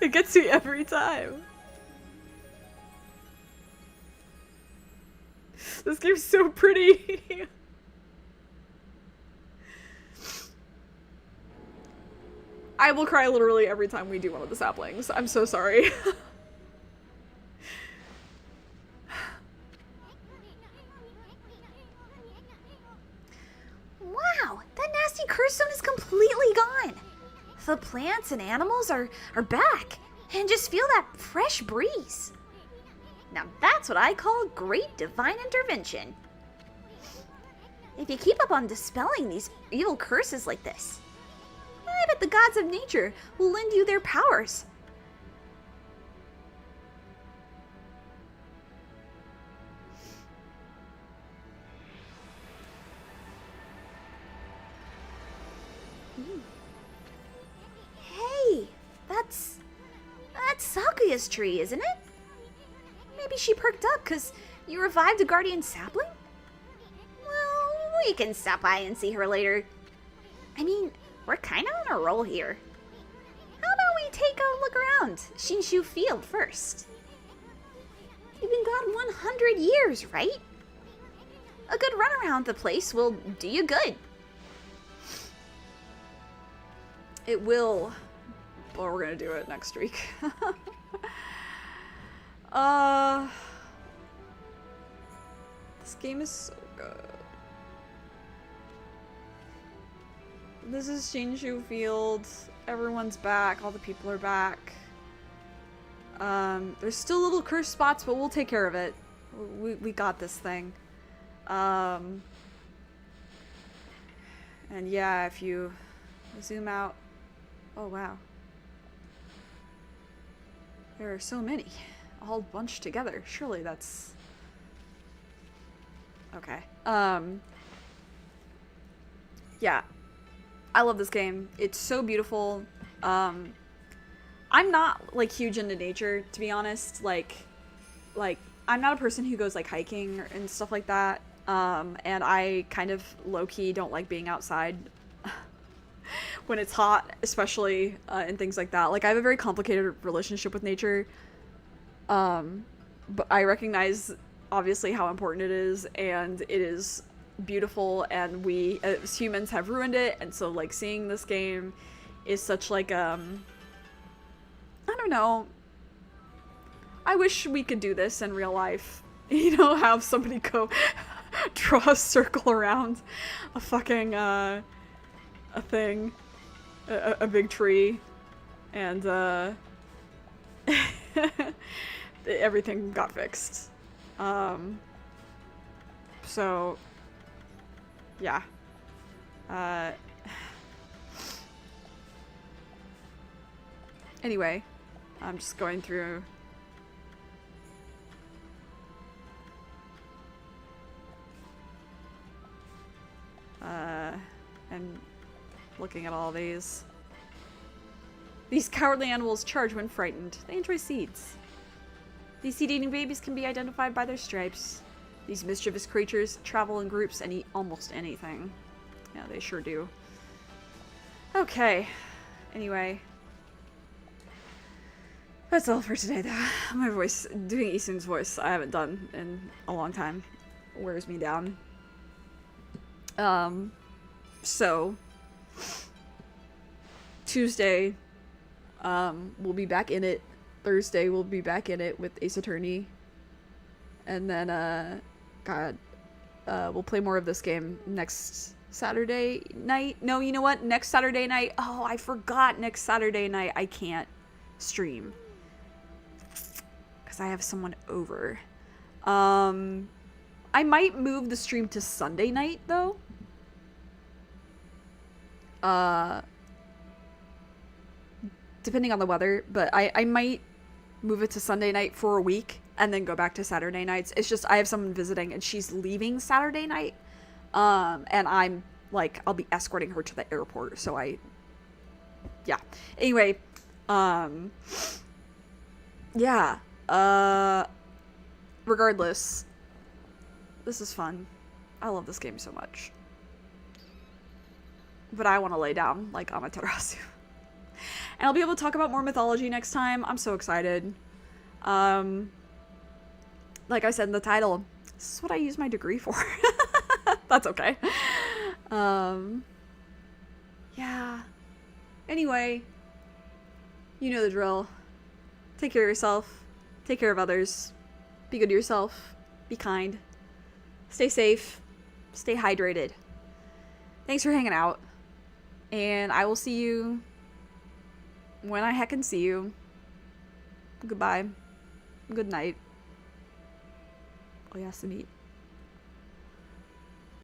Speaker 1: It gets me every time. This game's so pretty. I will cry literally every time we do one of the saplings. I'm so sorry.
Speaker 4: Wow, that nasty curse zone is completely gone. The plants and animals are back, and just feel that fresh breeze. Now that's what I call great divine intervention. If you keep up on dispelling these evil curses like this, I bet the gods of nature will lend you their powers. Hey, that's Sakuya's tree, isn't it? Maybe she perked up because you revived a guardian sapling? Well, we can stop by and see her later. I mean, we're kind of on a roll here. How about we take a look around Shinshu Field first? You've been gone 100 years, right? A good run around the place will do you good.
Speaker 1: It will, but we're gonna do it next week. This game is so good. This is Shinshu Field. Everyone's back. All the people are back. There's still little cursed spots, but we'll take care of it. We got this thing. And yeah, if you zoom out. Oh, wow. There are so many. All bunched together. Surely that's... Okay. Yeah. I love this game. It's so beautiful. I'm not, like, huge into nature, to be honest. Like, I'm not a person who goes, like, hiking and stuff like that. And I kind of low-key don't like being outside when it's hot, especially, and things like that. Like, I have a very complicated relationship with nature. But I recognize, obviously, how important it is, and it is beautiful, and we as humans have ruined it, and so like seeing this game is such like I don't know, I wish we could do this in real life. You know, have somebody go draw a circle around a fucking a thing, a big tree, and everything got fixed. So yeah. Anyway, I'm just going through. And looking at all these. These cowardly animals charge when frightened. They enjoy seeds. These seed-eating babies can be identified by their stripes. These mischievous creatures travel in groups and eat almost anything. Yeah, they sure do. Okay. Anyway. That's all for today, though. My voice, doing Easton's voice, I haven't done in a long time. Wears me down. So Tuesday, we'll be back in it. Thursday, we'll be back in it with Ace Attorney. And then, we'll play more of this game next Saturday night. No, you know what? Next Saturday night. Oh, I forgot. Next Saturday night, I can't stream. Because I have someone over. I might move the stream to Sunday night, though. Depending on the weather, but I might move it to Sunday night for a week and then go back to Saturday nights. It's just I have someone visiting and she's leaving Saturday night. And I'm like, I'll be escorting her to the airport. So yeah. Anyway, yeah. Regardless, this is fun. I love this game so much. But I want to lay down like Amaterasu. And I'll be able to talk about more mythology next time. I'm so excited. Like I said in the title, this is what I use my degree for. That's okay. Yeah. Anyway, you know the drill. Take care of yourself. Take care of others. Be good to yourself. Be kind. Stay safe. Stay hydrated. Thanks for hanging out. And I will see you when I heckin' see you. Goodbye. Good night. Oyasumi.